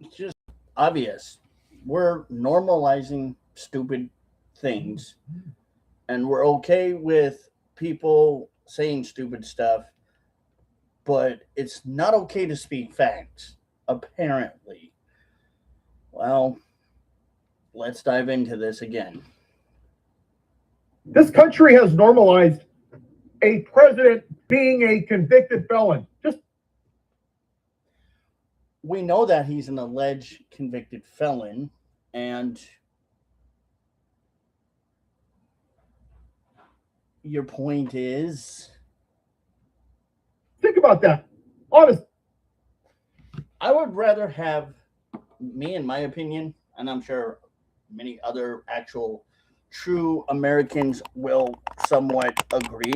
It's just obvious. We're normalizing stupid things, and we're okay with people saying stupid stuff, but it's not okay to speak facts, apparently. Well, let's dive into this again. This country has normalized a president being a convicted felon. Just We know that he's an alleged convicted felon, and your point is, think about that. Honest. I would rather have me, in my opinion, and I'm sure many other actual true Americans will somewhat agree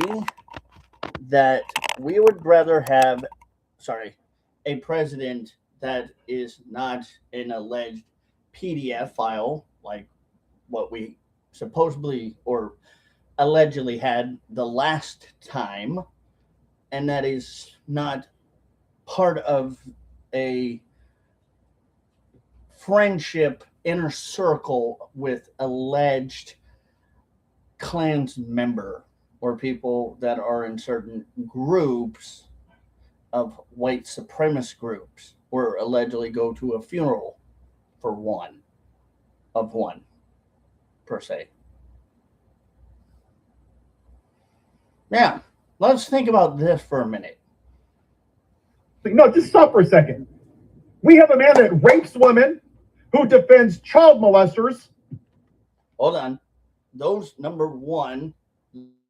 that we would rather have, sorry, a president that is not an alleged PDF file like what we supposedly or allegedly had the last time, and that is not part of a friendship inner circle with alleged Klans member or people that are in certain groups of white supremacist groups or allegedly go to a funeral for one per se. Now, let's think about this for a minute. No, just stop for a second. We have a man that rapes women, who defends child molesters. Hold on. Those number one,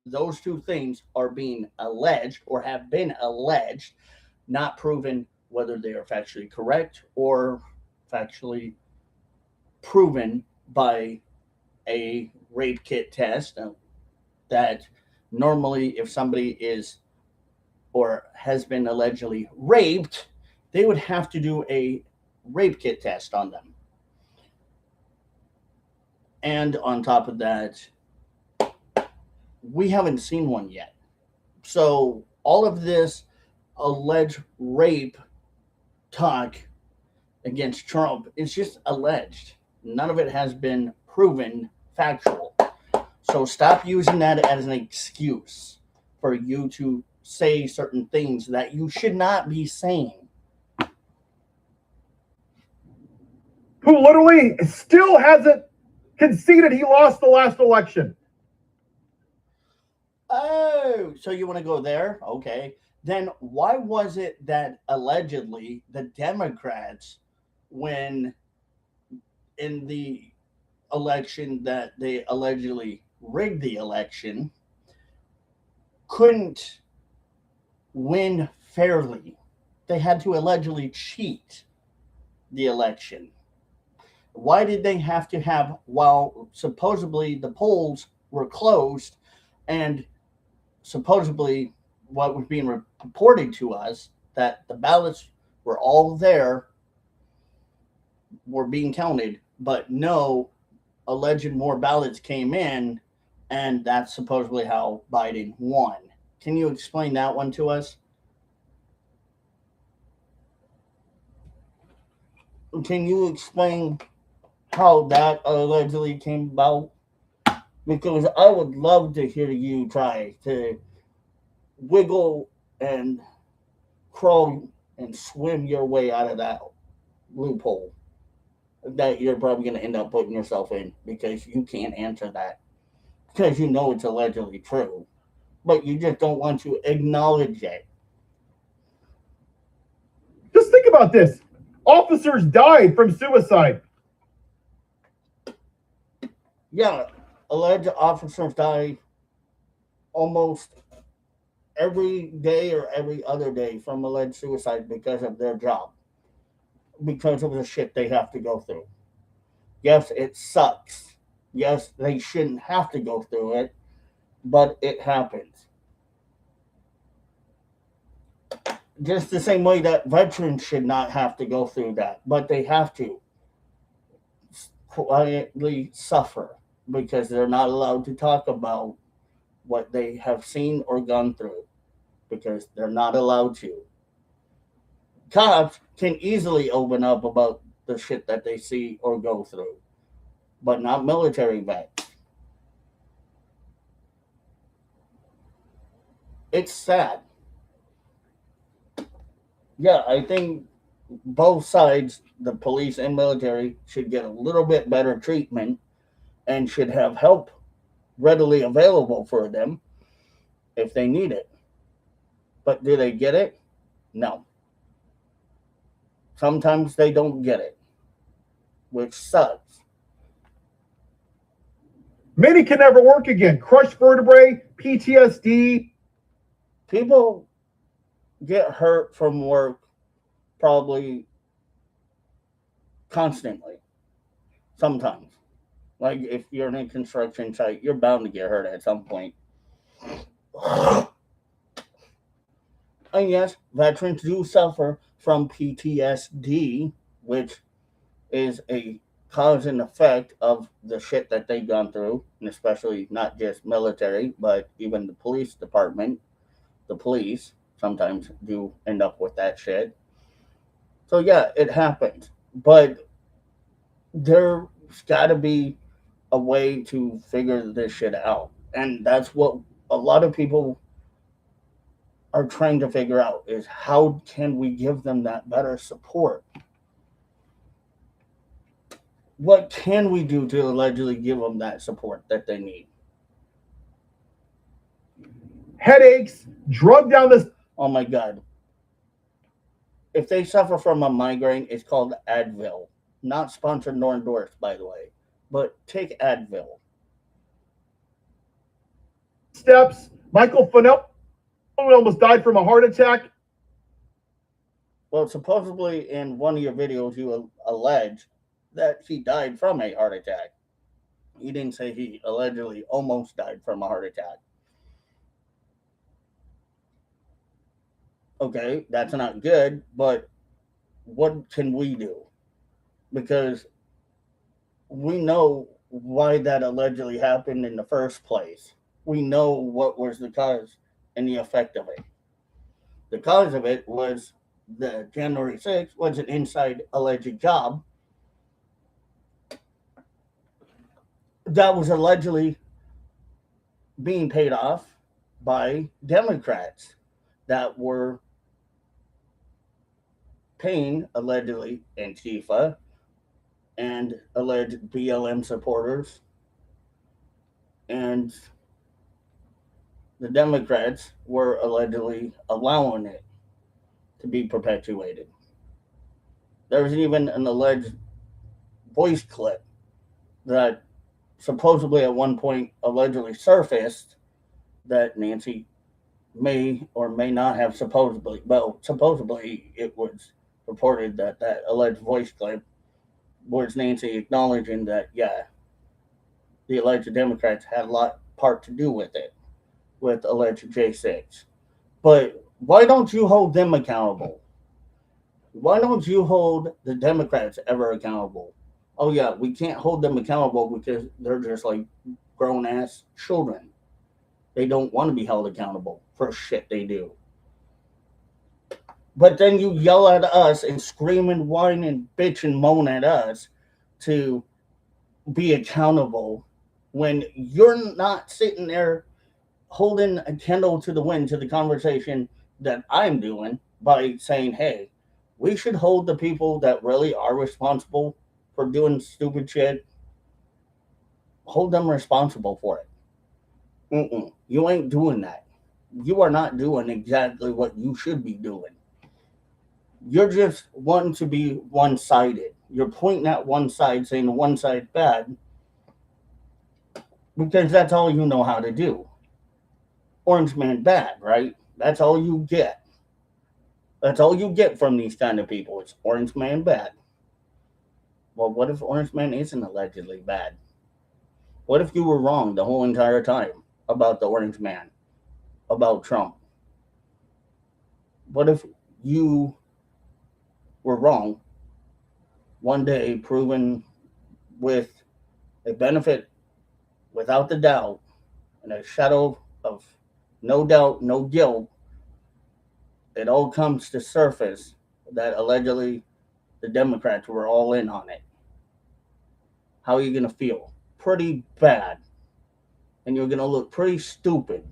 those two things are being alleged or have been alleged, not proven whether they are factually correct or factually proven by a rape kit test. That normally, if somebody is or has been allegedly raped, they would have to do a rape kit test on them. And on top of that, we haven't seen one yet. So all of this alleged rape talk against Trump is just alleged. None of it has been proven factual. So stop using that as an excuse for you to say certain things that you should not be saying. Who literally still hasn't conceded he lost the last election. Oh, so you want to go there? Okay. Then why was it that allegedly the Democrats, when in the election that they allegedly rigged the election, couldn't win fairly? They had to allegedly cheat the election. Why did they have to have, while supposedly the polls were closed and supposedly what was being reported to us, that the ballots were all there, were being counted, but no, alleged more ballots came in, and that's supposedly how Biden won. Can you explain that one to us? Can you explain how that allegedly came about? Because I would love to hear you try to wiggle and crawl and swim your way out of that loophole that you're probably going to end up putting yourself in, because you can't answer that because you know it's allegedly true, but you just don't want to acknowledge it. Just think about this. Officers died from suicide. Yeah, alleged officers die almost every day or every other day from alleged suicide because of their job, because of the shit they have to go through. Yes, it sucks. Yes, they shouldn't have to go through it, but it happens. Just the same way that veterans should not have to go through that, but they have to quietly suffer because they're not allowed to talk about what they have seen or gone through. because they're not allowed to. Cops can easily open up about the shit that they see or go through, but not military vets. It's sad. Yeah, I think both sides, the police and military, should get a little bit better treatment and should have help readily available for them if they need it. But do they get it? No. Sometimes they don't get it, which sucks. Many can never work again. Crushed vertebrae, PTSD. People get hurt from work probably constantly, sometimes. Like if you're in a construction site, you're bound to get hurt at some point. And yes, veterans do suffer from PTSD, which is a cause and effect of the shit that they've gone through, and especially not just military, but even the police department. The police sometimes do end up with that shit. So yeah, it happens. But there's got to be a way to figure this shit out. And that's what a lot of people are trying to figure out is how can we give them that better support? What can we do to allegedly give them that support that they need? Headaches, drug down the. Oh my God. If they suffer from a migraine, it's called Advil. Not sponsored nor endorsed, by the way. But take Advil. Steps. Michael Fennell almost died from a heart attack. Well, supposedly in one of your videos, you allege that he died from a heart attack. You didn't say he allegedly almost died from a heart attack. Okay, that's not good, but what can we do? Because we know why that allegedly happened in the first place. We know what was the cause and the effect of it. The cause of it was the January 6th was an inside alleged job that was allegedly being paid off by Democrats that were paying allegedly Antifa and alleged BLM supporters, and the Democrats were allegedly allowing it to be perpetuated. There was even an alleged voice clip that supposedly at one point allegedly surfaced that Nancy may or may not have supposedly it was reported that that alleged voice clip was Nancy acknowledging that, yeah, the alleged Democrats had a lot part to do with it, with alleged J6. But why don't you hold them accountable? Why don't you hold the Democrats ever accountable? Oh yeah, we can't hold them accountable because they're just like grown ass children. They don't want to be held accountable for shit they do. But then you yell at us and scream and whine and bitch and moan at us to be accountable when you're not sitting there holding a candle to the wind to the conversation that I'm doing by saying, hey, we should hold the people that really are responsible for doing stupid shit, hold them responsible for it. You ain't doing that. You are not doing exactly what you should be doing. You're just wanting to be one sided. You're pointing at one side, saying the one side's bad, because that's all you know how to do. Orange man bad, right? That's all you get. That's all you get from these kind of people. It's orange man bad. Well, what if orange man isn't allegedly bad? What if you were wrong the whole entire time about the orange man, about Trump? What if you were wrong one day, proven with a benefit without the doubt and a shadow of no doubt, no guilt, it all comes to surface that allegedly the Democrats were all in on it. How are you going to feel? Pretty bad. And you're going to look pretty stupid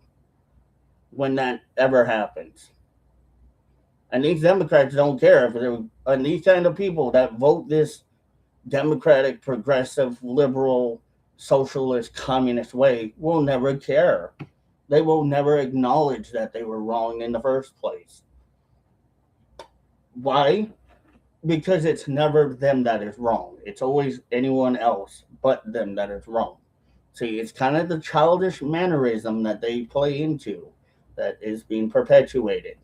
when that ever happens. And these Democrats don't care if they're, and these kind of people that vote this democratic, progressive, liberal, socialist, communist way will never care. They will never acknowledge that they were wrong in the first place. Why? Because it's never them that is wrong. It's always anyone else but them that is wrong. See, it's kind of the childish mannerism that they play into that is being perpetuated.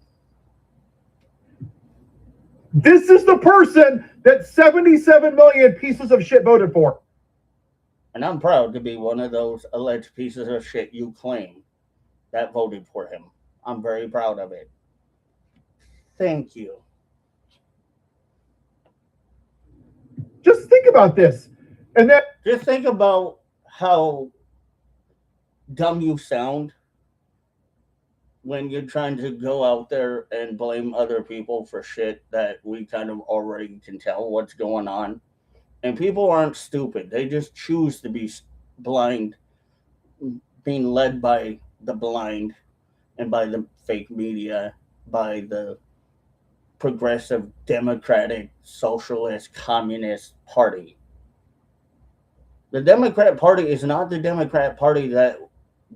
This is the person that 77 million pieces of shit voted for. And I'm proud to be one of those alleged pieces of shit you claim that voted for him. I'm very proud of it. Thank you. Just think about this. And then Just think about how dumb you sound when you're trying to go out there and blame other people for shit that we kind of already can tell what's going on. And people aren't stupid. They just choose to be blind, being led by the blind and by the fake media, by the progressive, democratic, socialist, communist party. The Democrat Party is not the Democrat Party that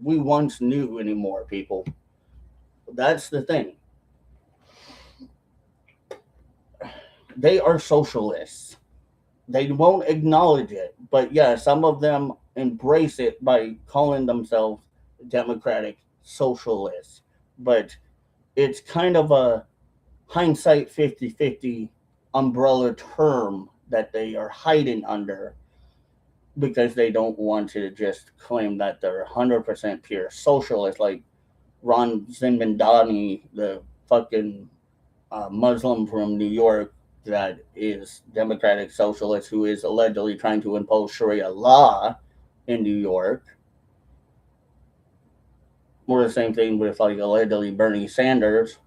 we once knew anymore, people. That's the thing. They are socialists. They won't acknowledge it. But yeah, some of them embrace it by calling themselves democratic socialists. But it's kind of a hindsight 50-50 umbrella term that they are hiding under because they don't want to just claim that they're 100% pure socialist, like Ron Zinmandani, the fucking Muslim from New York that is democratic socialist who is allegedly trying to impose Sharia law in New York. Or the same thing with like allegedly Bernie Sanders,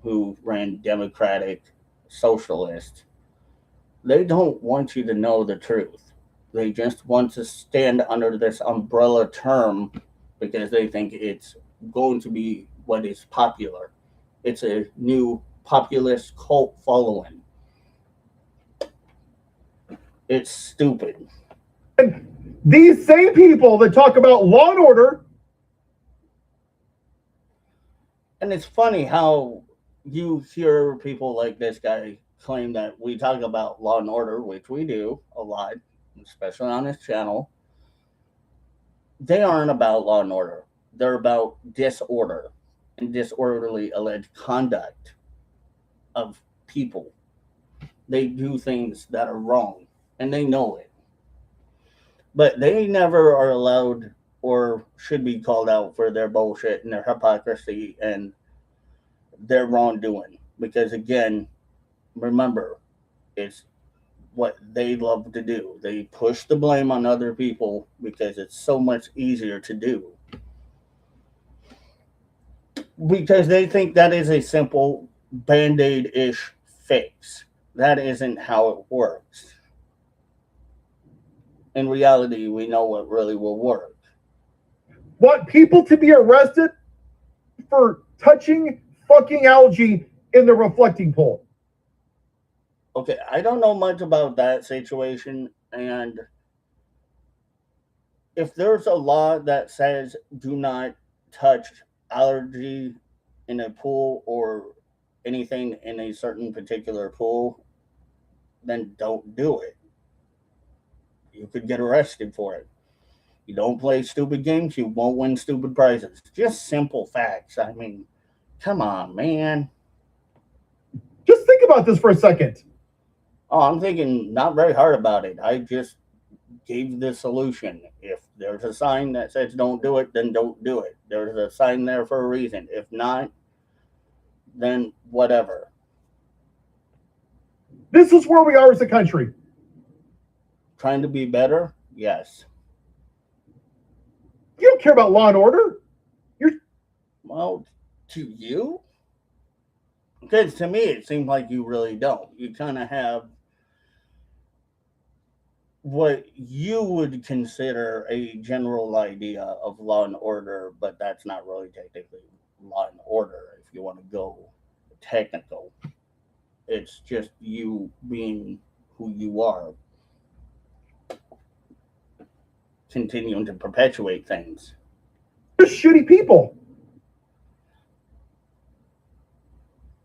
who ran democratic socialist. They don't want you to know the truth. They just want to stand under this umbrella term because they think it's going to be what is popular. It's a new populist cult following. It's stupid. these same people that talk about law and order. And it's funny how you hear people like this guy claim that we talk about law and order, which we do a lot, especially on this channel. They aren't about law and order. They're about disorder and disorderly alleged conduct of people. They do things that are wrong and they know it. But they never are allowed or should be called out for their bullshit and their hypocrisy and their wrongdoing. Because again, remember, it's what they love to do. They push the blame on other people because it's so much easier to do. Because they think that is a simple band aid ish fix. That isn't how it works. In reality, we know what really will work. Want people to be arrested for touching fucking algae in the reflecting pool. Okay, I don't know much about that situation, and if there's a law that says do not touch algae in a pool or anything in a certain particular pool, then don't do it. You could get arrested for it. You don't play stupid games, you won't win stupid prizes. Just simple facts. I mean, come on, man. Just think about this for a second. Oh, I'm thinking not very hard about it. I just gave the solution. If there's a sign that says don't do it, then don't do it. There's a sign there for a reason. If not, then whatever. This is where we are as a country. Trying to be better? Yes. You don't care about law and order. Well, to you? Because to me, it seems like you really don't. You kind of have what you would consider a general idea of law and order, but that's not really technically law and order if you want to go technical. It's just you being who you are, continuing to perpetuate things. Just shitty people.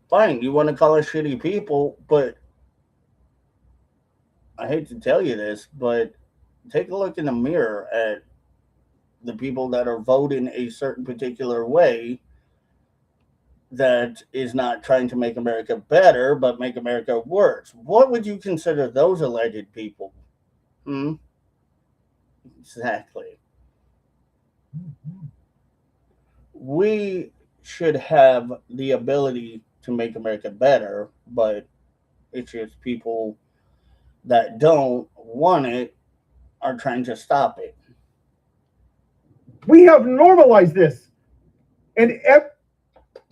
Fine, you want to call us shitty people, but I hate to tell you this, but take a look in the mirror at the people that are voting a certain particular way that is not trying to make America better, but make America worse. What would you consider those alleged people? Hmm? Exactly. We should have the ability to make America better, but it's just people that don't want it are trying to stop it. We have normalized this. And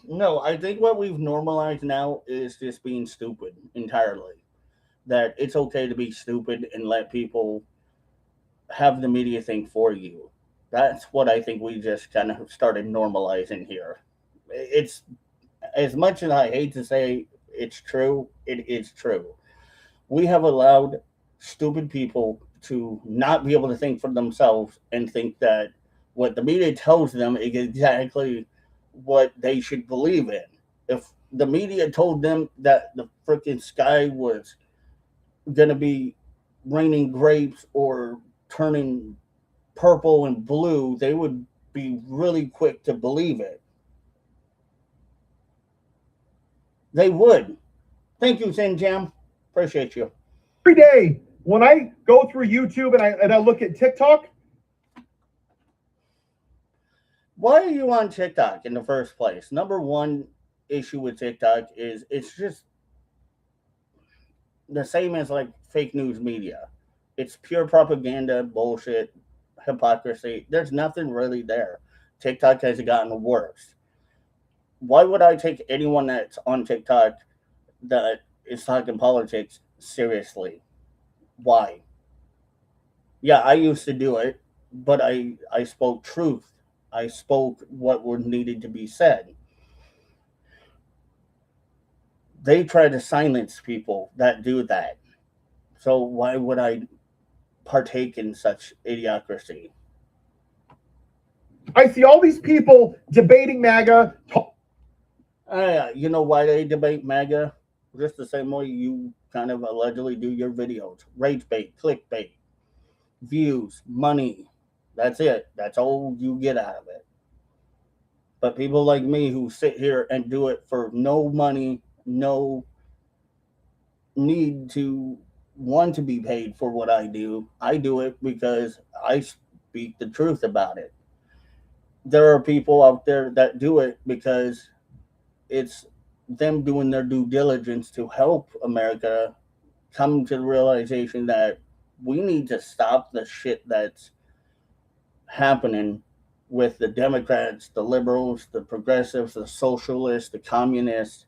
No, I think what we've normalized now is just being stupid entirely. That it's okay to be stupid and let people have the media think for you. That's what I think we just kind of started normalizing here. It's as much as I hate to say it's true, it is true. We have allowed stupid people to not be able to think for themselves and think that what the media tells them is exactly what they should believe in. If the media told them that the freaking sky was going to be raining grapes or turning purple and blue, they would be really quick to believe it. They would. Thank you, Zen Jam. Appreciate you. every day when I go through YouTube and I look at TikTok, Why are you on TikTok in the first place? Number one issue with TikTok is it's just the same as like fake news media. It's pure propaganda, bullshit, hypocrisy. There's nothing really there. TikTok has gotten worse. Why would I take anyone that's on TikTok that is talking politics seriously? Why? Yeah, I used to do it, but I spoke truth. I spoke what was needed to be said. They try to silence people that do that. So why would I partake in such idiocracy? I see all these people debating MAGA. You know why they debate MAGA? Just the same way you kind of allegedly do your videos. Rage bait, clickbait, views, money. That's it. That's all you get out of it. But people like me who sit here and do it for no money, no need to want to be paid for what I do it because I speak the truth about it. There are people out there that do it because it's them doing their due diligence to help America come to the realization that we need to stop the shit that's happening with the Democrats, the liberals, the progressives, the socialists, the communists,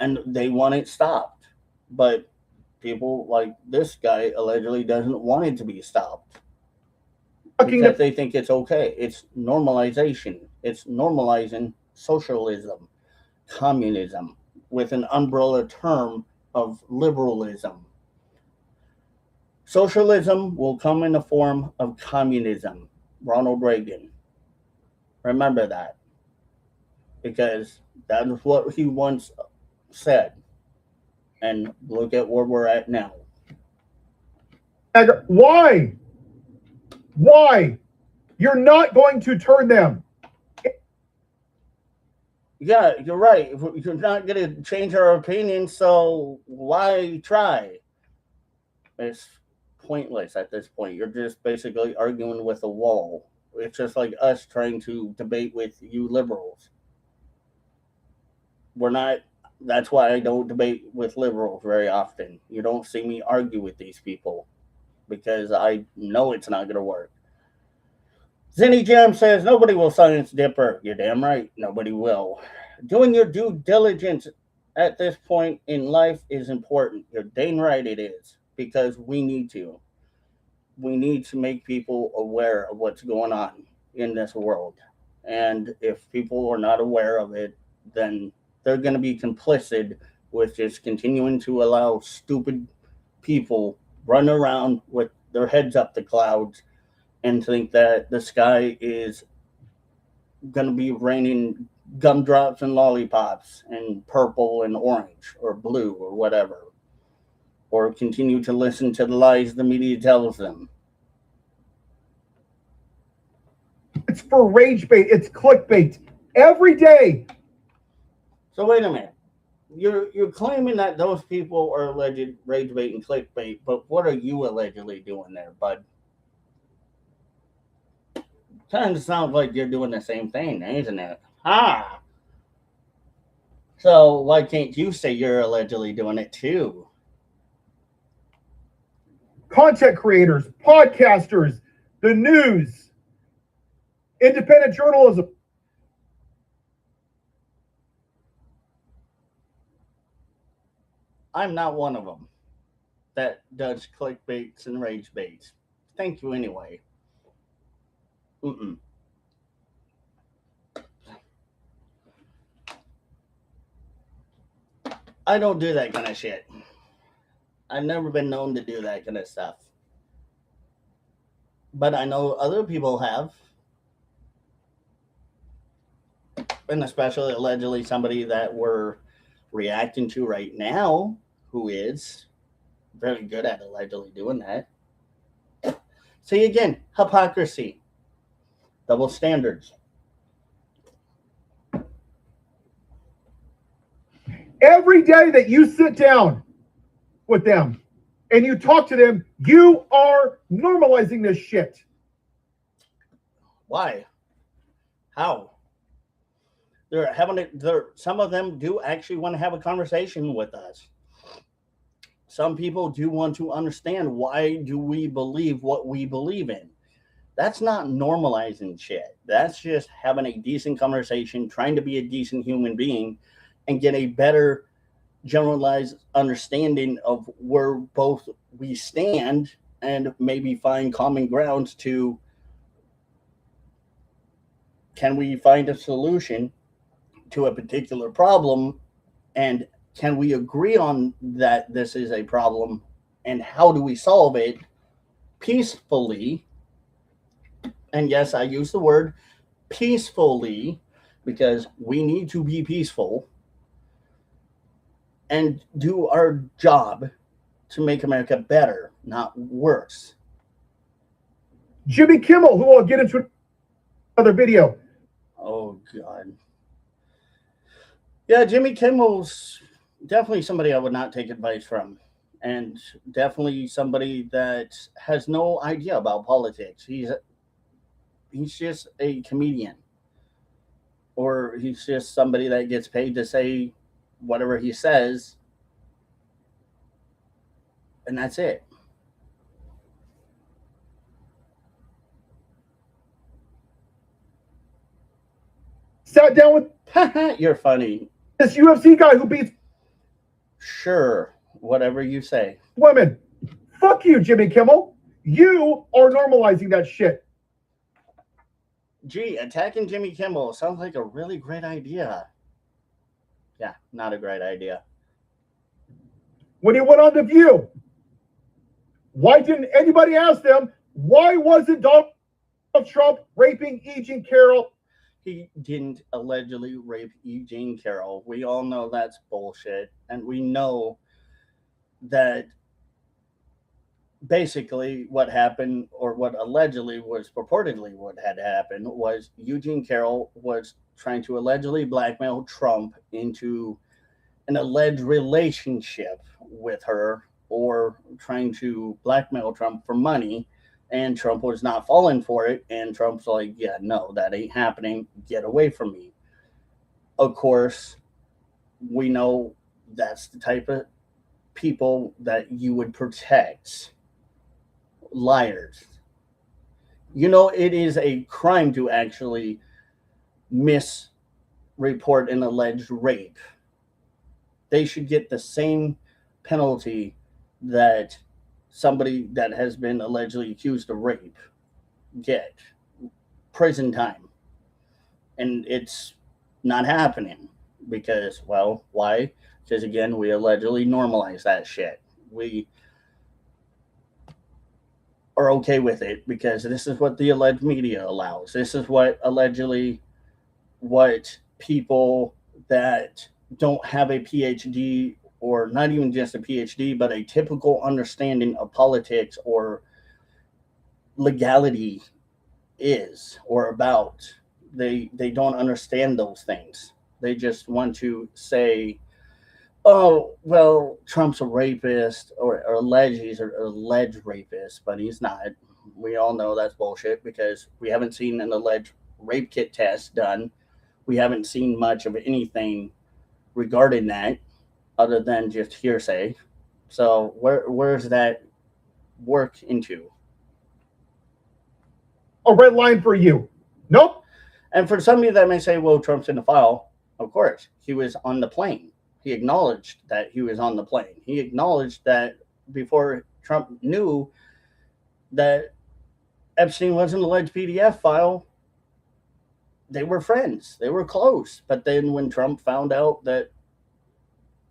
and they want it stopped. But people like this guy allegedly doesn't want it to be stopped because they think it's okay. It's normalization. It's normalizing socialism, communism, with an umbrella term of liberalism. Socialism will come in the form of communism. Ronald Reagan. Remember that because that is what he once said. And look at where we're at now. Why? Why? You're not going to turn them. Yeah, you're right. You're not going to change our opinion, so why try? It's pointless at this point. You're just basically arguing with a wall. It's just like us trying to debate with you liberals. We're not. That's why I don't debate with liberals very often. You don't see me argue with these people because I know it's not going to work. Zinny Jam says nobody will silence Dipper. You're damn right. Nobody will. Doing your due diligence at this point in life is important. You're dang right it is, because we need to. We need to make people aware of what's going on in this world. And if people are not aware of it, then they're going to be complicit with just continuing to allow stupid people run around with their heads up the clouds and think that the sky is going to be raining gumdrops and lollipops and purple and orange or blue or whatever, or continue to listen to the lies the media tells them. It's for rage bait. It's clickbait. Every day. So wait a minute. You're claiming that those people are alleged rage bait and clickbait, but what are you allegedly doing there, bud? Kind of sounds like you're doing the same thing, isn't it? Ah. So why can't you say you're allegedly doing it too? Content creators, podcasters, the news, independent journalism. I'm not one of them that does clickbaits and rage baits. Thank you anyway. Mm-mm. I don't do that kind of shit. I've never been known to do that kind of stuff. But I know other people have. And especially allegedly somebody that we're reacting to right now who is very good at allegedly doing that. See, again, hypocrisy, double standards. Every day that you sit down with them and you talk to them, you are normalizing this shit. Why? How? They're having it. Some of them do actually want to have a conversation with us. Some people do want to understand why do we believe what we believe in. That's not normalizing shit. That's just having a decent conversation, trying to be a decent human being, and get a better generalized understanding of where both we stand and maybe find common grounds to can we find a solution to a particular problem, and can we agree on that this is a problem, and how do we solve it peacefully. And yes, I use the word peacefully because we need to be peaceful and do our job to make America better, not worse. Jimmy Kimmel, who I'll get into another video. Oh, God. Yeah, Jimmy Kimmel's definitely somebody I would not take advice from. And definitely somebody that has no idea about politics. He's just a comedian. Or he's just somebody that gets paid to say whatever he says. And that's it. Sat down with You're funny. this U.S.A guy who beats Sure, whatever you say. women. Fuck you, Jimmy Kimmel. You are normalizing that shit. Gee, attacking Jimmy Kimmel sounds like a really great idea. Yeah, not a great idea. When he went on The View, why didn't anybody ask them, why wasn't Donald Trump raping E. Jean Carroll? He didn't allegedly rape E. Jean Carroll. We all know that's bullshit. And we know that basically what happened, or what allegedly was purportedly what had happened, was Eugene Carroll was trying to allegedly blackmail Trump into an alleged relationship with her, or trying to blackmail Trump for money, and Trump was not falling for it, and Trump's like, yeah, no, that ain't happening, get away from me. Of course, we know that's the type of people that you would protect. Liars. You know, it is a crime to actually misreport an alleged rape. they should get the same penalty that somebody that has been allegedly accused of rape get, prison time. And it's not happening because, well, why? Because again, we allegedly normalize that shit. We are okay with it because this is what the alleged media allows. This is what allegedly what people that don't have a PhD, or not even just a PhD, but a typical understanding of politics or legality is or about. They don't understand those things. They just want to say, "Oh, well, Trump's a rapist or alleged he's an alleged rapist," but he's not. We all know that's bullshit because we haven't seen an alleged rape kit test done. We haven't seen much of anything regarding that other than just hearsay. So where's that work into? A red line for you. Nope. And for somebody that may say, well, Trump's in the file, of course, he was on the plane. He acknowledged that he was on the plane. He acknowledged that before Trump knew that Epstein was an alleged PDF file, they were friends. They were close. But then when Trump found out that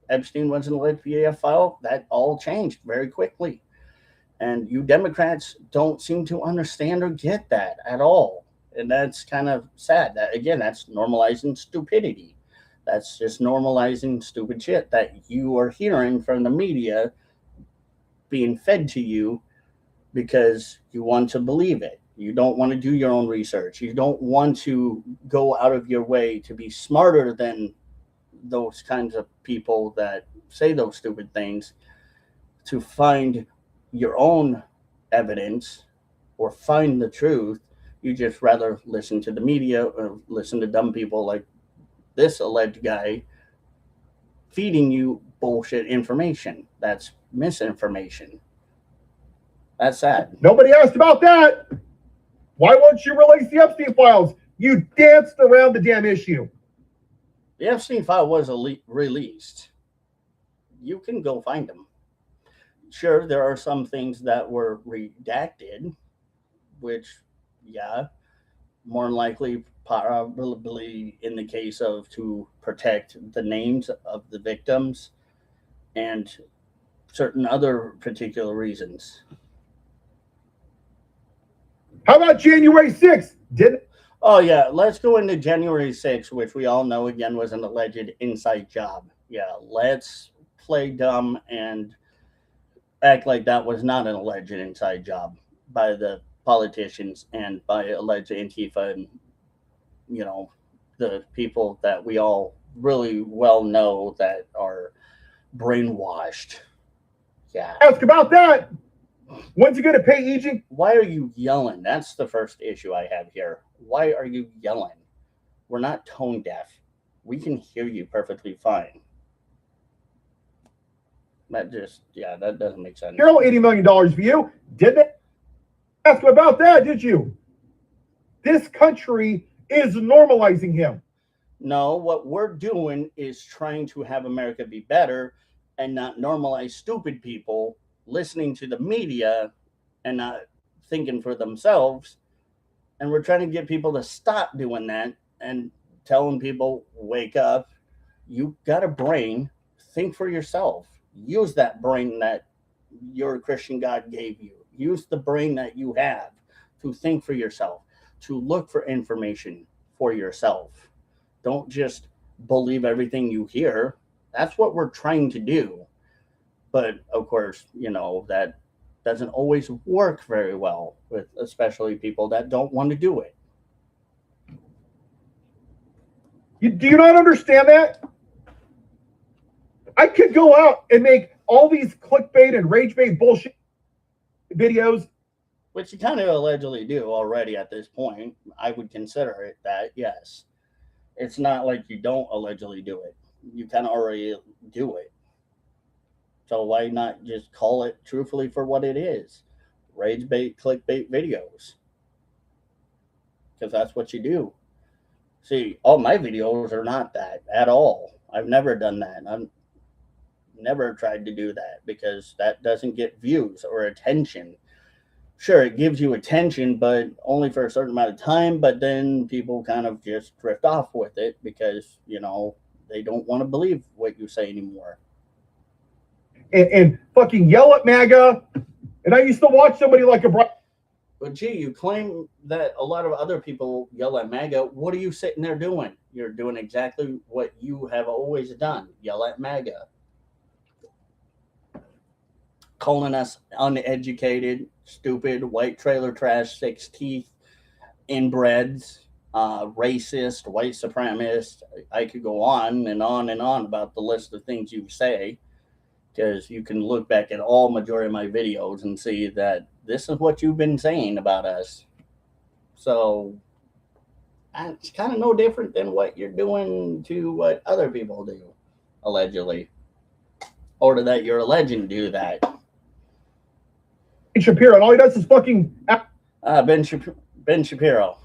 Epstein was an alleged PDF file, that all changed very quickly. And you Democrats don't seem to understand or get that at all. And that's kind of sad. That again, that's normalizing stupidity. That's just normalizing stupid shit that you are hearing from the media being fed to you because you want to believe it. You don't want to do your own research. You don't want to go out of your way to be smarter than those kinds of people that say those stupid things to find your own evidence or find the truth. You just rather listen to the media or listen to dumb people like this alleged guy feeding you bullshit information. That's misinformation. That's sad. Nobody asked about that. Why won't you release the Epstein files? You danced around the damn issue. The Epstein file was released. You can go find them. Sure, there are some things that were redacted, which, yeah, more than likely, probably in the case of to protect the names of the victims and certain other particular reasons. How about January 6th? Oh, yeah, let's go into January 6th, which we all know, again, was an alleged inside job. Yeah, let's play dumb and act like that was not an alleged inside job by the politicians and by alleged Antifa and, you know, the people that we all really well know that are brainwashed. Yeah. Ask about that. When's he going to pay agent? Why are you yelling? That's the first issue I have here. Why are you yelling? We're not tone deaf. We can hear you perfectly fine. That just, yeah, that doesn't make sense. Carol, $80 million for you. Didn't ask about that, did you? This country is normalizing him. No, what we're doing is trying to have America be better and not normalize stupid people listening to the media and not thinking for themselves. And we're trying to get people to stop doing that and telling people, wake up. You got a brain. Think for yourself. Use that brain that your Christian God gave you. Use the brain that you have to think for yourself, to look for information for yourself. Don't just believe everything you hear. That's what we're trying to do. But of course, you know, that doesn't always work very well with especially people that don't want to do it. Do you not understand that? I could go out and make all these clickbait and rage bait bullshit videos. Which you kind of allegedly do already at this point. I would consider it that, yes. It's not like you don't allegedly do it. You kind of already do it. So why not just call it truthfully for what it is? Rage bait, clickbait videos. Because that's what you do. See, all my videos are not that at all. I've never done that. never tried to do that because that doesn't get views or attention. Sure, it gives you attention, but only for a certain amount of time. But then people kind of just drift off with it because, they don't want to believe what you say anymore. And fucking yell at MAGA. And I used to watch somebody like a Brian. But gee, you claim that a lot of other people yell at MAGA. What are you sitting there doing? You're doing exactly what you have always done. Yell at MAGA. Calling us uneducated, stupid, white trailer trash, 6 teeth, inbreds, racist, white supremacist. I could go on and on and on about the list of things you say, because you can look back at all majority of my videos and see that this is what you've been saying about us. So it's kind of no different than what you're doing to what other people do, allegedly, or that you're alleging to do that. Shapiro, and all he does is fucking. Ben Shapiro.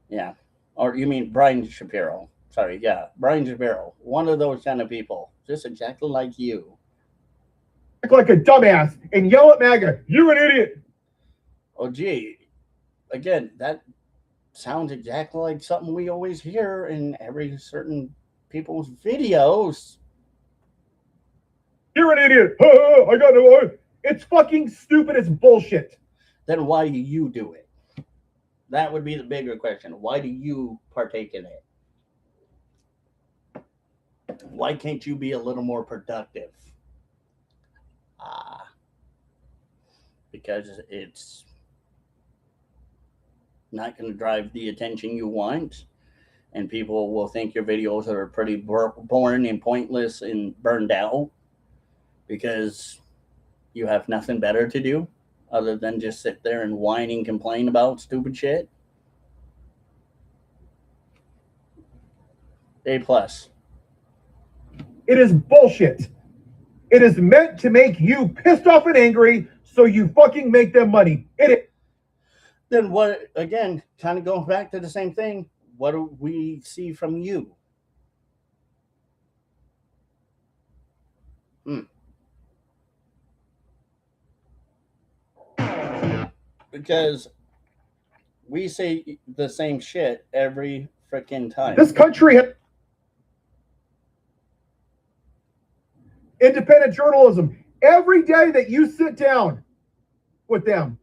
Yeah. Or you mean Brian Shapiro? Sorry, yeah, Brian Shapiro. One of those kind of people, just exactly like you. Act like a dumbass and yell at MAGA. You're an idiot. Oh, gee. Again, that sounds exactly like something we always hear in every certain people's videos. You're an idiot. I got no. It's fucking stupid. It's bullshit. Then why do you do it? That would be the bigger question. Why do you partake in it? Why can't you be a little more productive? Because it's not going to drive the attention you want, and people will think your videos are pretty boring and pointless and burned out because you have nothing better to do other than just sit there and whine and complain about stupid shit. A plus. It is bullshit. It is meant to make you pissed off and angry so you fucking make them money. Then what, again, kind of going back to the same thing, what do we see from you? Because we say the same shit every freaking time. This country has independent journalism. Every day that you sit down with them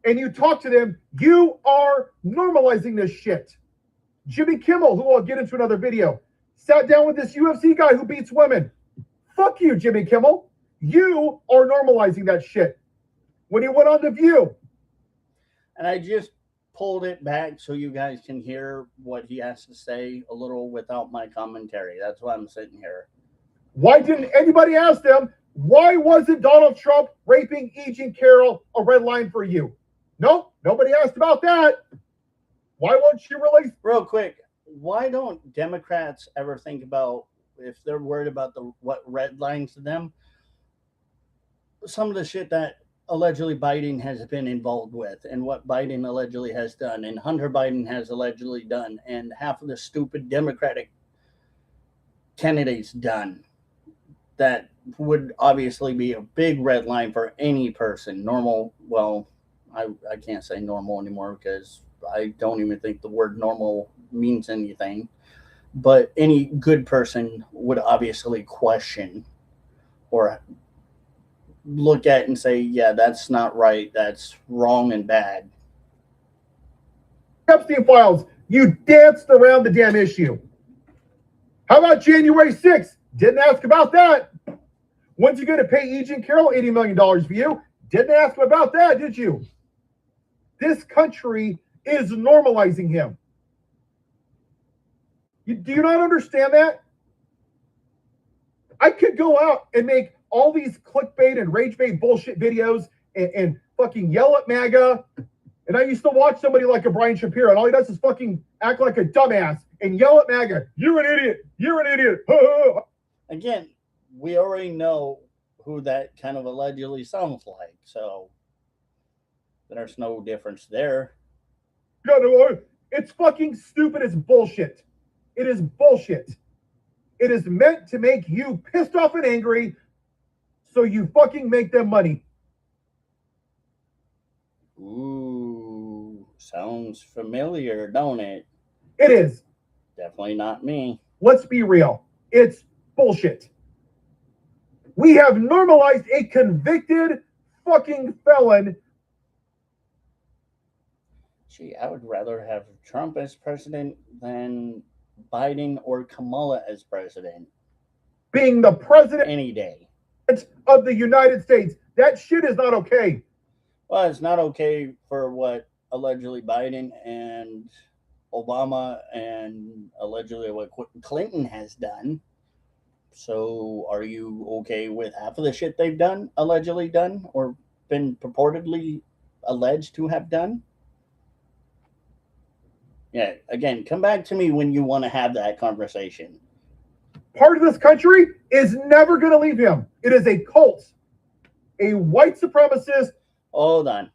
and you talk to them, you are normalizing this shit. Jimmy Kimmel, who I'll get into another video, sat down with this UFC guy who beats women. Fuck you, Jimmy Kimmel. You are normalizing that shit. When he went on The View. And I just pulled it back so you guys can hear what he has to say a little without my commentary. That's why I'm sitting here. Why didn't anybody ask them, why wasn't Donald Trump raping Agent Carroll a red line for you? Nope, nobody asked about that. Why won't you release? Real quick, why don't Democrats ever think about, if they're worried about what red lines to them, some of the shit that allegedly Biden has been involved with and what Biden allegedly has done and Hunter Biden has allegedly done and half of the stupid Democratic candidates done, that would obviously be a big red line for any person. Normal, well, I can't say normal anymore because I don't even think the word normal means anything. But any good person would obviously question or look at and say, yeah, that's not right. That's wrong and bad. Epstein files, you danced around the damn issue. How about January 6th? Didn't ask about that. When's you going to pay Agent Carroll $80 million for you? Didn't ask about that, did you? This country is normalizing him. Do you not understand that? I could go out and make all these clickbait and rage bait bullshit videos and fucking yell at MAGA. And I used to watch somebody like a Brian Shapiro, and all he does is fucking act like a dumbass and yell at MAGA. You're an idiot. You're an idiot. Again, we already know who that kind of allegedly sounds like, so there's no difference there. It's fucking stupid. It's bullshit. It is bullshit. It is meant to make you pissed off and angry so you fucking make them money. Ooh, sounds familiar, don't it? It is. Definitely not me. Let's be real. It's bullshit. We have normalized a convicted fucking felon. Gee, I would rather have Trump as president than Biden or Kamala as president Being the president any day. of the United States. That shit is not okay. Well, it's not okay for what allegedly Biden and Obama and allegedly what Clinton has done. So are you okay with half of the shit they've done, allegedly done, or been purportedly alleged to have done? Yeah, again, come back to me when you want to have that conversation. Part of this country is never going to leave him. It is a cult, a white supremacist. Hold on.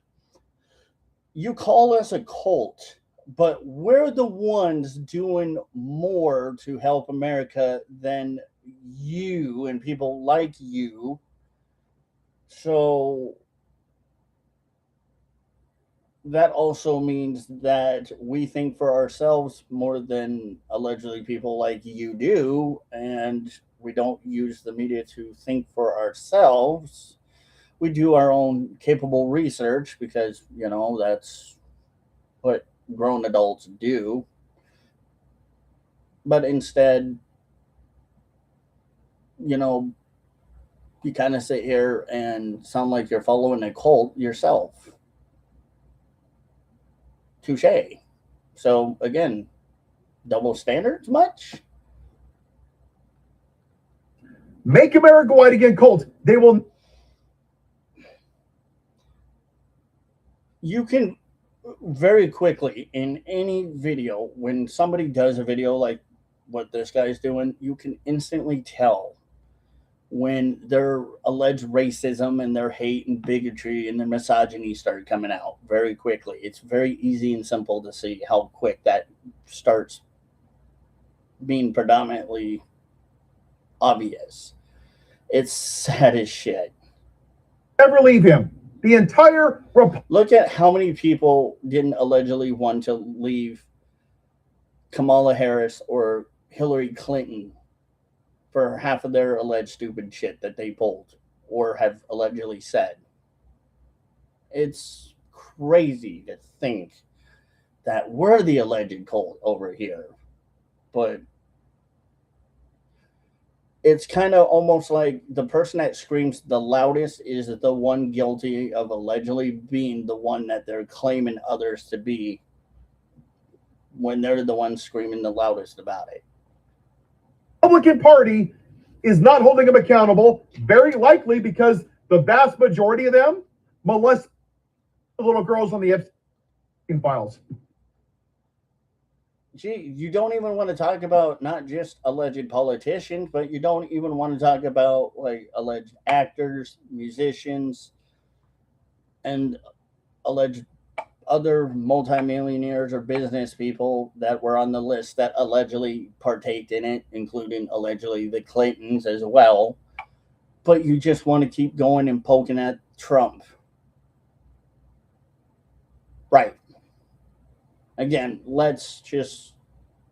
You call us a cult, but we're the ones doing more to help America than you and people like you. So that also means that we think for ourselves more than allegedly people like you do, and we don't use the media to think for ourselves. We do our own capable research because, that's what grown adults do. But instead, you kind of sit here and sound like you're following a cult yourself. Touche. So again, double standards much? Make America white again cult. They will. You can very quickly in any video, when somebody does a video like what this guy's doing, you can instantly tell when their alleged racism and their hate and bigotry and their misogyny started coming out very quickly. It's very easy and simple to see how quick that starts being predominantly obvious. It's sad as shit. Never leave him. The entire look at how many people didn't allegedly want to leave Kamala Harris or Hillary Clinton for half of their alleged stupid shit that they pulled or have allegedly said. It's crazy to think that we're the alleged cult over here. But it's kind of almost like the person that screams the loudest is the one guilty of allegedly being the one that they're claiming others to be when they're the ones screaming the loudest about it. Republican Party is not holding them accountable, very likely because the vast majority of them molest little girls on the Epstein files. Gee, you don't even want to talk about not just alleged politicians, but you don't even want to talk about like alleged actors, musicians, and alleged other multimillionaires or business people that were on the list that allegedly partaked in it, including allegedly the Clintons as well. But you just want to keep going and poking at Trump. Right. Again, let's just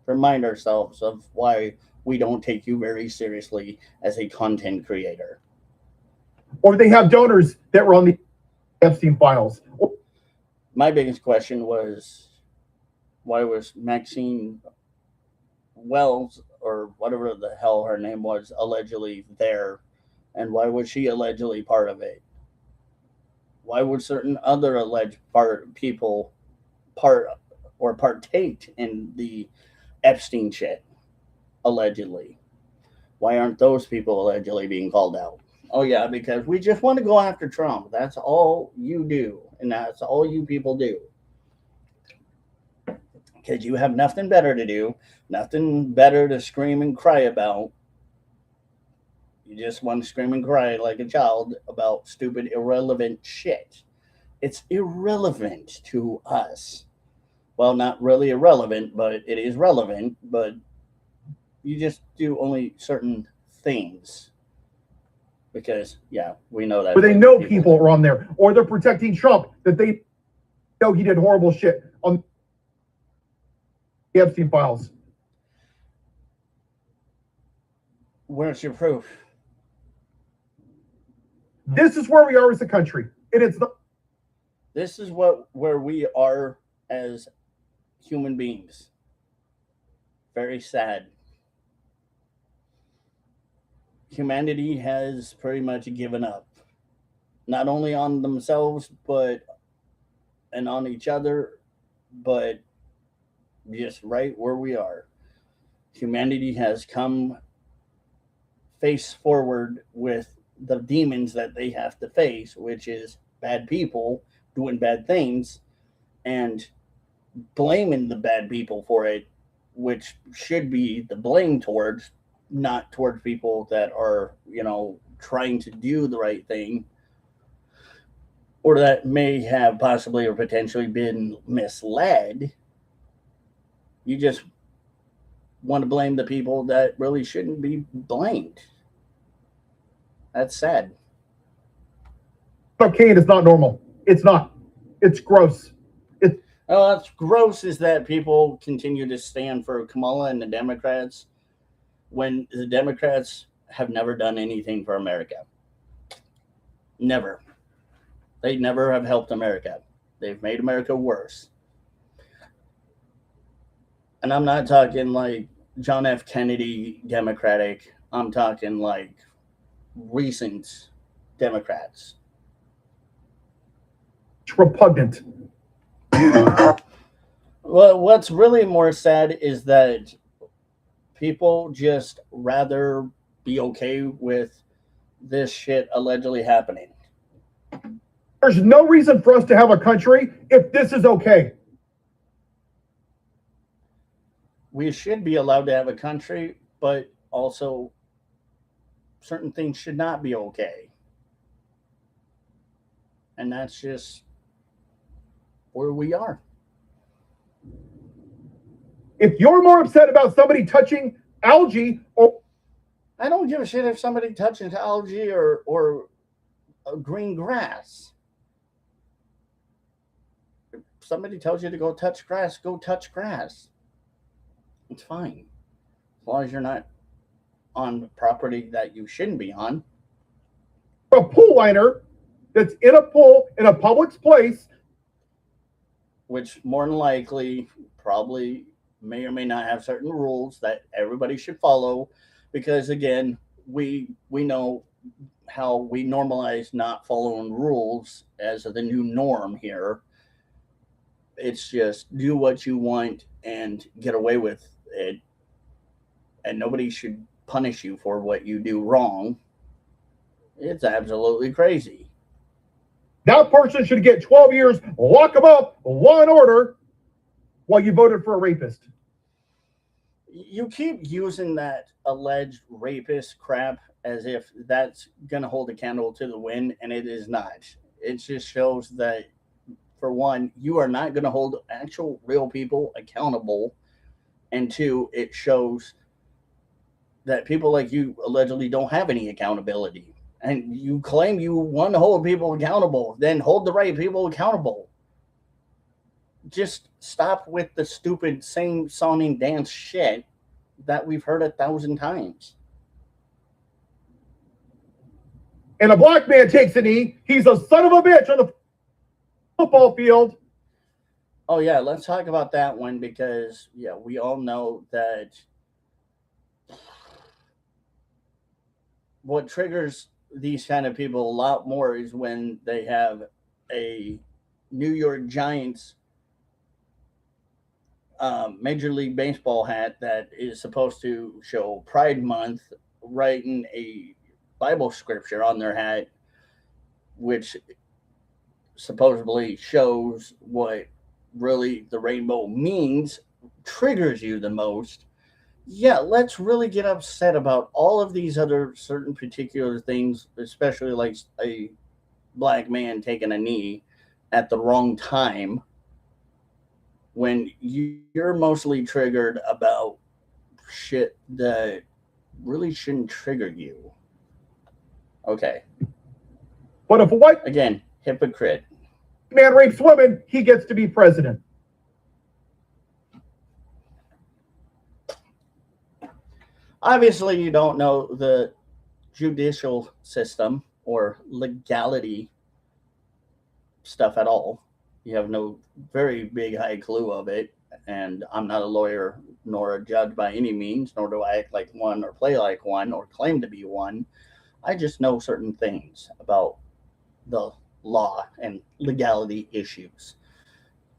remind ourselves of why we don't take you very seriously as a content creator. Or they have donors that were on the Epstein files. My biggest question was, why was Maxine Wells, or whatever the hell her name was, allegedly there? And why was she allegedly part of it? Why would certain other alleged people partake in the Epstein shit, allegedly? Why aren't those people allegedly being called out? Oh, yeah, because we just want to go after Trump. That's all you do. And that's all you people do. Because you have nothing better to do, nothing better to scream and cry about. You just want to scream and cry like a child about stupid, irrelevant shit. It's irrelevant to us. Well, not really irrelevant, but it is relevant. But You just do only certain things because, yeah, we know that. Or they know people are on there, or they're protecting Trump, that they know he did horrible shit on the Epstein files. Where's your proof? This is where we are as a country, and it's not. This is where we are as human beings. Very sad. Humanity has pretty much given up, not only on themselves, and on each other, but just right where we are. Humanity has come face forward with the demons that they have to face, which is bad people doing bad things and blaming the bad people for it, which should be the blame towards, not towards people that are, trying to do the right thing or that may have possibly or potentially been misled. You just want to blame the people that really shouldn't be blamed. That's sad. Cocaine is not normal. It's not. It's gross. What's gross is that people continue to stand for Kamala and the Democrats when the Democrats have never done anything for America. Never. They never have helped America. They've made America worse. And I'm not talking like John F. Kennedy Democratic. I'm talking like recent Democrats. It's repugnant. Well, what's really more sad is that people just rather be okay with this shit allegedly happening. There's no reason for us to have a country if this is okay. We should be allowed to have a country, but also certain things should not be okay. And that's just where we are. If you're more upset about somebody touching algae, or I don't give a shit if somebody touches algae or green grass. If somebody tells you to go touch grass, go touch grass. It's fine. As long as you're not on property that you shouldn't be on. a pool liner that's in a pool in a public place, which more than likely probably may or may not have certain rules that everybody should follow, because again, we know how we normalize not following rules as the new norm here. It's just do what you want and get away with it, and nobody should punish you for what you do wrong. It's absolutely crazy. that person should get 12 years, lock them up, law and order, while you voted for a rapist. You keep using that alleged rapist crap as if that's going to hold a candle to the wind, and it is not. It just shows that, for one, you are not going to hold actual real people accountable, and two, it shows that people like you allegedly don't have any accountability. And you claim you want to hold people accountable, then hold the right people accountable. Just stop with the stupid same sounding dance shit that we've heard 1,000 times. And a black man takes a knee, he's a son of a bitch on the football field. Oh yeah, let's talk about that one, because yeah, we all know that what triggers these kind of people a lot more is when they have a New York Giants Major League Baseball hat that is supposed to show Pride Month, writing a Bible scripture on their hat, which supposedly shows what really the rainbow means, triggers you the most. Yeah, let's really get upset about all of these other certain particular things, especially like a black man taking a knee at the wrong time, when you're mostly triggered about shit that really shouldn't trigger you. Okay. But if a white Again, hypocrite. man rapes women, he gets to be president. Obviously, you don't know the judicial system or legality stuff at all. You have no very big high clue of it. And I'm not a lawyer nor a judge by any means, nor do I act like one or play like one or claim to be one. I just know certain things about the law and legality issues.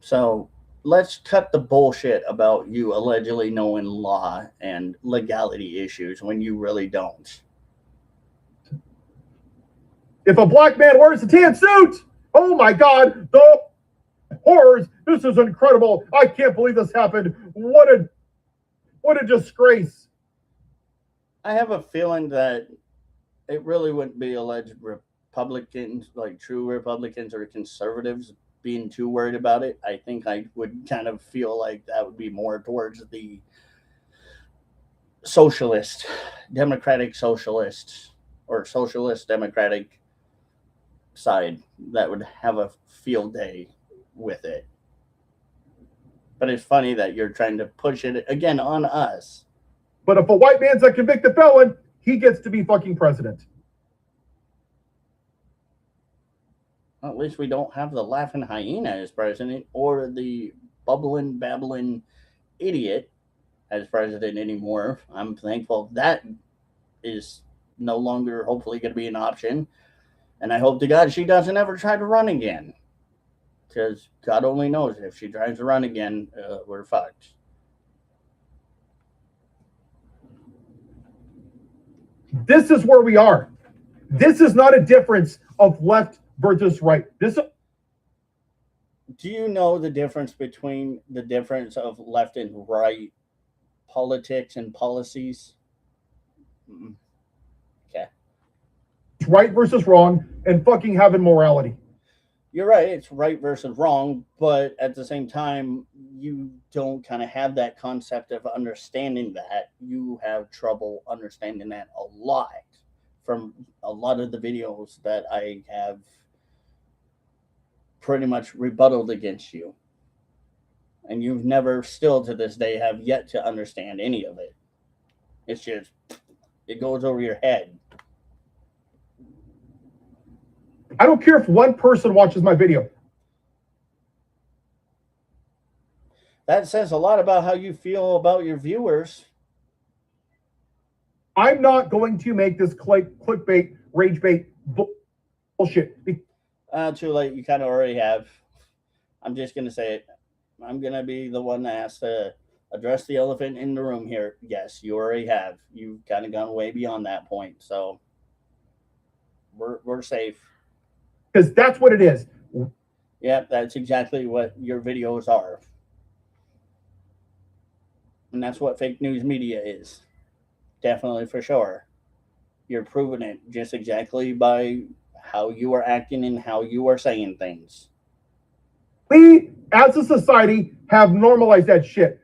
So let's cut the bullshit about you allegedly knowing law and legality issues when you really don't. If a black man wears a tan suit, oh my God, the horrors! This is incredible. I can't believe this happened. What a disgrace. I have a feeling that it really wouldn't be alleged Republicans, like true Republicans or conservatives, being too worried about it. I think I would kind of feel like that would be more towards the socialist, democratic socialist, or socialist democratic side that would have a field day with it. But it's funny that you're trying to push it again on us. But if a white man's a convicted felon, he gets to be fucking president. Well, at least we don't have the laughing hyena as president or the bubbling, babbling idiot as president anymore. I'm thankful that is no longer hopefully going to be an option. And I hope to God she doesn't ever try to run again. Because God only knows if she tries to run again, we're fucked. This is where we are. This is not a difference of left versus right. Do you know the difference between the difference of left and right politics and policies? Okay. Right versus wrong and fucking having morality. You're right, it's right versus wrong, but at the same time, you don't kind of have that concept of understanding that. You have trouble understanding that a lot from a lot of the videos that I have pretty much rebutted against you. And you've never, still to this day, have yet to understand any of it. It's just, it goes over your head. I don't care if one person watches my video. That says a lot about how you feel about your viewers. I'm not going to make this clickbait, rage bait bullshit. Too late. You kind of already have. I'm just going to say it. I'm going to be the one that has to address the elephant in the room here. Yes, you already have. You've kind of gone way beyond that point. So we're safe. Because that's what it is. Yeah, that's exactly what your videos are. And that's what fake news media is. Definitely, for sure. You're proving it just exactly by how you are acting and how you are saying things. We, as a society, have normalized that shit.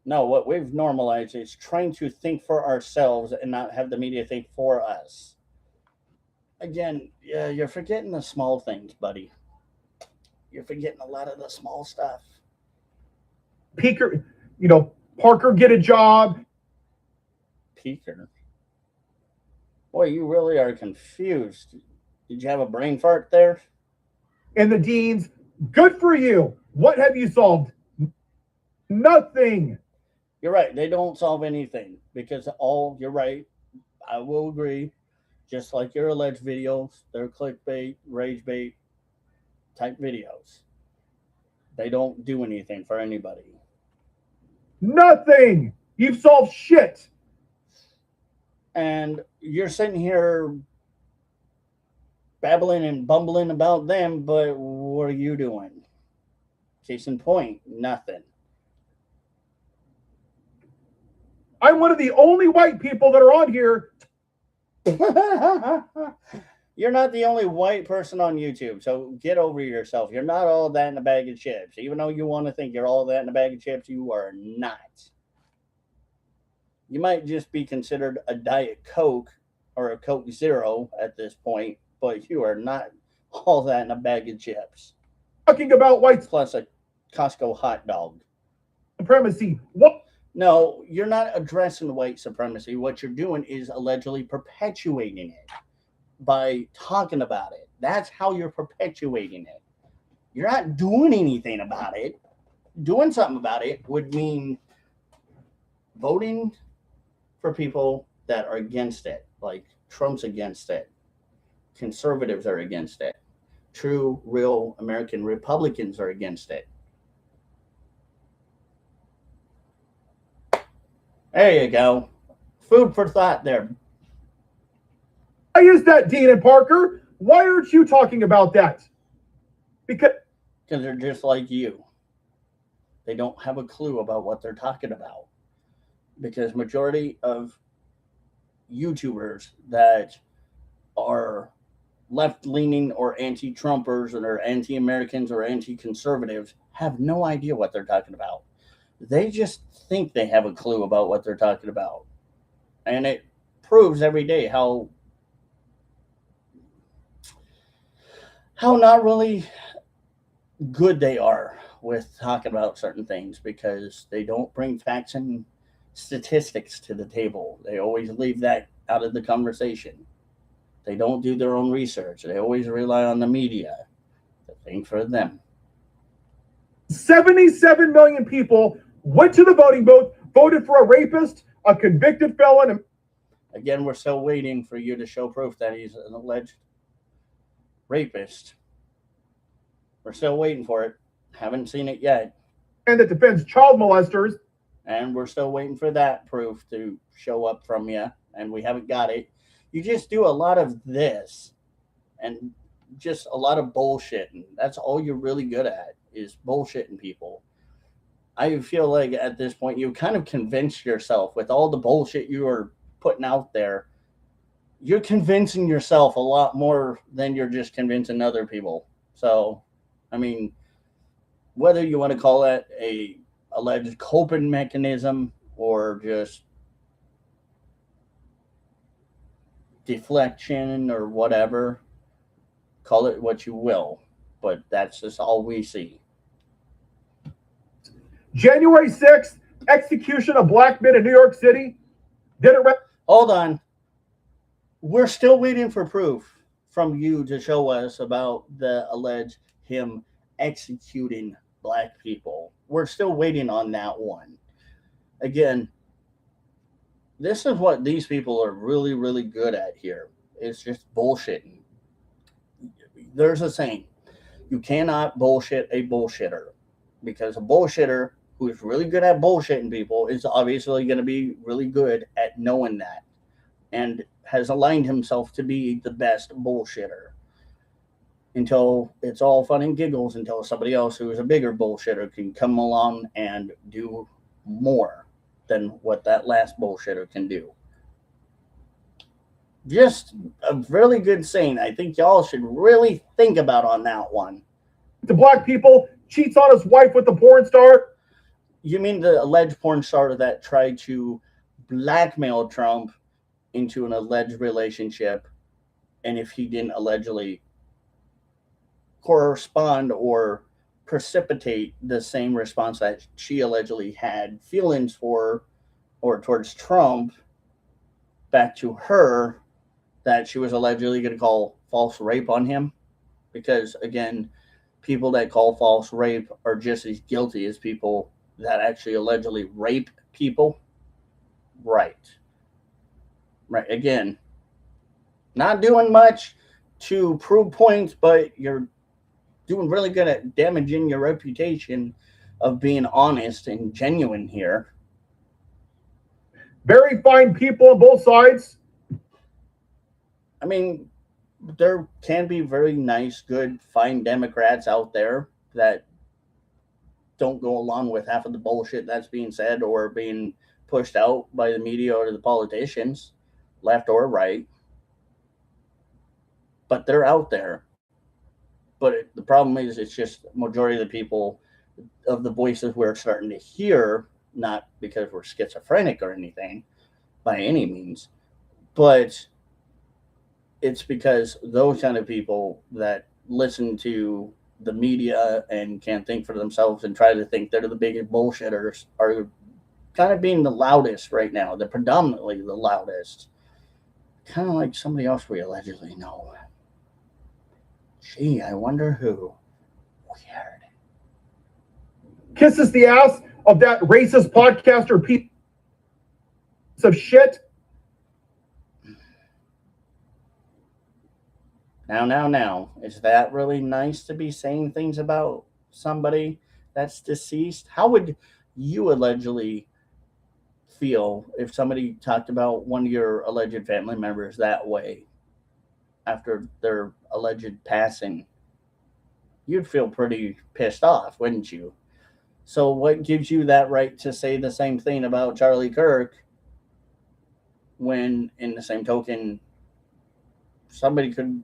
No, what we've normalized is trying to think for ourselves and not have the media think for us. Again, yeah, you're forgetting the small things, buddy. You're forgetting a lot of the small stuff. Parker get a job. Peaker. Boy, you really are confused. Did you have a brain fart there? And the deans, good for you. What have you solved? Nothing. You're right. They don't solve anything because you're right. I will agree. Just like your alleged videos, they're clickbait, rage bait type videos. They don't do anything for anybody. Nothing. You've solved shit. And you're sitting here babbling and bumbling about them, but what are you doing? Case in point, nothing. I'm one of the only white people that are on here. You're not the only white person on YouTube, so get over yourself. You're not all that in a bag of chips. Even though you want to think you're all that in a bag of chips, you are not. You might just be considered a Diet Coke or a Coke Zero at this point, but you are not all that in a bag of chips. Talking about white Plus a Costco hot dog. supremacy. What? No, you're not addressing white supremacy. What you're doing is allegedly perpetuating it by talking about it. That's how you're perpetuating it. You're not doing anything about it. Doing something about it would mean voting for people that are against it, like Trump's against it, conservatives are against it, true, real American Republicans are against it. There you go. Food for thought there. Why is that, Dean and Parker? Why aren't you talking about that? Because they're just like you. They don't have a clue about what they're talking about. Because majority of YouTubers that are left-leaning or anti-Trumpers or anti-Americans or anti-conservatives have no idea what they're talking about. They just think they have a clue about what they're talking about. And it proves every day how not really good they are with talking about certain things because they don't bring facts and statistics to the table. They always leave that out of the conversation. They don't do their own research. They always rely on the media to think for them. 77 million people went to the voting booth, voted for a rapist, a convicted felon. Again, we're still waiting for you to show proof that he's an alleged rapist. We're still waiting for it. Haven't seen it yet. And that defends child molesters. And we're still waiting for that proof to show up from you. And we haven't got it. You just do a lot of this and just a lot of bullshitting. That's all you're really good at is bullshitting people. I feel like at this point you kind of convinced yourself with all the bullshit you are putting out there. You're convincing yourself a lot more than you're just convincing other people. So, I mean, whether you want to call that a alleged coping mechanism or just deflection or whatever, call it what you will, but that's just all we see. January 6th, execution of black men in New York City. Hold on. We're still waiting for proof from you to show us about the alleged him executing black people. We're still waiting on that one. Again, this is what these people are really, really good at here. It's just bullshitting. There's a saying, you cannot bullshit a bullshitter because a bullshitter who is really good at bullshitting people is obviously going to be really good at knowing that and has aligned himself to be the best bullshitter until it's all fun and giggles until somebody else who is a bigger bullshitter can come along and do more than what that last bullshitter can do. Just a really good saying. I think y'all should really think about on that one. The black people cheats on his wife with the porn star. You mean the alleged porn star that tried to blackmail Trump into an alleged relationship, and if he didn't allegedly correspond or precipitate the same response that she allegedly had feelings for or towards Trump back to her, that she was allegedly going to call false rape on him? Because again, people that call false rape are just as guilty as people that actually allegedly rape people. Right. Again, not doing much to prove points, but you're doing really good at damaging your reputation of being honest and genuine here. Very fine people on both sides. I mean, there can be very nice, good, fine Democrats out there that don't go along with half of the bullshit that's being said or being pushed out by the media or the politicians, left or right. But they're out there. But the problem is, it's just majority of the people of the voices we're starting to hear, not because we're schizophrenic or anything, by any means, but it's because those kind of people that listen to the media and can't think for themselves and try to think they're the biggest bullshitters are kind of being the loudest right now. They're predominantly the loudest. Kind of like somebody else we allegedly know. Gee, I wonder who. Weird. Kisses the ass of that racist podcaster piece of shit. Now. Is that really nice to be saying things about somebody that's deceased? How would you allegedly feel if somebody talked about one of your alleged family members that way after their alleged passing? You'd feel pretty pissed off, wouldn't you? So, what gives you that right to say the same thing about Charlie Kirk when, in the same token, somebody could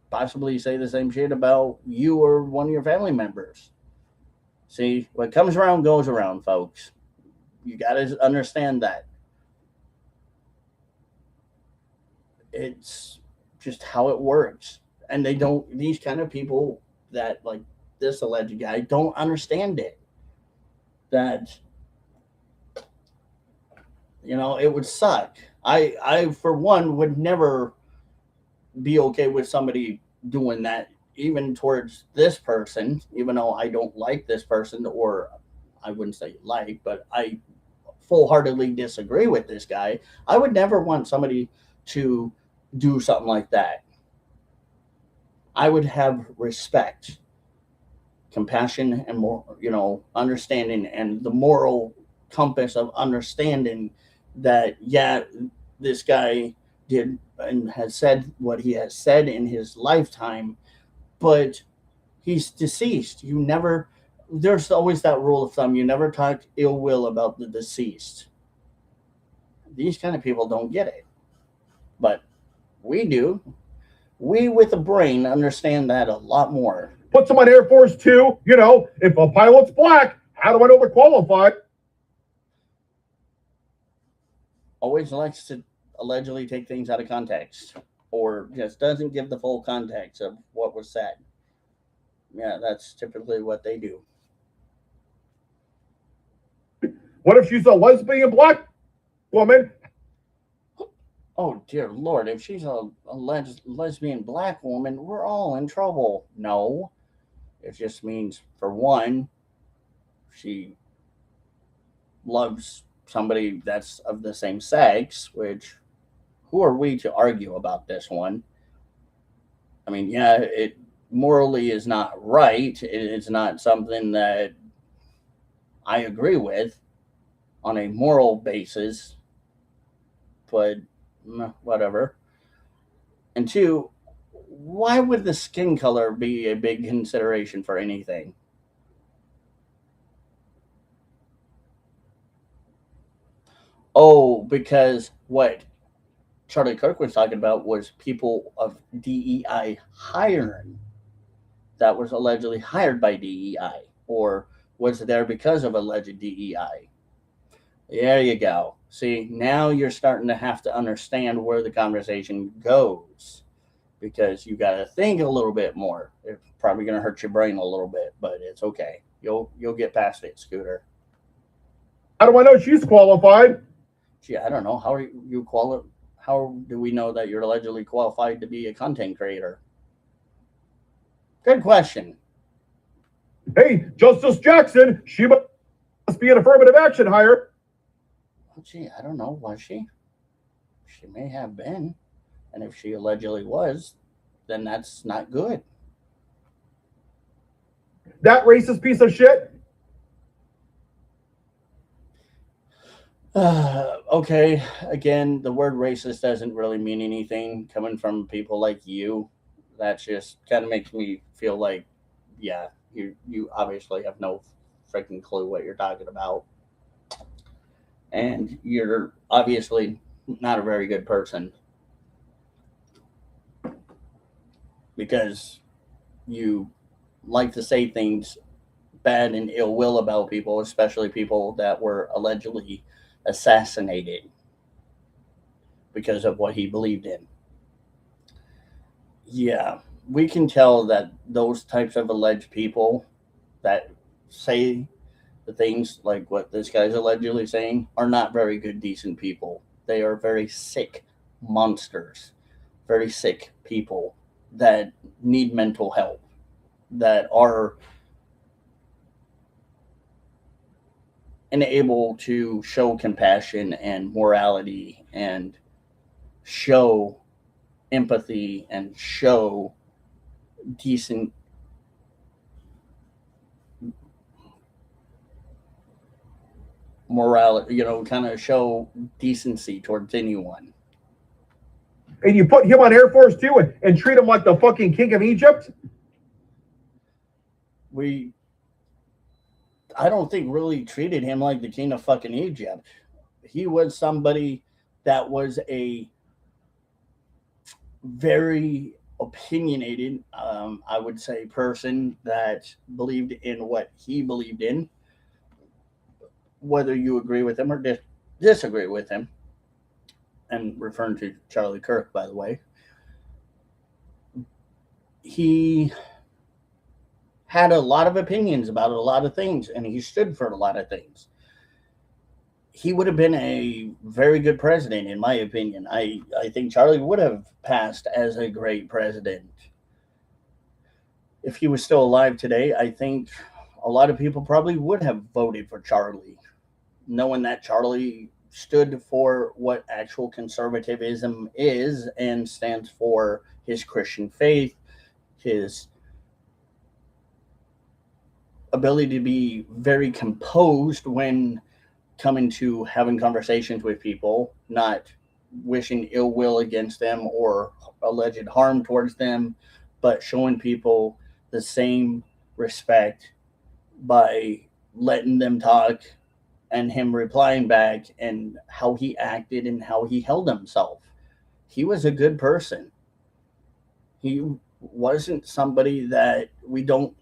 possibly say the same shit about you or one of your family members? See, what comes around goes around, folks. You got to understand that. It's just how it works. And they don't, these kind of people that, like this alleged guy, don't understand it. That, it would suck. I for one, would never be okay with somebody doing that, even towards this person, even though I don't like this person, or I wouldn't say like, but I full heartedly disagree with this guy. I would never want somebody to do something like that. I would have respect, compassion, and more, understanding, and the moral compass of understanding that, yeah, this guy did and has said what he has said in his lifetime, but he's deceased. There's always that rule of thumb: you never talk ill will about the deceased. These kind of people don't get it, but we do. We with a brain understand that a lot more. Puts them on Air Force Two. If a pilot's black, how do I know they're qualified? Always likes to allegedly take things out of context, or just doesn't give the full context of what was said. Yeah, that's typically what they do. What if she's a lesbian black woman? Oh dear Lord! If she's a lesbian black woman, we're all in trouble. No, it just means, for one, she loves somebody that's of the same sex. Which, who are we to argue about this one? I mean, yeah, it morally is not right. It's not something that I agree with on a moral basis, but whatever. And two, why would the skin color be a big consideration for anything? Oh, because what Charlie Kirk was talking about was people of DEI hiring, that was allegedly hired by DEI, or was there because of alleged DEI. There you go. See, now you're starting to have to understand where the conversation goes, because you got to think a little bit more. It's probably going to hurt your brain a little bit, but it's okay. You'll get past it, Scooter. How do I know she's qualified? Gee, I don't know. How are you How do we know that you're allegedly qualified to be a content creator? Good question. Hey, Justice Jackson, she must be an affirmative action hire. Well, gee, I don't know. Was she? She may have been. And if she allegedly was, then that's not good. That racist piece of shit. Okay, again, the word racist doesn't really mean anything coming from people like you. That just kind of makes me feel like, yeah, you obviously have no freaking clue what you're talking about. And you're obviously not a very good person, because you like to say things bad and ill will about people, especially people that were allegedly assassinated because of what he believed in. Yeah, we can tell that those types of alleged people that say the things like what this guy's allegedly saying are not very good, decent people. They are very sick monsters, very sick people that need mental help, that are unable to show compassion and morality and show empathy and show decent morality, kind of show decency towards anyone. And you put him on Air Force Two and treat him like the fucking king of Egypt? I don't think really treated him like the king of fucking Egypt. He was somebody that was a very opinionated, I would say, person that believed in what he believed in, whether you agree with him or disagree with him. And referring to Charlie Kirk, by the way, he had a lot of opinions about a lot of things, and he stood for a lot of things. He would have been a very good president, in my opinion. I think Charlie would have passed as a great president. If he was still alive today, I think a lot of people probably would have voted for Charlie, knowing that Charlie stood for what actual conservatism is and stands for his Christian faith, his ability to be very composed when coming to having conversations with people, not wishing ill will against them or alleged harm towards them, but showing people the same respect by letting them talk and him replying back and how he acted and how he held himself. He was a good person. He wasn't somebody that we don't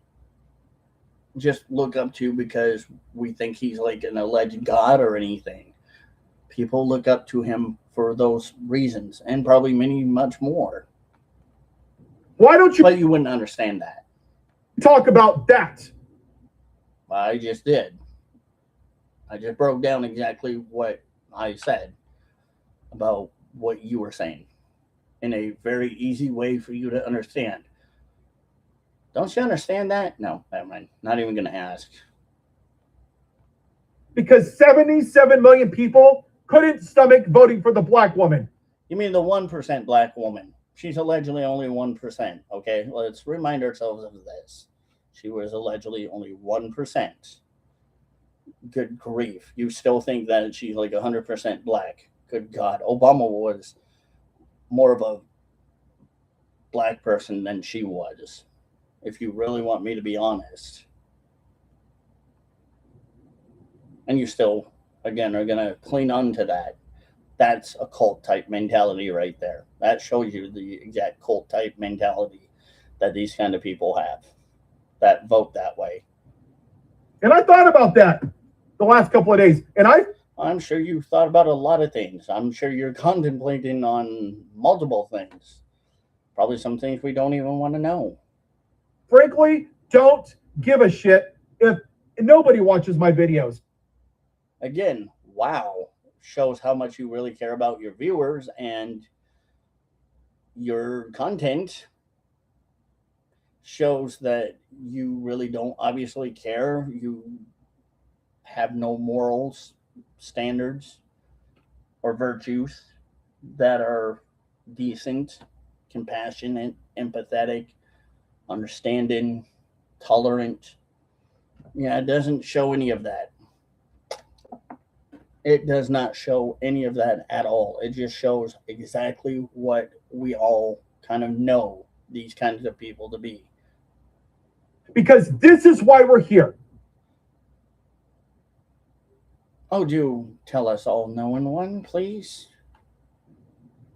just look up to because we think he's like an alleged god or anything. People look up to him for those reasons and probably many much more. Why don't you But you wouldn't understand that. talk about that? I just did. I just broke down exactly what I said about what you were saying in a very easy way for you to understand. Don't you understand that? No, never mind. Not even going to ask. Because 77 million people couldn't stomach voting for the black woman. You mean the 1% black woman? She's allegedly only 1%. Okay, let's remind ourselves of this. She was allegedly only 1%. Good grief. You still think that she's like 100% black. Good God. Obama was more of a black person than she was, if you really want me to be honest. And you still, again, are going to cling on to that. That's a cult type mentality right there. That shows you the exact cult type mentality that these kind of people have that vote that way. And I thought about that the last couple of days. And I'm sure you've thought about a lot of things. I'm sure you're contemplating on multiple things. Probably some things we don't even want to know. frankly don't give a shit if nobody watches my videos. Again, wow. Shows how much you really care about your viewers and your content. Shows that you really don't obviously care. You have no morals, standards, or virtues that are decent, compassionate, empathetic, understanding, tolerant. Yeah, it doesn't show any of that. It does not show any of that at all. It just shows exactly what we all kind of know these kinds of people to be. Because this is why we're here. Oh, do tell us all knowing one, please.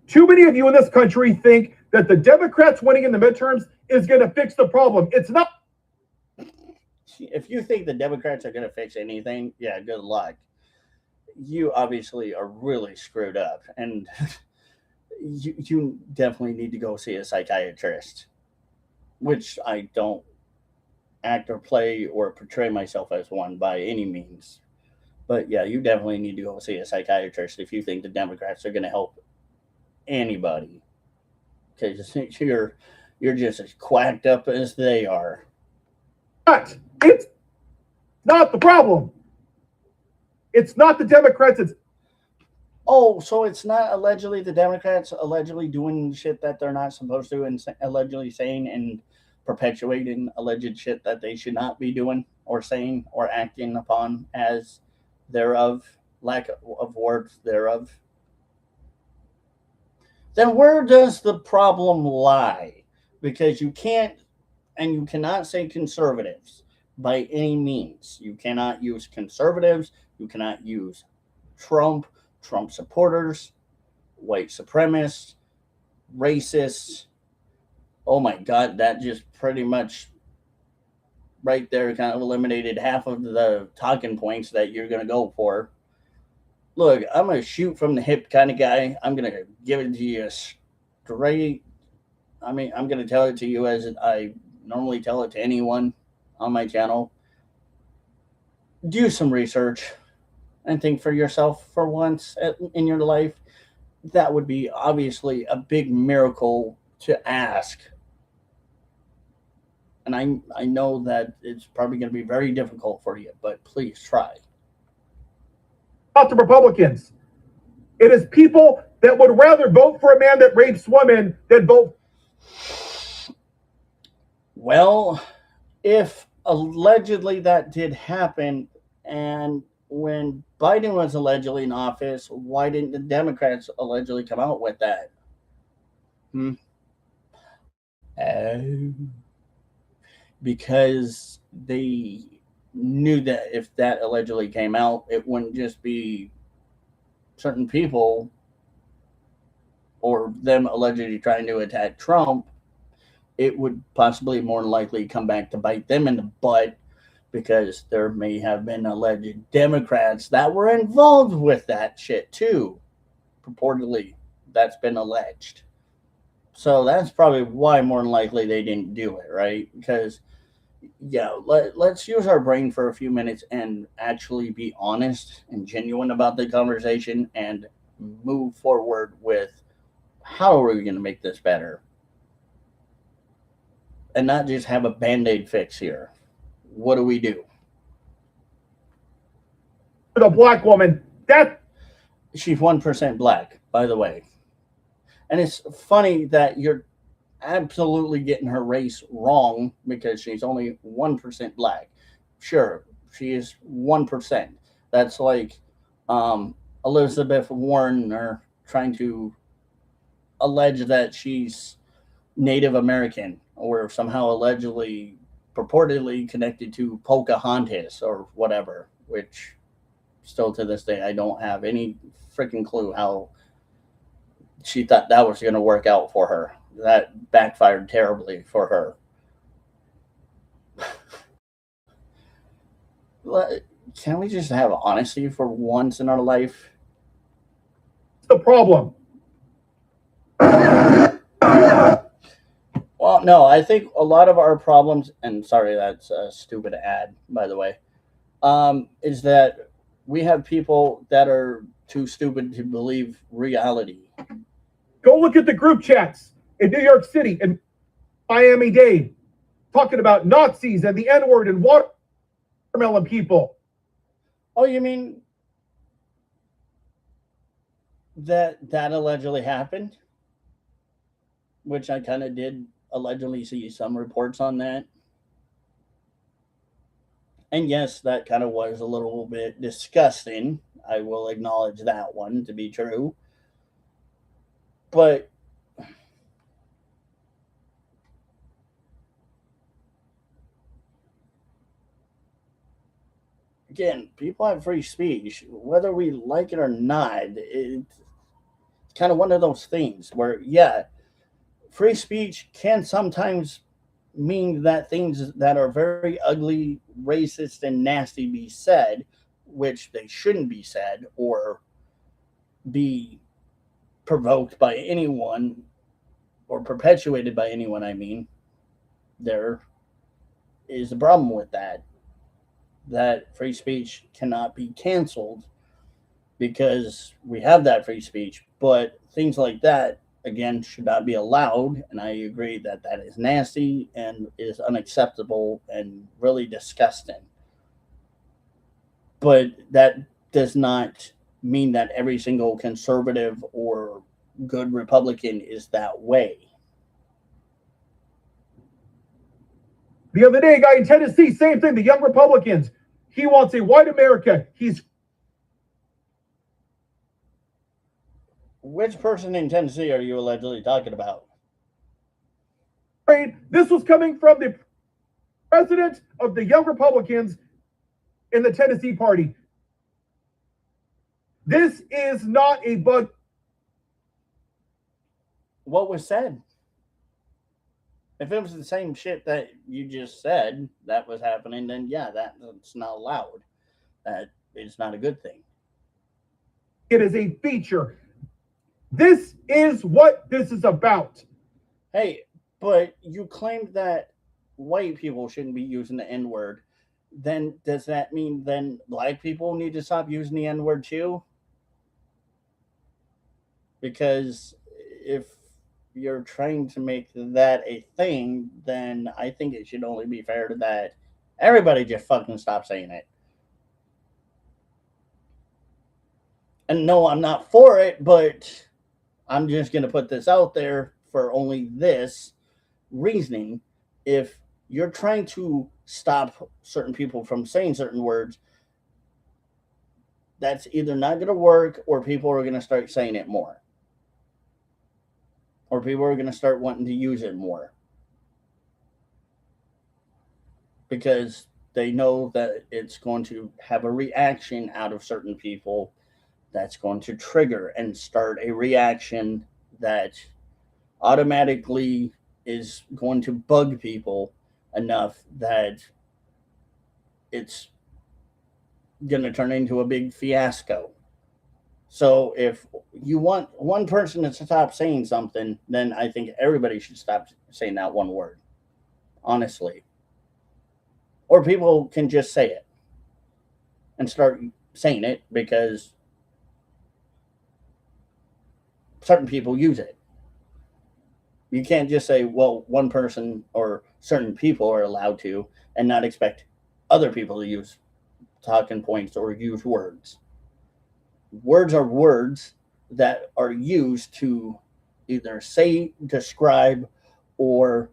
Too many of you in this country think that the Democrats winning in the midterms is going to fix the problem. It's not. If you think the Democrats are going to fix anything, yeah, good luck. you obviously are really screwed up, and you definitely need to go see a psychiatrist, which I don't act or play or portray myself as one by any means. But yeah, you definitely need to go see a psychiatrist if you think the Democrats are going to help anybody, because you're just as quacked up as they are. But it's not the problem. It's not the Democrats. It's Oh, so it's not allegedly the Democrats allegedly doing shit that they're not supposed to, and allegedly saying and perpetuating alleged shit that they should not be doing or saying or acting upon as thereof, lack of words thereof. Then where does the problem lie? Because you can't and you cannot say conservatives by any means. You cannot use conservatives. You cannot use Trump, Trump supporters, white supremacists, racists. Oh my God, that just pretty much right there kind of eliminated half of the talking points that you're going to go for. Look, I'm a shoot from the hip kind of guy. I'm going to give it to you straight. I mean, I'm going to tell it to you as I normally tell it to anyone on my channel. Do some research and think for yourself for once in your life. That would be obviously a big miracle to ask. And I know that it's probably going to be very difficult for you, but please try. not the Republicans. It is people that would rather vote for a man that rapes women than vote. Well, if allegedly that did happen, and when Biden was allegedly in office, why didn't the Democrats allegedly come out with that? Hmm. Oh, because they knew that if that allegedly came out, it wouldn't just be certain people or them allegedly trying to attack Trump. It would possibly more than likely come back to bite them in the butt because there may have been alleged Democrats that were involved with that shit too. Purportedly, that's been alleged. So that's probably why more than likely they didn't do it, right? Because yeah, let's use our brain for a few minutes and actually be honest and genuine about the conversation and move forward with how are we going to make this better and not just have a band-aid fix here. What do we do? The black woman. That She's 1% black, by the way. And it's funny that you're absolutely getting her race wrong because she's only 1% black. Sure, she is 1%. That's like Elizabeth Warren or trying to allege that she's Native American or somehow allegedly purportedly connected to Pocahontas or whatever, which still to this day I don't have any freaking clue how she thought that was going to work out for her. That backfired terribly for her. Can we just have honesty for once in our life? the problem. Well, no, I think a lot of our problems, and sorry, that's a stupid ad, by the way, is that we have people that are too stupid to believe reality. Go look at the group chats in New York City and Miami-Dade talking about Nazis and the N-word and watermelon people. Oh, you mean that allegedly happened? Which I kind of did allegedly see some reports on that. And yes, that kind of was a little bit disgusting. I will acknowledge that one to be true. But again, people have free speech, whether we like it or not. It's kind of one of those things where, yeah, free speech can sometimes mean that things that are very ugly, racist, and nasty be said, which they shouldn't be said or be provoked by anyone or perpetuated by anyone, I mean, there is a problem with that. That free speech cannot be canceled because we have that free speech, but things like that, again, should not be allowed. And I agree that that is nasty and is unacceptable and really disgusting. But that does not mean that every single conservative or good Republican is that way. The other day, a guy in Tennessee, same thing. The young Republicans. He wants a white America. He's Which person in Tennessee are you allegedly talking about? afraid. This was coming from the president of the young Republicans in the Tennessee party. This is not a bug. What was said? If it was the same shit that you just said that was happening, then yeah, that's not allowed. That is not a good thing. It is a feature. This is what this is about. Hey, but you claimed that white people shouldn't be using the N word. Then does that mean then black people need to stop using the N word too? Because if you're trying to make that a thing, then I think it should only be fair to that everybody just fucking stop saying it. And no, I'm not for it, but I'm just going to put this out there for only this reasoning. If you're trying to stop certain people from saying certain words, that's either not going to work or people are going to start saying it more. Or people are going to start wanting to use it more. Because they know that it's going to have a reaction out of certain people that's going to trigger and start a reaction that automatically is going to bug people enough that it's going to turn into a big fiasco. So if you want one person to stop saying something, then I think everybody should stop saying that one word. Honestly. Or people can just say it and start saying it because certain people use it. You can't just say, well, one person or certain people are allowed to and not expect other people to use talking points or use words. Words are words that are used to either say, describe, or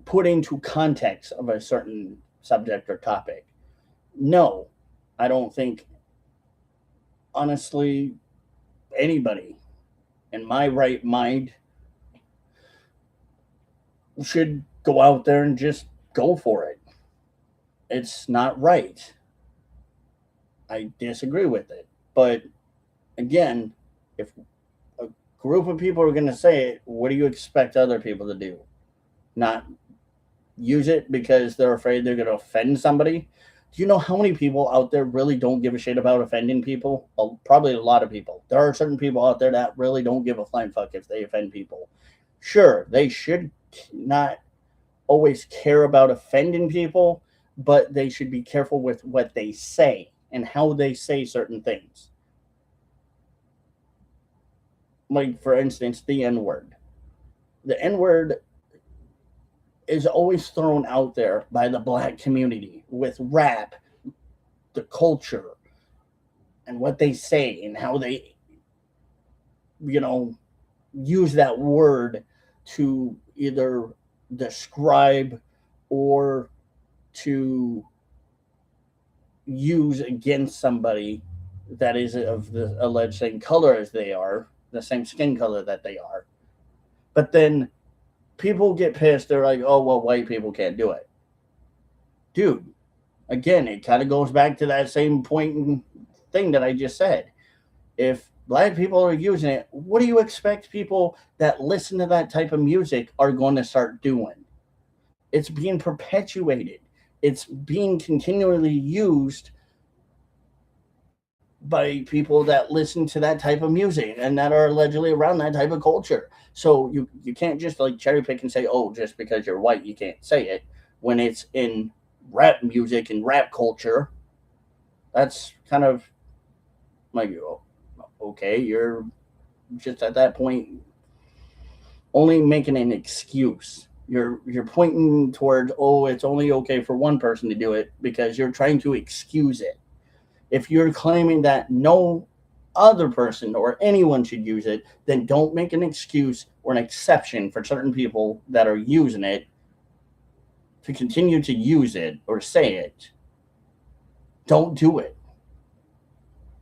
put into context of a certain subject or topic. No, I don't think, honestly, anybody in my right mind should go out there and just go for it. It's not right. I disagree with it. But again, if a group of people are going to say it, what do you expect other people to do? Not use it because they're afraid they're going to offend somebody? Do you know how many people out there really don't give a shit about offending people? Well, probably a lot of people. There are certain people out there that really don't give a flying fuck if they offend people. Sure, they should not always care about offending people, but they should be careful with what they say and how they say certain things. Like, for instance, the N word. The N word is always thrown out there by the black community with rap, the culture, and what they say and how they, use that word to either describe or to use against somebody that is of the alleged same color as they are, the same skin color that they are. But then people get pissed. They're like, oh, well, white people can't do it. Dude, again, it kind of goes back to that same point thing that I just said. If black people are using it, what do you expect people that listen to that type of music are going to start doing? It's being perpetuated. it's being continually used by people that listen to that type of music and that are allegedly around that type of culture. So you can't just like cherry pick and say, oh, just because you're white you can't say it when it's in rap music and rap culture. That's kind of like, oh, okay, you're just at that point only making an excuse. You're pointing towards, oh, it's only okay for one person to do it because you're trying to excuse it. If you're claiming that no other person or anyone should use it, then don't make an excuse or an exception for certain people that are using it to continue to use it or say it. Don't do it.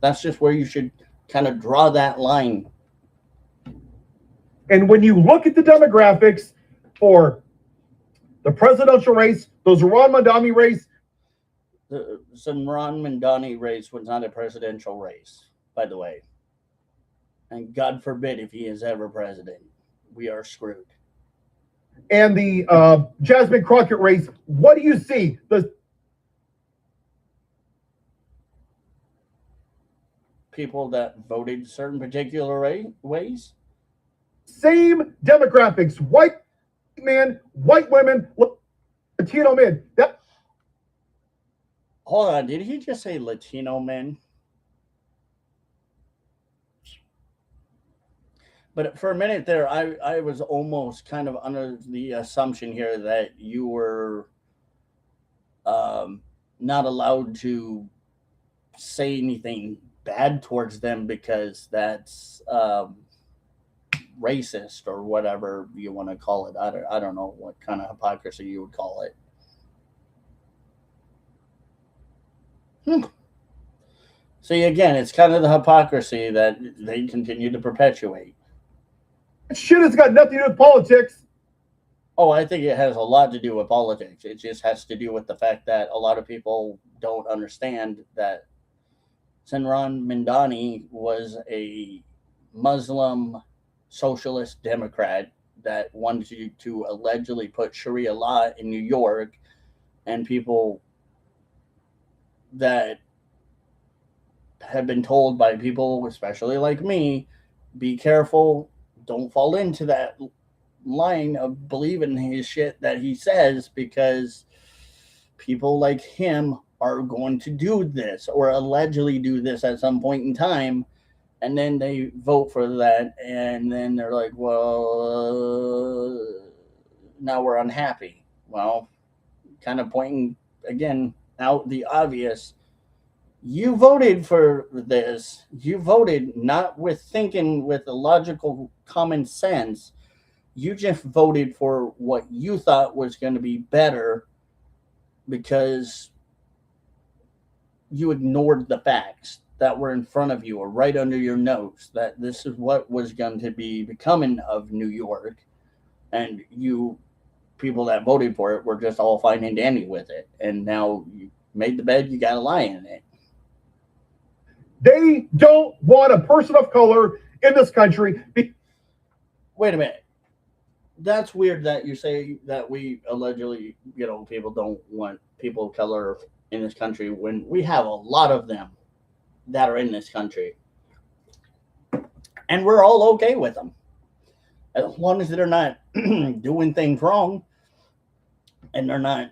That's just where you should kind of draw that line. And when you look at the demographics for the presidential race, those Ron Mandami race, The Ron Mandani race was not a presidential race, by the way. And God forbid if he is ever president. We are screwed. and the Jasmine Crockett race, what do you see? The People that voted certain particular ways. same demographics: white men, white women, Latino men. That Hold on, did he just say Latino men? But for a minute there, I was almost kind of under the assumption here that you were um, not allowed to say anything bad towards them because that's racist or whatever you want to call it. I don't know what kind of hypocrisy you would call it. See, again, it's kind of the hypocrisy that they continue to perpetuate. shit has got nothing to do with politics. Oh, I think it has a lot to do with politics. It just has to do with the fact that a lot of people don't understand that Senran Mindani was a Muslim socialist Democrat that wanted to allegedly put Sharia law in New York, and people that have been told by people, especially like me, be careful, don't fall into that line of believing his shit that he says because people like him are going to do this or allegedly do this at some point in time, and then they vote for that, and then they're like, well, now we're unhappy. Well, kind of pointing again out the obvious. You voted for this. You voted not with thinking with a logical common sense. You just voted for what you thought was going to be better because you ignored the facts that were in front of you or right under your nose that this is what was going to be becoming of New York, and you people that voted for it were just all fine and dandy with it, and now you made the bed, you got to lie in it. They don't want a person of color in this country. Wait a minute. That's weird that you say that we allegedly, people don't want people of color in this country when we have a lot of them that are in this country. And we're all okay with them. As long as they're not doing things wrong and they're not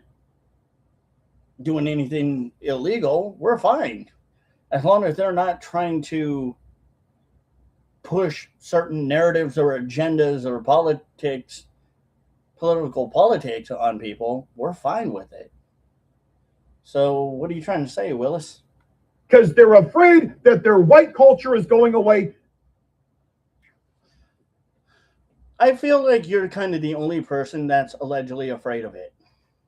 doing anything illegal, we're fine. As long as they're not trying to push certain narratives or agendas or political politics on people, we're fine with it. So what are you trying to say, Willis? Because they're afraid that their white culture is going away. I feel like you're kind of the only person that's allegedly afraid of it.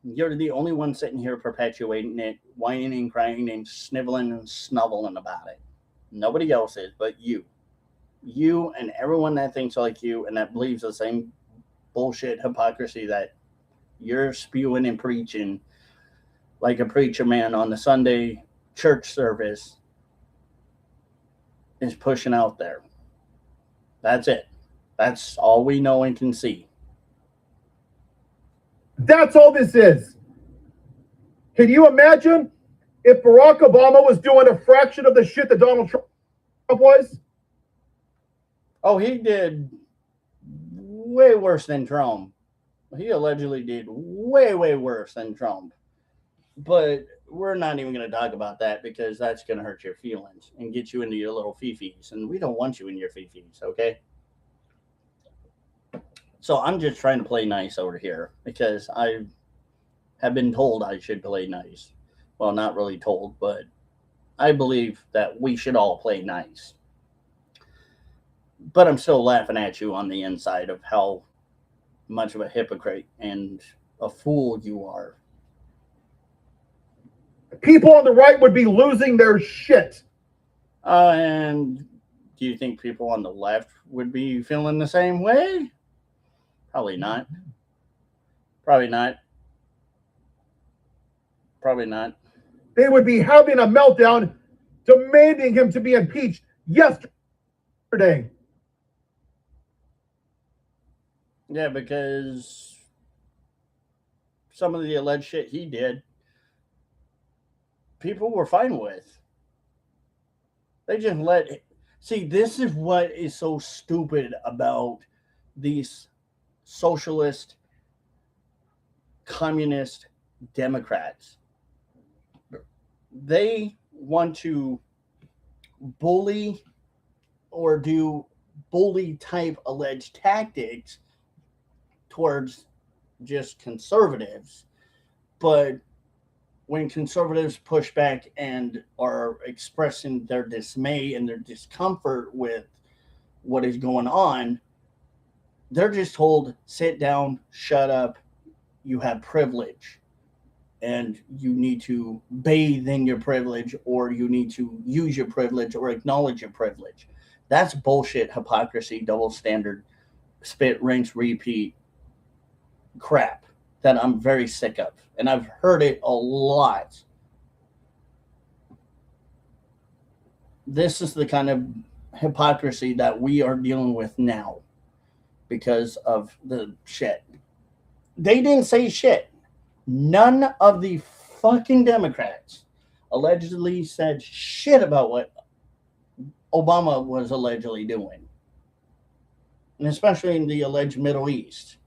You're the only one sitting here perpetuating it, whining and crying and sniveling and snubbling about it. Nobody else is but you. You and everyone that thinks like you and that believes the same bullshit hypocrisy that you're spewing and preaching like a preacher man on the Sunday church service is pushing out there. That's it. That's all we know and can see. That's all this is. Can you imagine if Barack Obama was doing a fraction of the shit that Donald Trump was? Oh, he did way worse than Trump. He allegedly did way, way worse than Trump. But we're not even going to talk about that because that's going to hurt your feelings and get you into your little fifis. And we don't want you in your fifis, okay? So I'm just trying to play nice over here because I have been told I should play nice. Well, not really told, but I believe that we should all play nice. But I'm still laughing at you on the inside of how much of a hypocrite and a fool you are. People on the right would be losing their shit. And do you think people on the left would be feeling the same way? Probably not. Probably not. Probably not. They would be having a meltdown, demanding him to be impeached yesterday. Yeah, because some of the alleged shit he did, people were fine with. They just let it. See, this is what is so stupid about these socialist, communist Democrats. They want to bully or do bully type alleged tactics towards just conservatives. But when conservatives push back and are expressing their dismay and their discomfort with what is going on, they're just told, sit down, shut up, you have privilege, and you need to bathe in your privilege, or you need to use your privilege or acknowledge your privilege. That's bullshit, hypocrisy, double standard, spit, rinse, repeat crap that I'm very sick of. And I've heard it a lot. This is the kind of hypocrisy that we are dealing with now because of the shit. They didn't say shit. None of the fucking Democrats allegedly said shit about what Obama was allegedly doing. And especially in the alleged Middle East.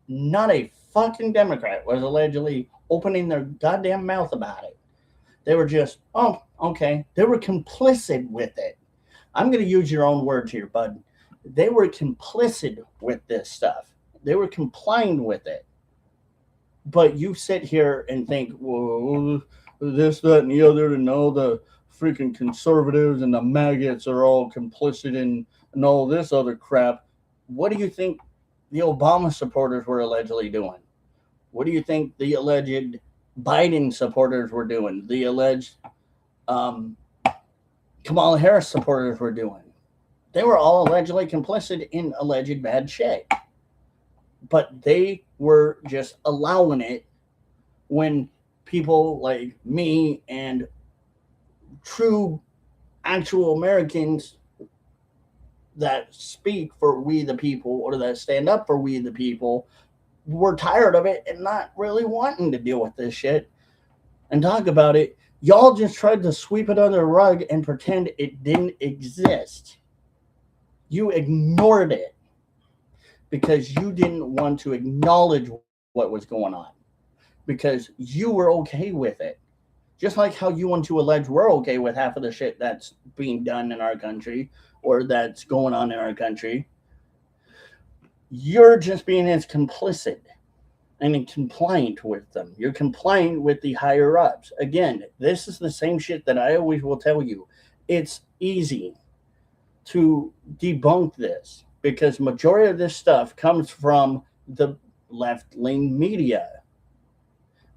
Not a fucking Democrat was allegedly opening their goddamn mouth about it. They were just, oh, okay. They were complicit with it. I'm going to use your own words here, bud. They were complicit with this stuff. They were complying with it. But you sit here and think, well, this, that, and the other, and all the freaking conservatives and the maggots are all complicit in and all this other crap. What do you think the Obama supporters were allegedly doing? What do you think the alleged Biden supporters were doing? The alleged Kamala Harris supporters were doing? They were all allegedly complicit in alleged bad shit. But they were just allowing it when people like me and true actual Americans that speak for we the people or that stand up for we the people were tired of it and not really wanting to deal with this shit and talk about it. Y'all just tried to sweep it under the rug and pretend it didn't exist. You ignored it because you didn't want to acknowledge what was going on because you were okay with it. Just like how you want to allege we're okay with half of the shit that's being done in our country or that's going on in our country. You're just being as complicit and compliant with them. You're compliant with the higher ups. Again, this is the same shit that I always will tell you. It's easy to debunk this because majority of this stuff comes from the left-leaning media.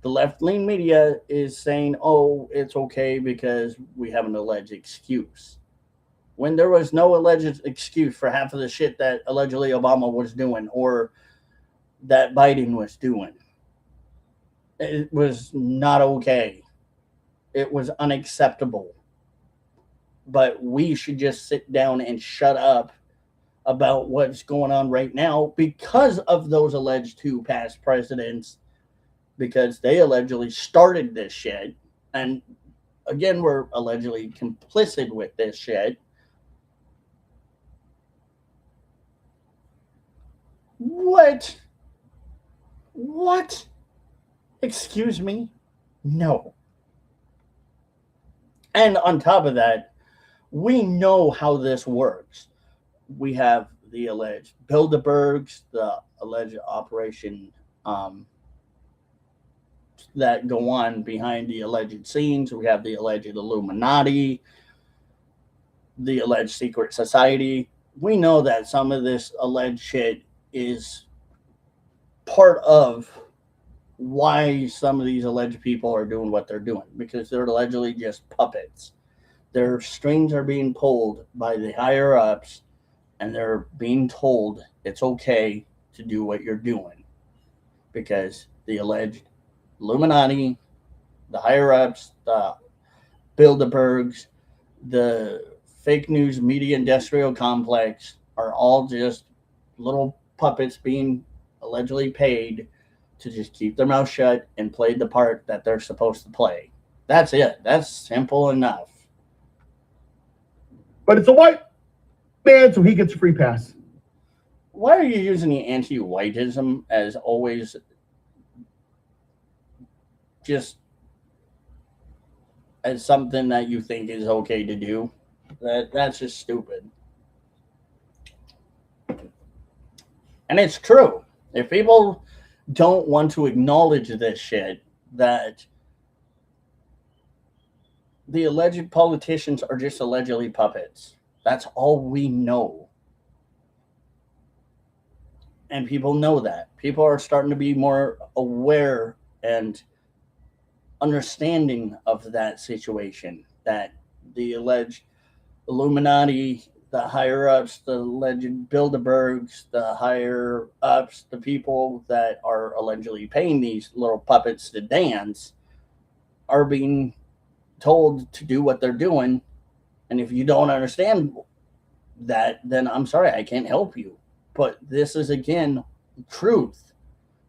The left-leaning media is saying, oh, it's okay because we have an alleged excuse. When there was no alleged excuse for half of the shit that allegedly Obama was doing or that Biden was doing. It was not okay. It was unacceptable. But we should just sit down and shut up about what's going on right now because of those alleged two past presidents because they allegedly started this shit. And again, we're allegedly complicit with this shit. What? What? Excuse me? No. And on top of that, we know how this works. We have the alleged Bilderbergs, the alleged operation um, that go on behind the alleged scenes. We have the alleged Illuminati, the alleged secret society. We know that some of this alleged shit is part of why some of these alleged people are doing what they're doing, because they're allegedly just puppets. Their strings are being pulled by the higher ups, and they're being told it's okay to do what you're doing because the alleged Illuminati, the higher ups, the Bilderbergs, the fake news media industrial complex are all just little puppets being allegedly paid to just keep their mouth shut and play the part that they're supposed to play. That's it. That's simple enough. But it's a white man, so he gets a free pass. Why are you using the anti-whiteism as always just as something that you think is okay to do? That's just stupid. And it's true. If people don't want to acknowledge this shit, that the alleged politicians are just allegedly puppets. That's all we know. And people know that. People are starting to be more aware and understanding of that situation, that the alleged Illuminati, the higher ups, the alleged Bilderbergs, the higher ups, the people that are allegedly paying these little puppets to dance are being told to do what they're doing. And if you don't understand that, then I'm sorry, I can't help you. But this is, again, truth.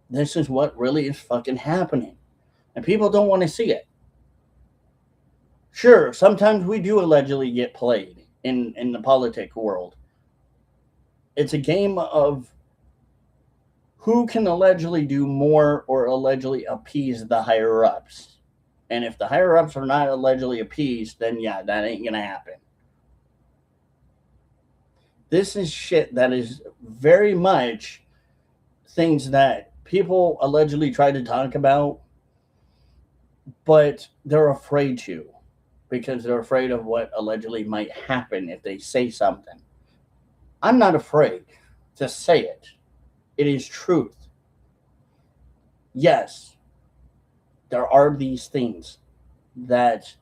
This is what really is fucking happening. And people don't want to see it. Sure, sometimes we do allegedly get played in the politic world. It's a game of who can allegedly do more or allegedly appease the higher ups. And if the higher ups are not allegedly appeased, then yeah, that ain't gonna happen. This is shit that is very much things that people allegedly try to talk about, but they're afraid to because they're afraid of what allegedly might happen if they say something. I'm not afraid to say it. It is truth. Yes, there are these things that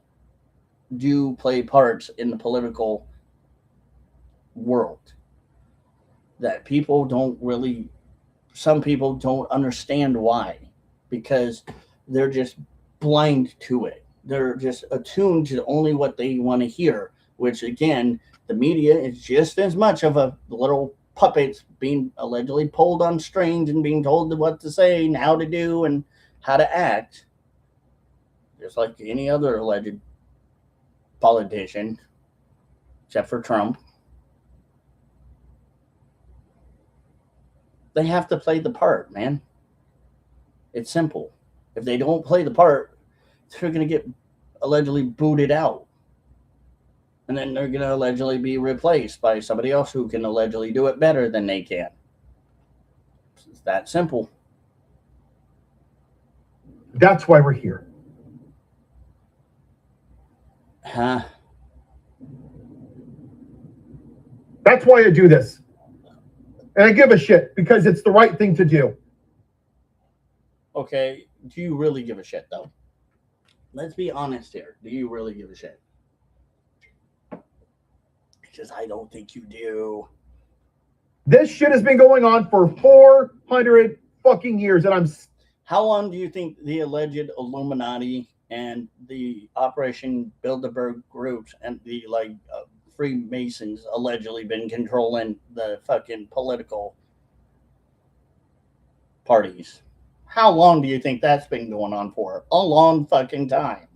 do play parts in the political world that people don't really, some people don't understand why, because they're just blind to it. They're just attuned to only what they want to hear, which again, the media is just as much of a little puppets being allegedly pulled on strings and being told what to say and how to do and how to act, just like any other alleged politician, except for Trump. They have to play the part, man. It's simple. If they don't play the part, they're going to get allegedly booted out. And then they're going to allegedly be replaced by somebody else who can allegedly do it better than they can. It's that simple. That's why we're here. Huh? That's why I do this. And I give a shit because it's the right thing to do. Okay, do you really give a shit, though? Let's be honest here. Do you really give a shit? Because I don't think you do. This shit has been going on for 400 fucking years, and I'm. How long do you think the alleged Illuminati and the Operation Bilderberg groups and the Freemasons allegedly been controlling the fucking political parties? How long do you think that's been going on for? A long fucking time.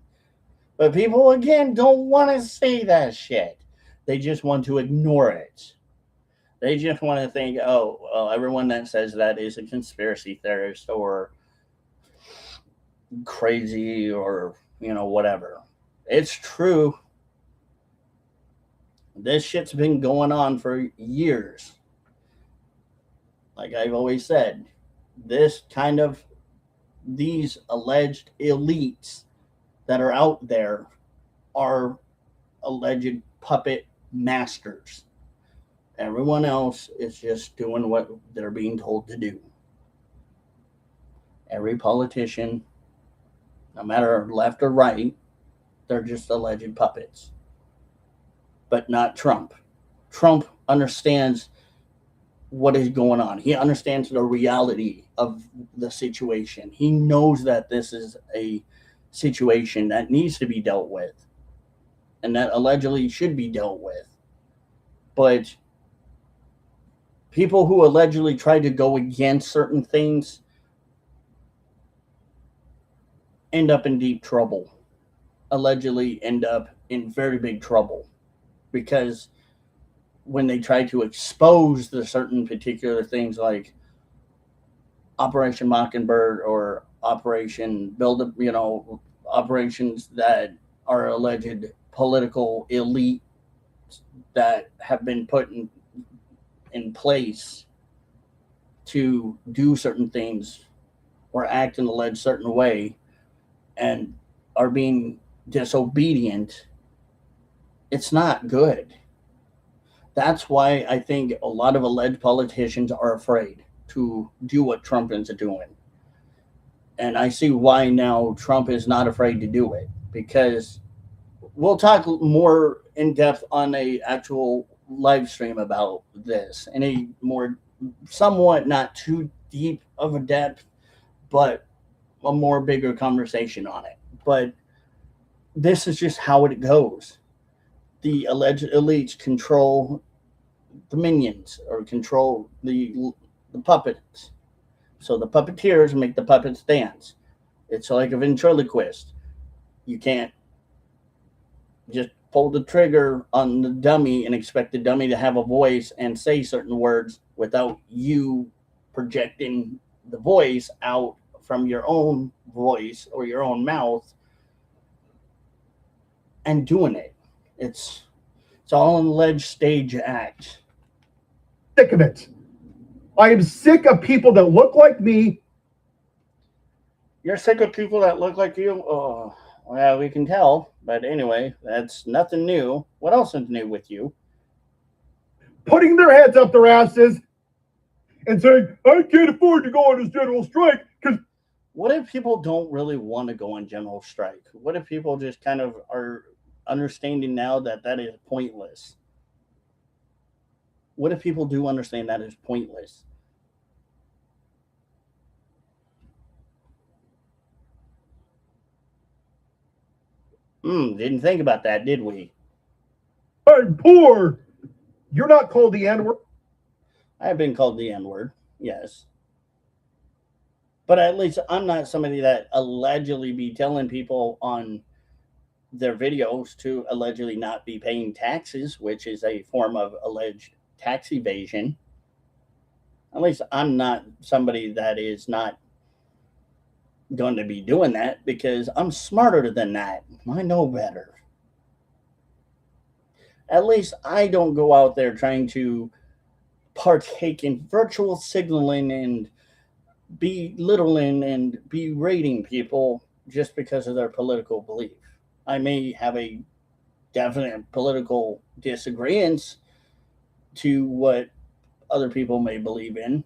But people, again, don't want to say that shit. They just want to ignore it. They just want to think, oh, well, everyone that says that is a conspiracy theorist or crazy or, whatever. It's true. This shit's been going on for years. Like I've always said, this kind of, these alleged elites that are out there are alleged puppet masters. Everyone else is just doing what they're being told to do. Every politician, no matter left or right, they're just alleged puppets. But not Trump. Trump understands what is going on. He understands the reality of the situation. He knows that this is a situation that needs to be dealt with and that allegedly should be dealt with. But people who allegedly try to go against certain things end up in deep trouble. Allegedly end up in very big trouble because when they try to expose the certain particular things like Operation Mockingbird or Operation Build Up, operations that are alleged political elite that have been put in place to do certain things or act in an alleged certain way and are being disobedient, it's not good. That's why I think a lot of alleged politicians are afraid to do what Trump is doing. And I see why now Trump is not afraid to do it because we'll talk more in depth on a actual live stream about this and a more somewhat not too deep of a depth, but a more bigger conversation on it. But this is just how it goes. The alleged elites control the minions or control the puppets. So the puppeteers make the puppets dance. It's like a ventriloquist. You can't just pull the trigger on the dummy and expect the dummy to have a voice and say certain words without you projecting the voice out from your own voice or your own mouth and doing it. It's all an alleged stage act. Sick of it. I am sick of people that look like me. You're sick of people that look like you? Oh, well, we can tell. But anyway, that's nothing new. What else is new with you? Putting their heads up their asses and saying, I can't afford to go on this general strike because. What if people don't really want to go on general strike? What if people just kind of are understanding now that that is pointless? What if people do understand that is pointless? Didn't think about that, did we? I'm poor. You're not called the N-word. I have been called the N-word, yes. But at least I'm not somebody that allegedly be telling people on their videos to allegedly not be paying taxes, which is a form of alleged tax evasion. At least I'm not somebody that is not going to be doing that because I'm smarter than that. I know better. At least I don't go out there trying to partake in virtual signaling and belittling and berating people just because of their political belief. I may have a definite political disagreement to what other people may believe in,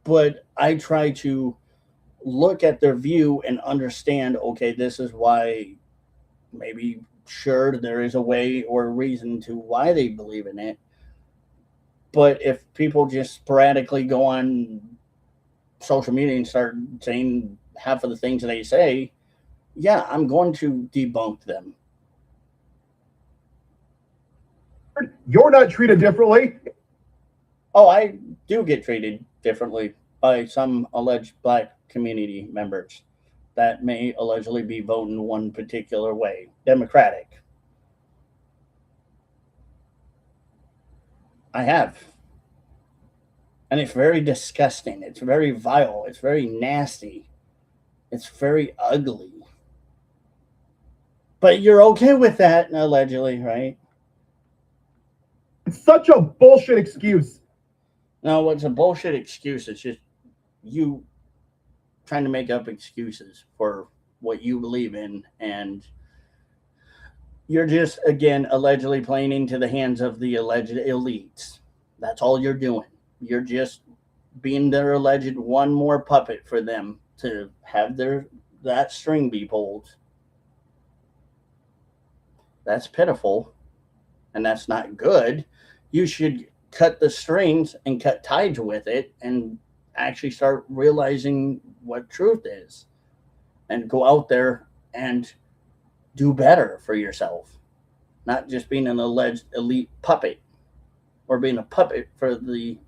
but I try to look at their view and understand, okay, this is why maybe sure there is a way or a reason to why they believe in it. But if people just sporadically go on social media and start saying half of the things they say, yeah, I'm going to debunk them. You're not treated differently. Oh, I do get treated differently by some alleged black community members that may allegedly be voting one particular way, Democratic. I have. And it's very disgusting. It's very vile. It's very nasty. It's very ugly. But you're okay with that, allegedly, right? It's such a bullshit excuse. No, it's a bullshit excuse. It's just you trying to make up excuses for what you believe in, and you're just again allegedly playing into the hands of the alleged elites. That's all you're doing. You're just being their alleged one more puppet for them to have their that string be pulled. That's pitiful, and that's not good. You should cut the strings and cut ties with it and actually start realizing what truth is and go out there and do better for yourself, not just being an alleged elite puppet or being a puppet for the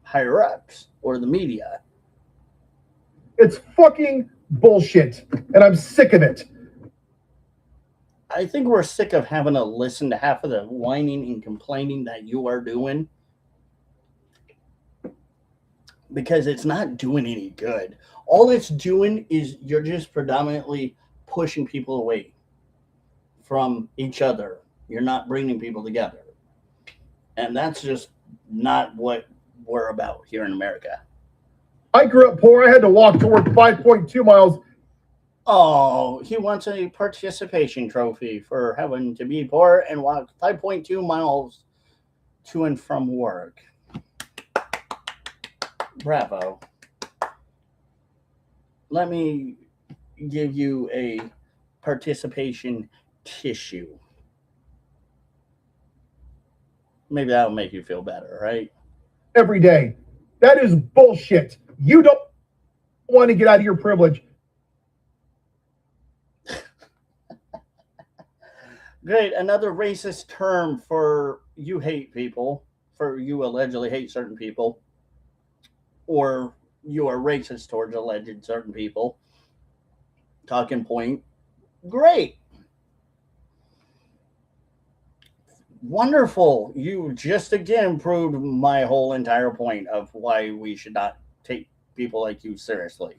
higher ups or the media. It's fucking bullshit, and I'm sick of it. I think we're sick of having to listen to half of the whining and complaining that you are doing because it's not doing any good. All it's doing is you're just predominantly pushing people away from each other. You're not bringing people together. And that's just not what we're about here in America. I grew up poor. I had to walk to work 5.2 miles. Oh, he wants a participation trophy for having to be poor and walk 5.2 miles to and from work. Bravo. Let me give you a participation tissue. Maybe that'll make you feel better, right? Every day. That is bullshit. You don't want to get out of your privilege. Great. Another racist term for you hate people, for you allegedly hate certain people, or you are racist towards alleged certain people. Talking point. Great. Wonderful. You just again proved my whole entire point of why we should not take people like you seriously.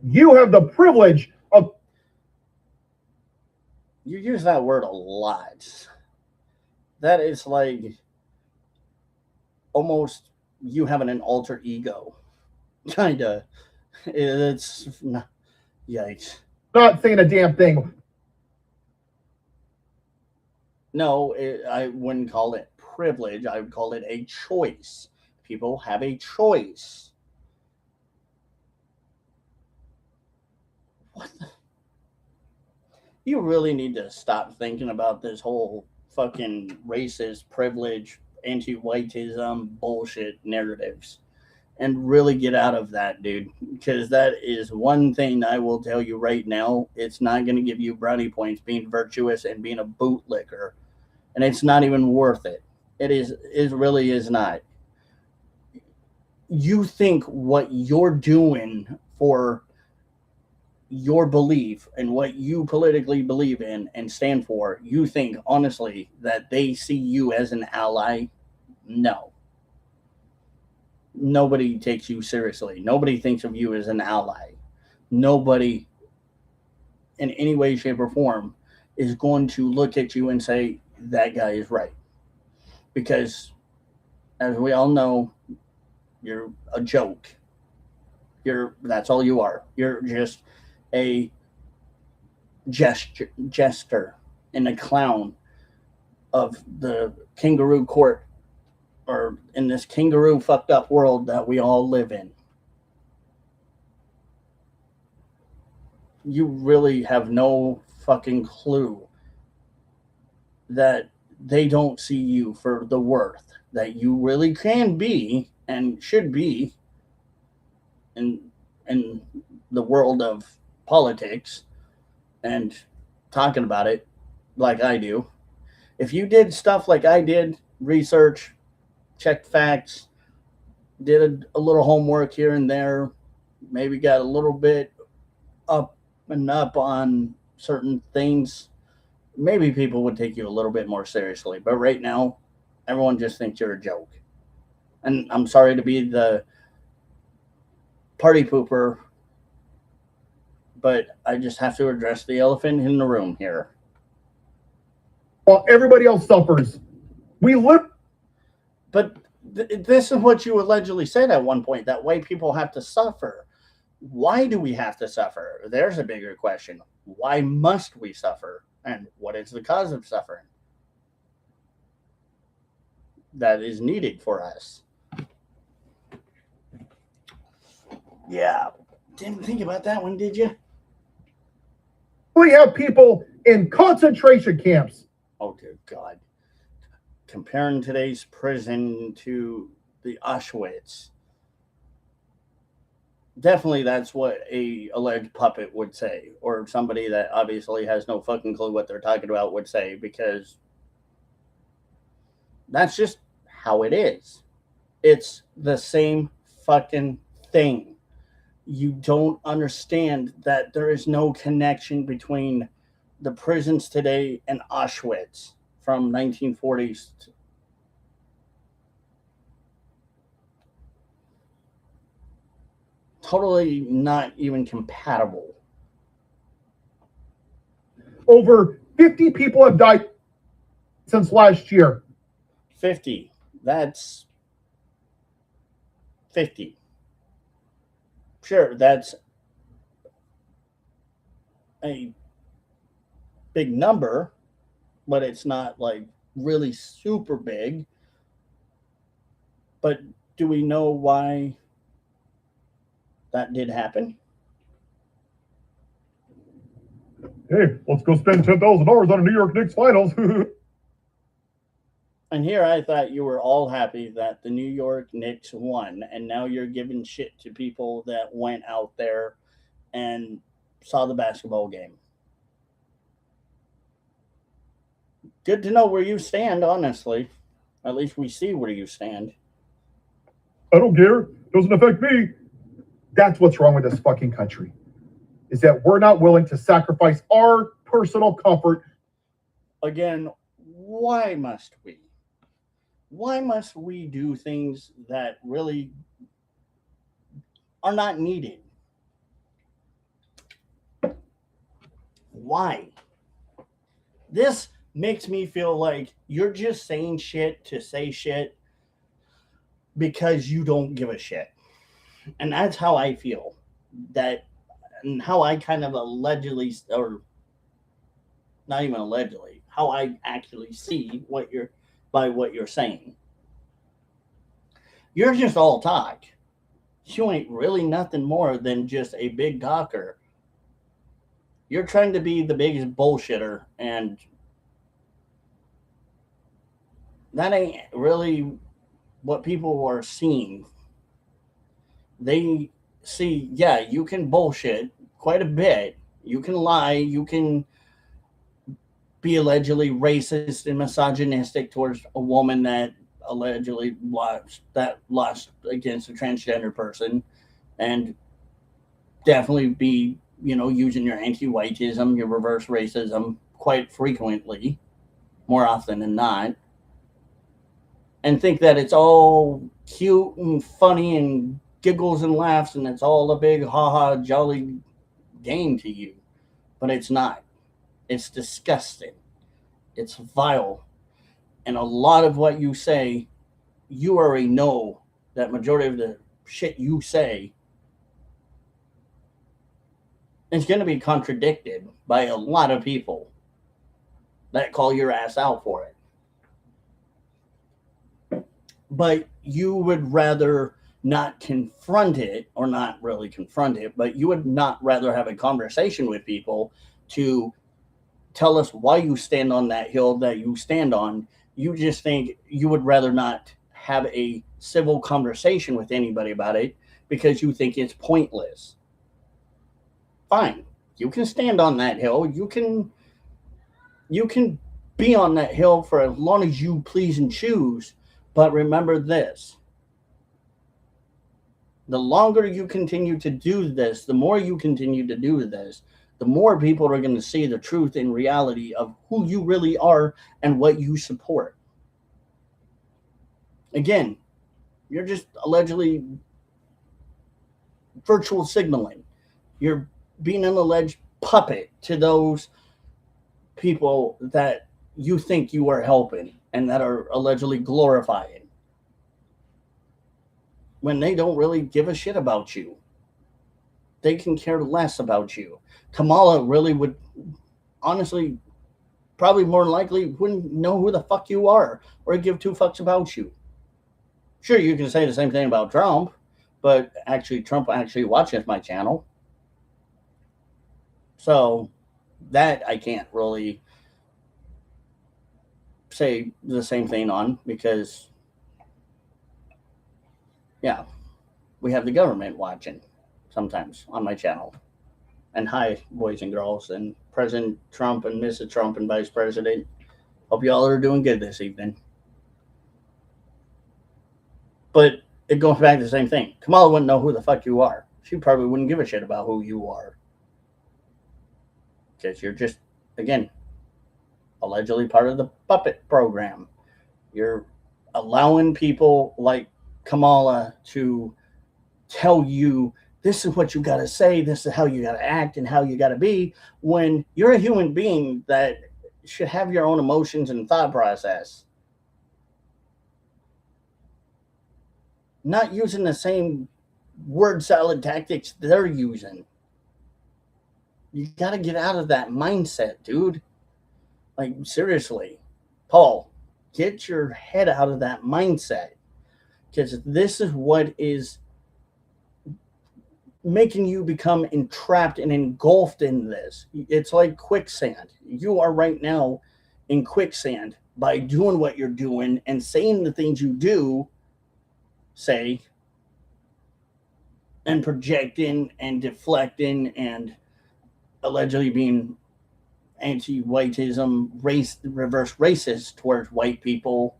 You have the privilege of. You use that word a lot. That is like almost you having an alter ego. Kinda. It's not, yikes. Not saying a damn thing. No, I wouldn't call it privilege. I would call it a choice. People have a choice. What the? You really need to stop thinking about this whole fucking racist, privilege, anti-whiteism bullshit narratives and really get out of that, dude. Because that is one thing I will tell you right now. It's not going to give you brownie points being virtuous and being a bootlicker. And it's not even worth it. It really is not. You think what you're doing for your belief and what you politically believe in and stand for, you think honestly that they see you as an ally? No. Nobody takes you seriously. Nobody thinks of you as an ally. Nobody in any way, shape, or form is going to look at you and say, that guy is right. Because, as we all know, you're a joke. That's all you are. You're just a jester and a clown of the kangaroo court, or in this kangaroo fucked up world that we all live in. You really have no fucking clue that they don't see you for the worth that you really can be and should be in the world of politics and talking about it like I do. If you did stuff like I did, research, checked facts, did a little homework here and there, maybe got a little bit up and up on certain things, maybe people would take you a little bit more seriously. But right now, everyone just thinks you're a joke. And I'm sorry to be the party pooper, but I just have to address the elephant in the room here. While everybody else suffers. We live. But this is what you allegedly said at one point, that white people have to suffer. Why do we have to suffer? There's a bigger question. Why must we suffer? And what is the cause of suffering that is needed for us? Yeah. Didn't think about that one, did you? We have people in concentration camps. Oh, dear God. Comparing today's prison to the Auschwitz. Definitely that's what a alleged puppet would say, or somebody that obviously has no fucking clue what they're talking about would say, because that's just how it is. It's the same fucking thing. You don't understand that there is no connection between the prisons today and Auschwitz from 1940s. Totally not even compatible. Over 50 people have died since last year. 50. That's 50. Sure, that's a big number, but it's not like really super big. But do we know why that did happen? Hey, let's go spend $10,000 on a New York Knicks finals. And here I thought you were all happy that the New York Knicks won, and now you're giving shit to people that went out there and saw the basketball game. Good to know where you stand, honestly. At least we see where you stand. I don't care. Doesn't affect me. That's what's wrong with this fucking country. Is that we're not willing to sacrifice our personal comfort. Again, why must we? Why must we do things that really are not needed? Why? This makes me feel like you're just saying shit to say shit because you don't give a shit. And that's how I feel. That, and how I kind of allegedly, or not even allegedly, how I actually see what you're, by what you're saying. You're just all talk. You ain't really nothing more than just a big talker. You're trying to be the biggest bullshitter, and that ain't really what people are seeing. They see, yeah, you can bullshit quite a bit. You can lie. You can be allegedly racist and misogynistic towards a woman that allegedly lost against a transgender person, and definitely be, using your anti-whiteism, your reverse racism quite frequently, more often than not, and think that it's all cute and funny and giggles and laughs and it's all a big ha-ha jolly game to you. But it's not. It's disgusting. It's vile. And a lot of what you say, you already know that majority of the shit you say is going to be contradicted by a lot of people that call your ass out for it. But you would rather not confront it, or not really confront it, but you would not rather have a conversation with people to tell us why you stand on that hill that you stand on. You just think you would rather not have a civil conversation with anybody about it because you think it's pointless. Fine. You can stand on that hill. You can be on that hill for as long as you please and choose. But remember this. The longer you continue to do this, the more you continue to do this, the more people are going to see the truth and reality of who you really are and what you support. Again, you're just allegedly virtual signaling. You're being an alleged puppet to those people that you think you are helping and that are allegedly glorifying when they don't really give a shit about you. They can care less about you. Kamala really would, honestly, probably more likely wouldn't know who the fuck you are or give two fucks about you. Sure, you can say the same thing about Trump, but actually, Trump actually watches my channel. So that I can't really say the same thing on because, yeah, we have the government watching sometimes on my channel. And hi, boys and girls, and President Trump and Mrs. Trump and Vice President. Hope y'all are doing good this evening. But it goes back to the same thing. Kamala wouldn't know who the fuck you are. She probably wouldn't give a shit about who you are. Because you're just, again, allegedly part of the puppet program. You're allowing people like Kamala to tell you this is what you got to say, this is how you got to act, and how you got to be, when you're a human being that should have your own emotions and thought process. Not using the same word salad tactics they're using. You got to get out of that mindset, dude. Like, seriously. Paul, get your head out of that mindset. Because this is what is making you become entrapped and engulfed in this. It's like quicksand. You are right now in quicksand by doing what you're doing and saying the things you do say and projecting and deflecting and allegedly being anti-whiteism, reverse racist towards white people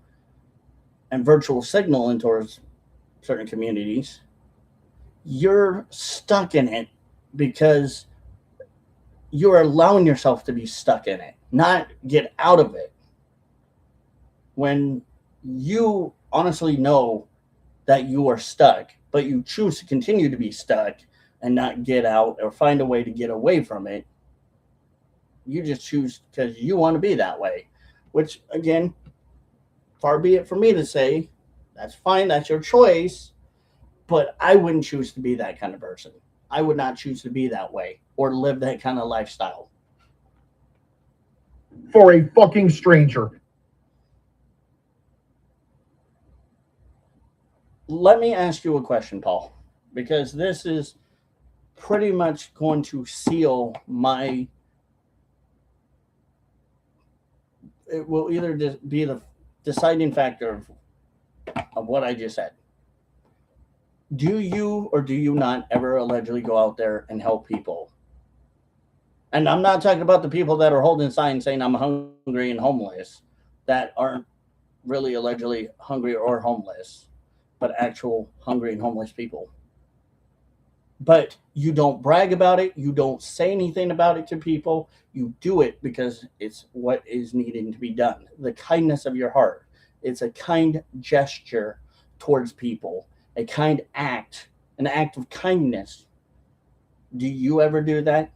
and virtual signaling towards certain communities. You're stuck in it because you're allowing yourself to be stuck in it, not get out of it. When you honestly know that you are stuck, but you choose to continue to be stuck and not get out or find a way to get away from it, you just choose because you want to be that way, which, again, far be it for me to say, that's fine, that's your choice. But I wouldn't choose to be that kind of person. I would not choose to be that way or live that kind of lifestyle. For a fucking stranger. Let me ask you a question, Paul, because this is pretty much going to seal my. It will either be the deciding factor of what I just said. Do you or do you not ever allegedly go out there and help people? And I'm not talking about the people that are holding signs saying I'm hungry and homeless that aren't really allegedly hungry or homeless, but actual hungry and homeless people. But you don't brag about it. You don't say anything about it to people. You do it because it's what is needing to be done. The kindness of your heart. It's a kind gesture towards people, a kind act, an act of kindness. Do you ever do that?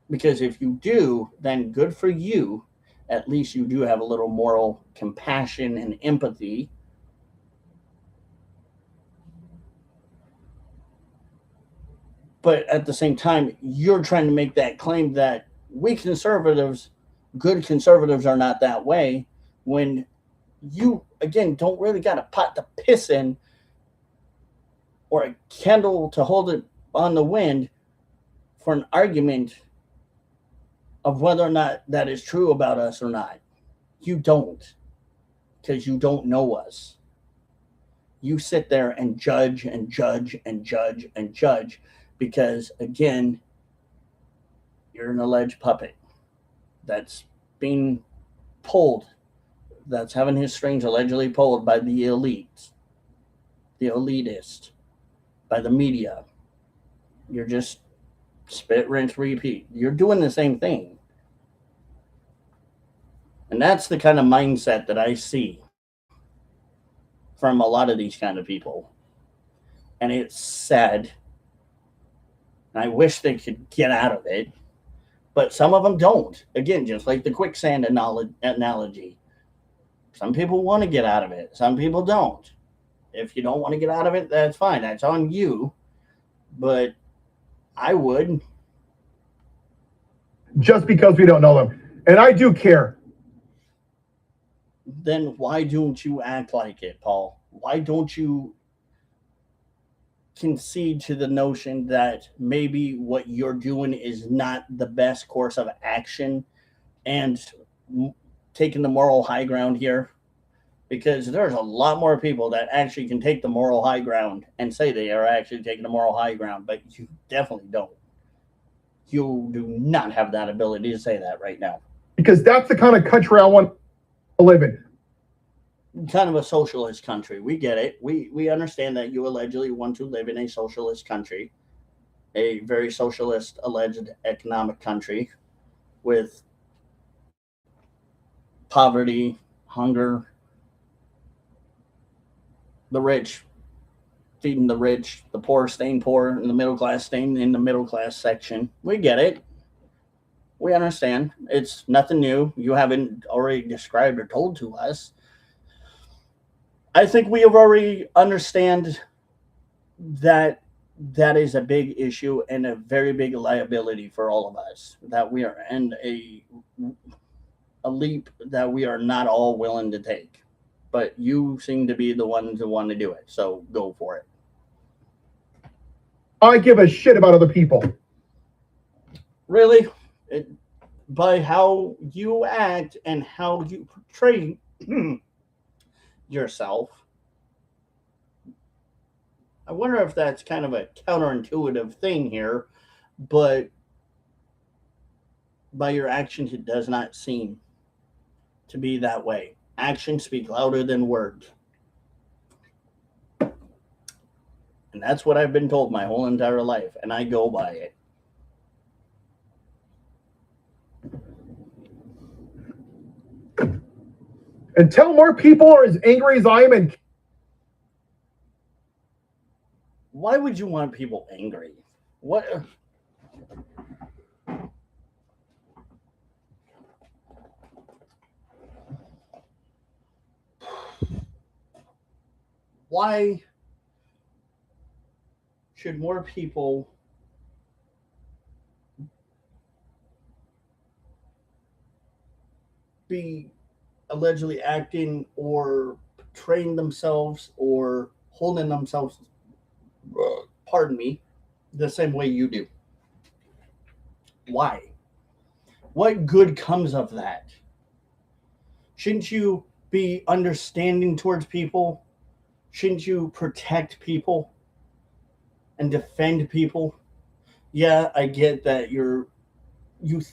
Because if you do, then good for you. At least you do have a little moral compassion and empathy. But at the same time, you're trying to make that claim that we conservatives, good conservatives, are not that way, when you, again, don't really got a pot to piss in or a candle to hold it on the wind for an argument of whether or not that is true about us or not. You don't, because you don't know us. You sit there and judge and judge and judge and judge because, again, you're an alleged puppet that's being pulled, that's having his strings allegedly pulled by the elites, the elitist. by the media. You're just spit, rinse, repeat. You're doing the same thing. And that's the kind of mindset that I see from a lot of these kind of people. And it's sad. And I wish they could get out of it. But some of them don't. Again, just like the quicksand analogy. Some people want to get out of it, some people don't. If you don't want to get out of it, that's fine. That's on you. But I would. Just because we don't know them. And I do care. Then why don't you act like it, Paul? Why don't you concede to the notion that maybe what you're doing is not the best course of action and taking the moral high ground here? Because there's a lot more people that actually can take the moral high ground and say they are actually taking the moral high ground, but you definitely don't. You do not have that ability to say that right now. Because that's the kind of country I want to live in. Kind of a socialist country. We get it. We understand that you allegedly want to live in a socialist country, a very socialist alleged economic country with poverty, hunger, the rich feeding the rich, the poor staying poor, and the middle class staying in the middle class section. We get it. We understand. It's nothing new. You haven't already described or told to us. I think we have already understand that that is a big issue and a very big liability for all of us. That we are in a leap that we are not all willing to take. But you seem to be the ones who want to do it, so go for it. I give a shit about other people. Really? By how you act and how you portray yourself. I wonder if that's kind of a counterintuitive thing here, but by your actions, it does not seem to be that way. Actions speak louder than words. And that's what I've been told my whole entire life, and I go by it. Until more people are as angry as I am, and why would you want people angry? What? Why should more people be allegedly acting or portraying themselves or holding themselves, pardon me, the same way you do? Why? What good comes of that? Shouldn't you be understanding towards people? Shouldn't you protect people and defend people? Yeah, I get that you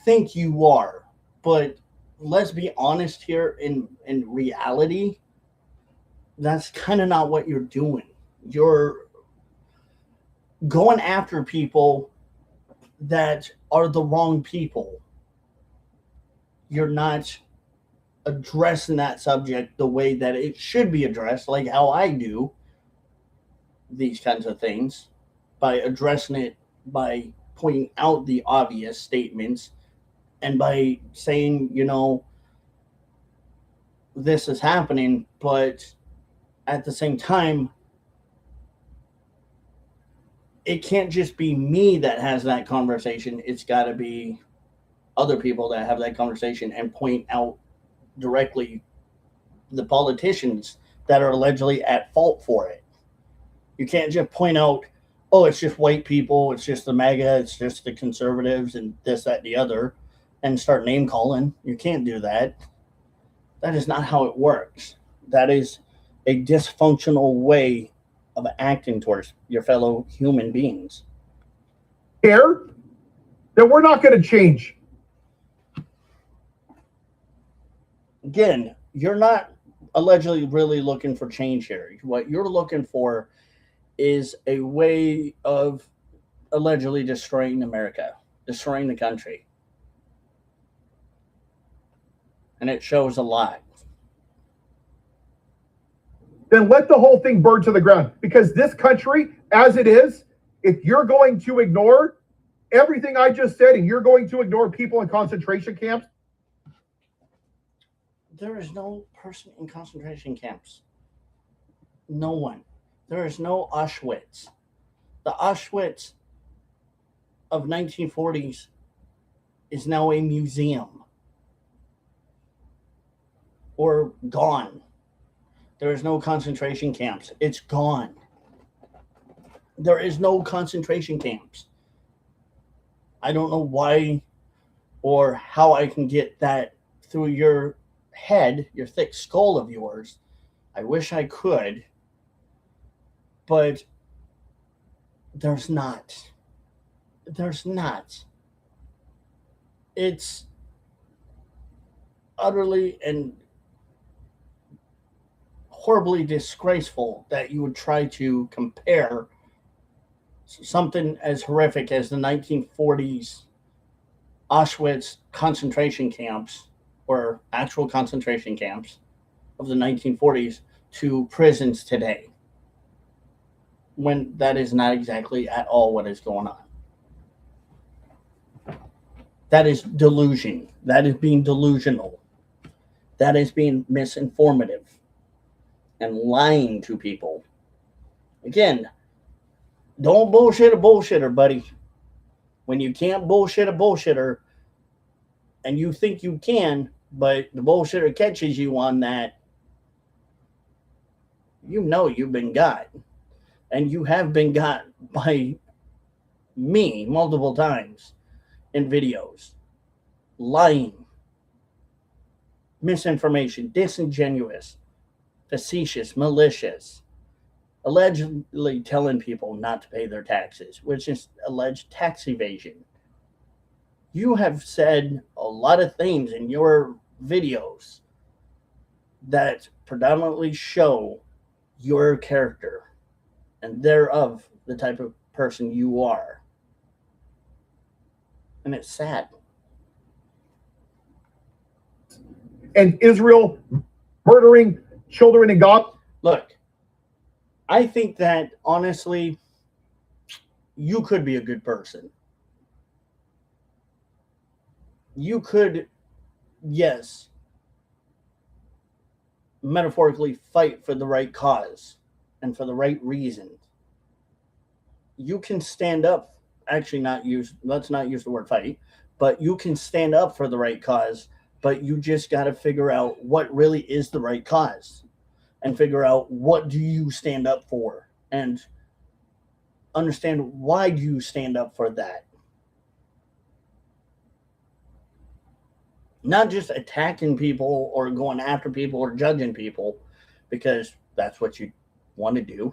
think you are, but let's be honest here, in reality, that's kind of not what you're doing. You're going after people that are the wrong people. You're not addressing that subject the way that it should be addressed, like how I do these kinds of things, by addressing it by pointing out the obvious statements and by saying, this is happening, but at the same time, it can't just be me that has that conversation. It's got to be other people that have that conversation and point out directly the politicians that are allegedly at fault for it. You can't just point out, oh, it's just white people, it's just the MAGA, it's just the conservatives, and this, that, and the other, and start name calling. You can't do that. That is not how it works. That is a dysfunctional way of acting towards your fellow human beings. care that we're not going to change. Again, you're not allegedly really looking for change here. What you're looking for is a way of allegedly destroying America, destroying the country. And it shows a lot. Then let the whole thing burn to the ground. Because this country, as it is, if you're going to ignore everything I just said and you're going to ignore people in concentration camps, there is no person in concentration camps. No one. There is no Auschwitz. The Auschwitz of 1940s is now a museum or gone. There is no concentration camps. It's gone. There is no concentration camps. I don't know why or how I can get that through your head, your thick skull of yours. I wish I could, but there's not. There's not. It's utterly and horribly disgraceful that you would try to compare something as horrific as the 1940s Auschwitz concentration camps or actual concentration camps of the 1940s to prisons today, when that is not exactly at all what is going on. That is delusion. That is being delusional. That is being misinformative and lying to people. Again, don't bullshit a bullshitter, buddy. When you can't bullshit a bullshitter and you think you can, but the bullshitter catches you on that, you know you've been got. And you have been got by me multiple times in videos. Lying, misinformation, disingenuous, facetious, malicious, allegedly telling people not to pay their taxes, which is alleged tax evasion. You have said a lot of things in your videos that predominantly show your character and thereof the type of person you are. And it's sad. and Israel murdering children in Gaza. Look, I think that honestly, you could be a good person. You could, yes, metaphorically fight for the right cause and for the right reason. You can stand up, actually let's not use the word fight, but you can stand up for the right cause, but you just got to figure out what really is the right cause and figure out what do you stand up for and understand why do you stand up for that. Not just attacking people or going after people or judging people because that's what you want to do,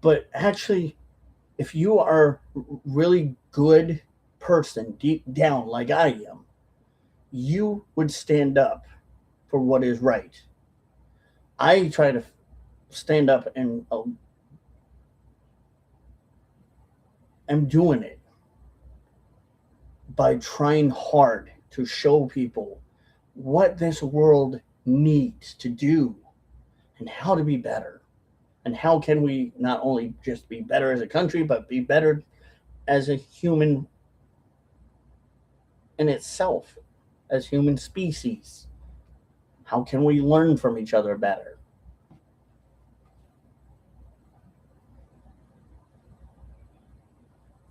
but actually, if you are a really good person deep down like I am, you would stand up for what is right. I try to stand up and am doing it by trying hard to show people what this world needs to do and how to be better. And how can we not only just be better as a country, but be better as a human in itself, as human species? How can we learn from each other better?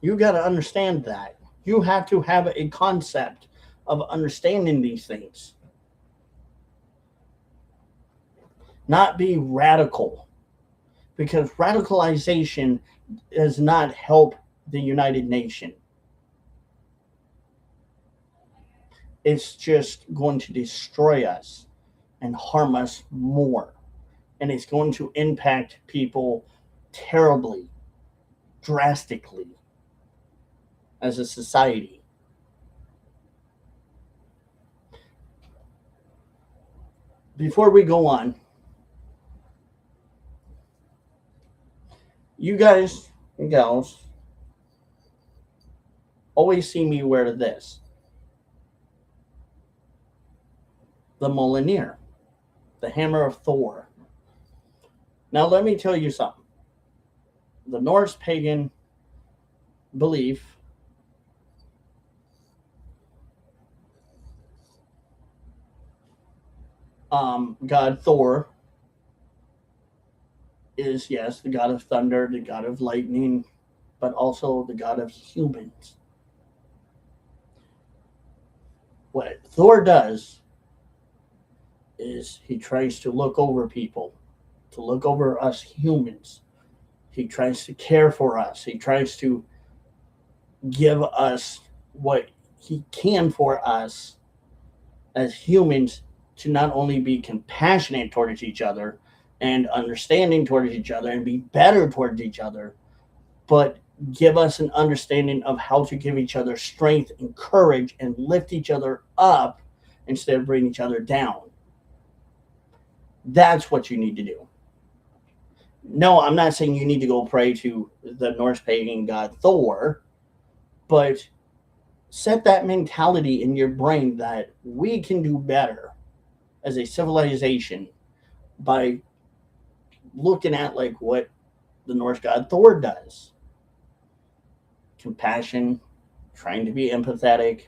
You got to understand that. You have to have a concept of understanding these things. Not be radical, because radicalization does not help the United Nations. It's just going to destroy us and harm us more. And it's going to impact people terribly, drastically as a society. Before we go on, You guys and gals always see me wear this, the Mjolnir, the hammer of Thor. Now, let me tell you something. The Norse pagan belief, God Thor is, yes, the god of thunder, the god of lightning, but also the god of humans. What Thor does is he tries to look over people, to look over us humans. He tries to care for us. He tries to give us what he can for us as humans, to not only be compassionate towards each other and understanding towards each other and be better towards each other, but give us an understanding of how to give each other strength and courage and lift each other up instead of bring each other down. That's what you need to do. No, I'm not saying you need to go pray to the Norse pagan god Thor, but set that mentality in your brain that we can do better as a civilization by looking at like what the Norse god Thor does. Compassion, trying to be empathetic,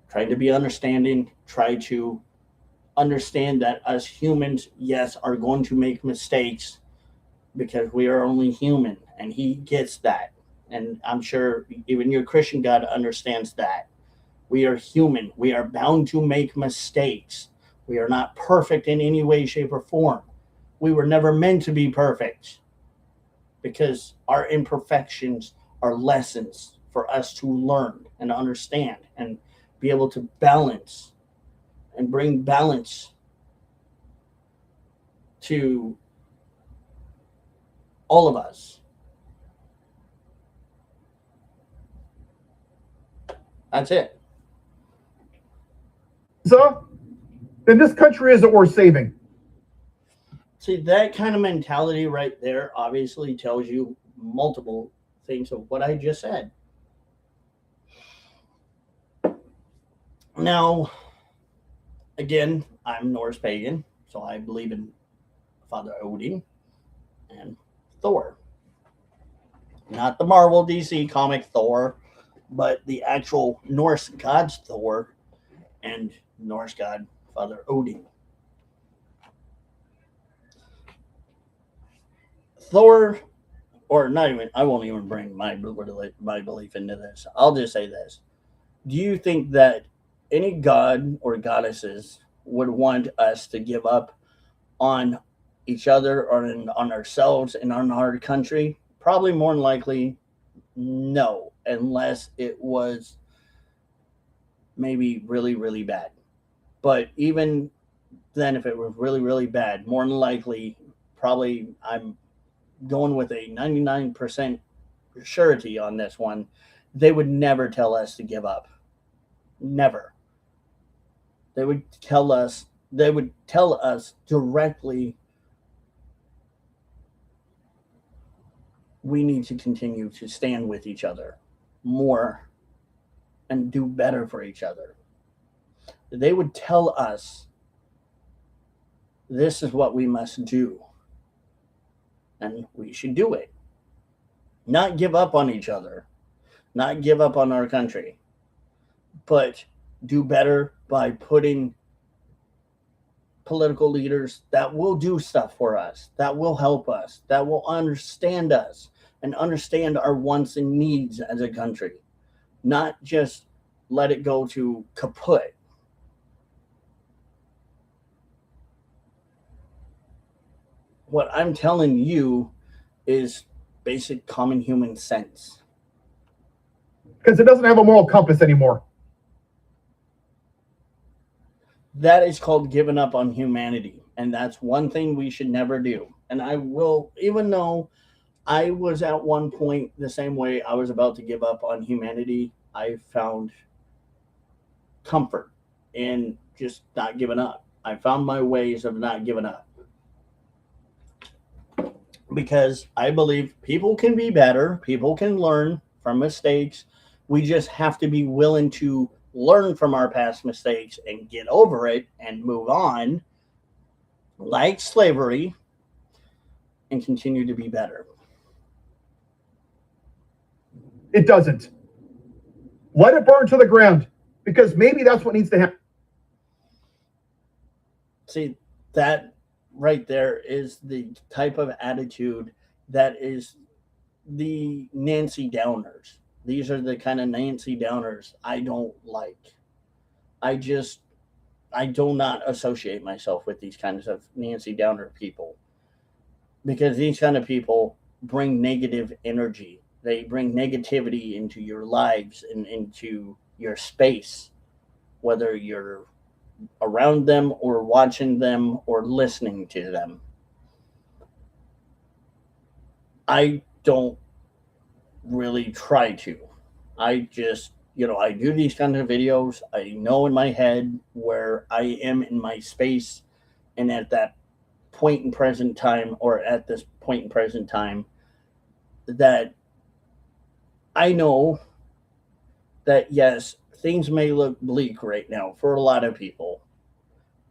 trying to be understanding, try to understand that us humans, yes, are going to make mistakes because we are only human, and he gets that. And I'm sure even your Christian God understands that. We are human. We are bound to make mistakes. We are not perfect in any way, shape, or form. We were never meant to be perfect because our imperfections are lessons for us to learn and understand and be able to balance and bring balance to all of us. That's it. So, then this country isn't worth saving. See, that kind of mentality right there obviously tells you multiple things of what I just said. Now, again, I'm Norse pagan, so I believe in Father Odin and Thor. Not the Marvel DC comic Thor, but the actual Norse gods Thor and Norse god Father Odin. Thor, or not even, I won't even bring my belief into this. I'll just say this. Do you think that any god or goddesses would want us to give up on each other or on ourselves and on our country? Probably more than likely, no, unless it was maybe really, really bad. But even then, if it was really, really bad, more than likely, probably I'm going with a 99% surety on this one. They would never tell us to give up. Never. They would tell us directly we need to continue to stand with each other more and do better for each other. They would tell us this is what we must do and we should do it. Not give up on each other, not give up on our country, but do better by putting political leaders that will do stuff for us, that will help us, that will understand us and understand our wants and needs as a country, not just let it go to kaput. What I'm telling you is basic common human sense. Because it doesn't have a moral compass anymore. That is called giving up on humanity. And that's one thing we should never do. And I will, even though I was at one point the same way I was about to give up on humanity, I found comfort in just not giving up. I found my ways of not giving up. because I believe people can be better, people can learn from mistakes. We just have to be willing to learn from our past mistakes and get over it and move on, like slavery, and continue to be better. It doesn't. Let it burn to the ground, because maybe that's what needs to happen. See, that right there is the type of attitude that is the Nancy Downers. These are the kind of Nancy Downers I don't like. I just, I do not associate myself with these kinds of Nancy Downer people, because these kind of people bring negative energy. They bring negativity into your lives and into your space, whether you're around them or watching them or listening to them. I don't really try to. I just, I do these kind of videos. I know in my head where I am in my space, and at that point in present time, or at this point in present time, that I know that yes, things may look bleak right now for a lot of people,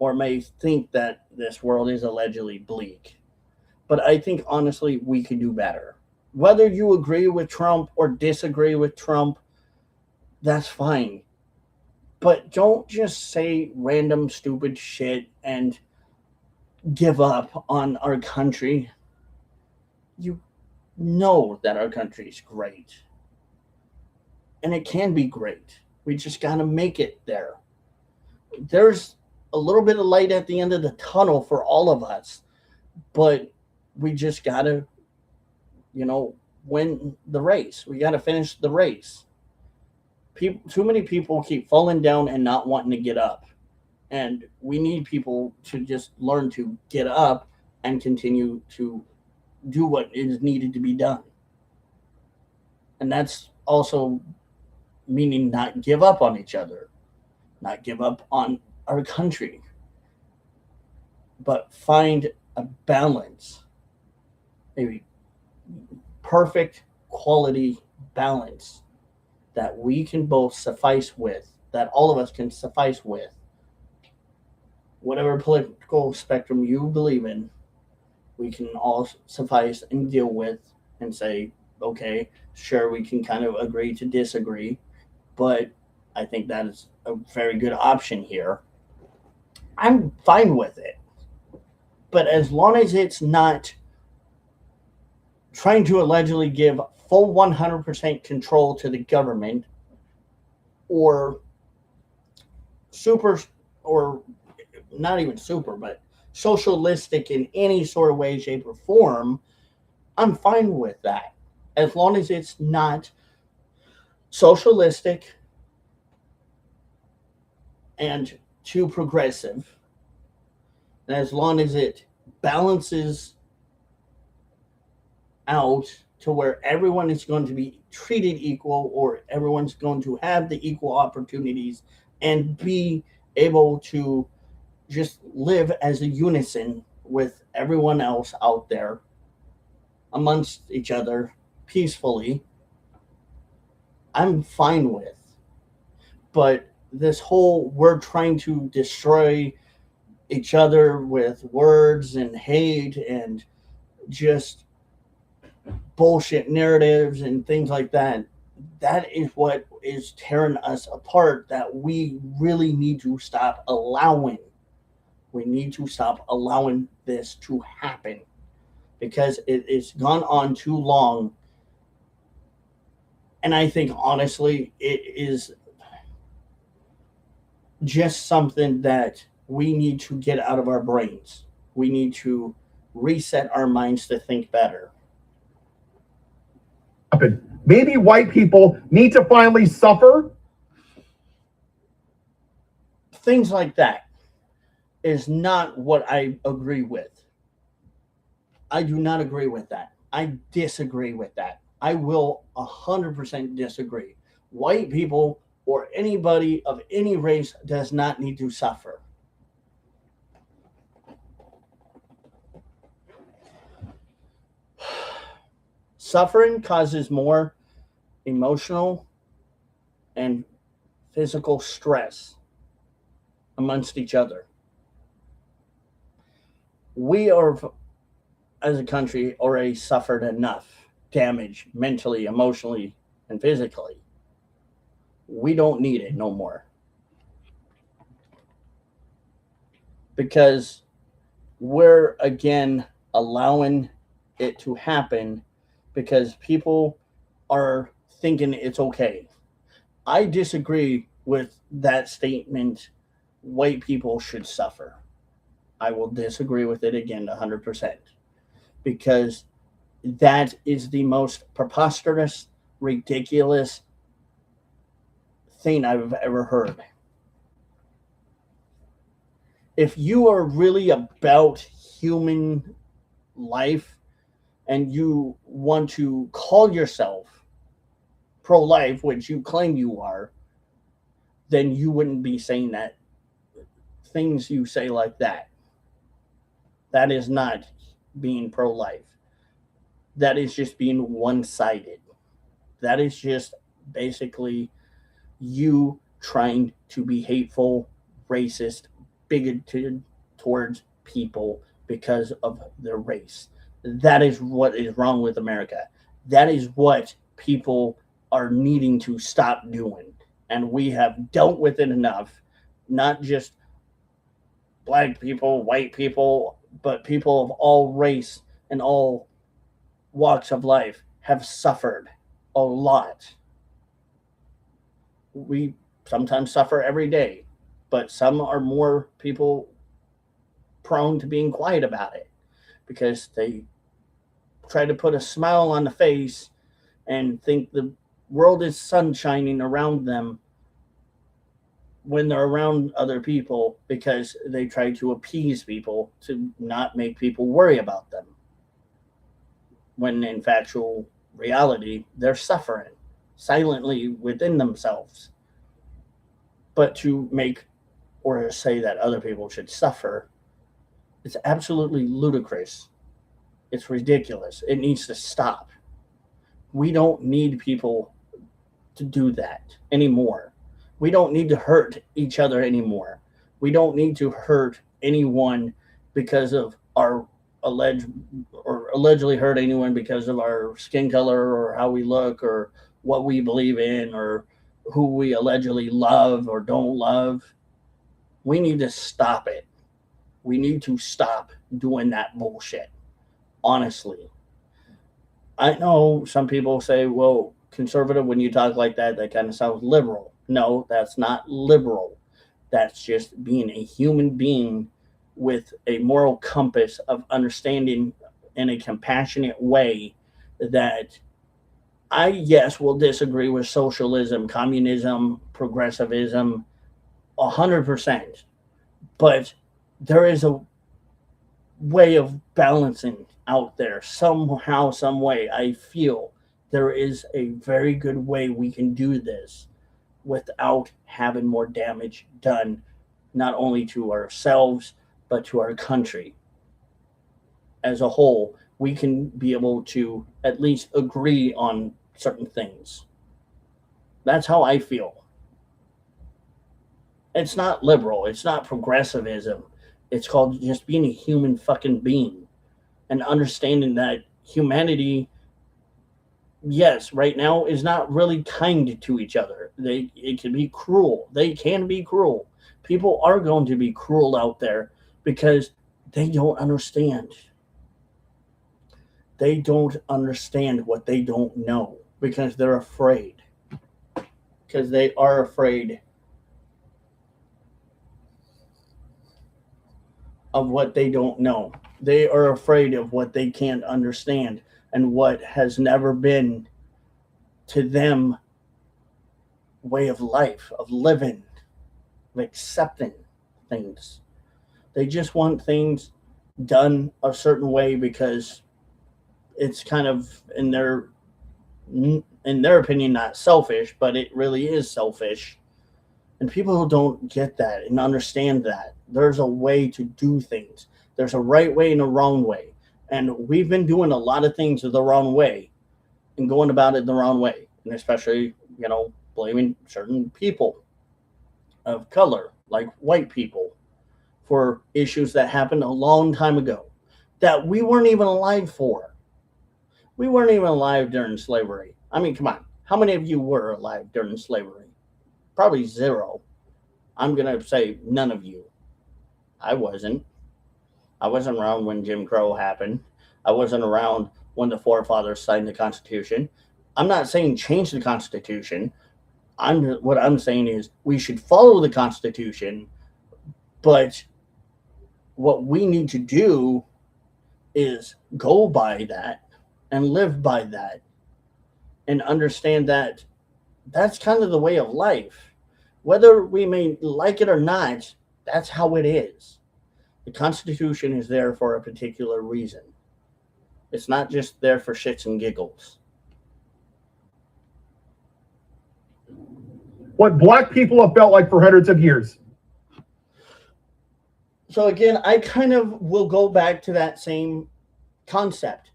or may think that this world is allegedly bleak. But I think honestly, we could do better. Whether you agree with Trump or disagree with Trump, that's fine. But don't just say random stupid shit and give up on our country. You know that our country is great. And it can be great. We just got to make it there. There's a little bit of light at the end of the tunnel for all of us, but we just got to, win the race. We got to finish the race. Too many people keep falling down and not wanting to get up. And we need people to just learn to get up and continue to do what is needed to be done. And that's also meaning not give up on each other, not give up on our country, but find a balance, a perfect quality balance that we can both suffice with, that all of us can suffice with, whatever political spectrum you believe in, we can all suffice and deal with and say, okay, sure, we can kind of agree to disagree, but I think that is a very good option here. I'm fine with it. But as long as it's not trying to allegedly give full 100% control to the government, or super, or not even super, but socialistic in any sort of way, shape, or form, I'm fine with that. As long as it's not socialistic and too progressive, and as long as it balances out to where everyone is going to be treated equal, or everyone's going to have the equal opportunities and be able to just live as a unison with everyone else out there amongst each other peacefully, I'm fine with. But this whole we're trying to destroy each other with words and hate and just bullshit narratives and things like that, that is what is tearing us apart, that we really need to stop allowing. We need to stop allowing this to happen, because it's gone on too long. And I think honestly, it is just something that we need to get out of our brains. We need to reset our minds to think better. Maybe white people need to finally suffer. Things like that is not what I agree with. I do not agree with that. I disagree with that. I will 100% disagree. White people or anybody of any race does not need to suffer. Suffering causes more emotional and physical stress amongst each other. We are, as a country, already suffered enough damage mentally, emotionally, and physically. We don't need it no more because we're again allowing it to happen because people are thinking it's okay. I disagree with that statement. White people should suffer. I will disagree with it again 100% because that is the most preposterous, ridiculous thing I've ever heard. If you are really about human life and you want to call yourself pro life, which you claim you are, then you wouldn't be saying that things you say like that. That is not being pro life. That is just being one sided. That is just basically you trying to be hateful, racist, bigoted towards people because of their race. That is what is wrong with America. That is what people are needing to stop doing. And we have dealt with it enough, not just black people, white people, but people of all race and all walks of life have suffered a lot. We sometimes suffer every day, but some are more people prone to being quiet about it because they try to put a smile on the face and think the world is sunshining around them when they're around other people because they try to appease people to not make people worry about them. When in factual reality, they're suffering silently within themselves. But to make or say that other people should suffer, it's absolutely ludicrous. It's ridiculous. It needs to stop. We don't need people to do that anymore. We don't need to hurt each other anymore. We don't need to hurt anyone because of our alleged or allegedly hurt anyone because of our skin color or how we look or what we believe in or who we allegedly love or don't love. We need to stop it. We need to stop doing that bullshit. Honestly, I know some people say, well, conservative, when you talk like that kind of sounds liberal. No, that's not liberal. That's just being a human being with a moral compass of understanding in a compassionate way that I, yes, will disagree with socialism, communism, progressivism 100%. But there is a way of balancing out there somehow, some way. I feel there is a very good way we can do this without having more damage done, not only to ourselves, but to our country as a whole. We can be able to at least agree on certain things. That's how I feel. It's not liberal, it's not progressivism. It's called just being a human fucking being and understanding that humanity, yes, right now is not really kind to each other. It can be cruel. They can be cruel. People are going to be cruel out there because they don't understand. They don't understand what they don't know because they're afraid. Because they are afraid of what they don't know. They are afraid of what they can't understand and what has never been to them way of life, of living, of accepting things. They just want things done a certain way because it's kind of in their opinion not selfish, but it really is selfish. And people who don't get that and understand that there's a way to do things. There's a right way and a wrong way. And we've been doing a lot of things the wrong way. and going about it the wrong way, and especially, blaming certain people of color, like white people, for issues that happened a long time ago that we weren't even alive for. We weren't even alive during slavery. I mean, come on. How many of you were alive during slavery? Probably zero. I'm going to say none of you. I wasn't. I wasn't around when Jim Crow happened. I wasn't around when the forefathers signed the Constitution. I'm not saying change the Constitution. What I'm saying is we should follow the Constitution, but what we need to do is go by that and live by that and understand that that's kind of the way of life. Whether we may like it or not, that's how it is. The Constitution is there for a particular reason. It's not just there for shits and giggles. What black people have felt like for hundreds of years. So again, I kind of will go back to that same concept.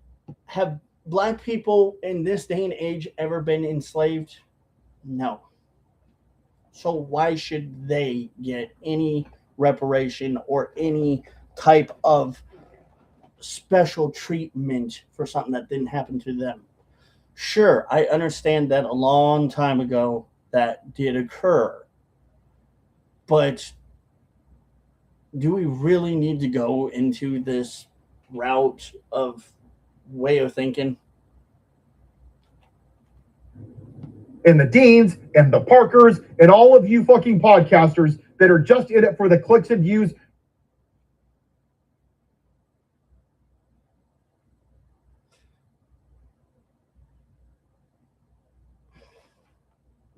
Have black people in this day and age ever been enslaved? No. So why should they get any reparation or any type of special treatment for something that didn't happen to them? Sure, I understand that a long time ago that did occur. But do we really need to go into this route of way of thinking? And the Deans and the Parkers and all of you fucking podcasters that are just in it for the clicks and views.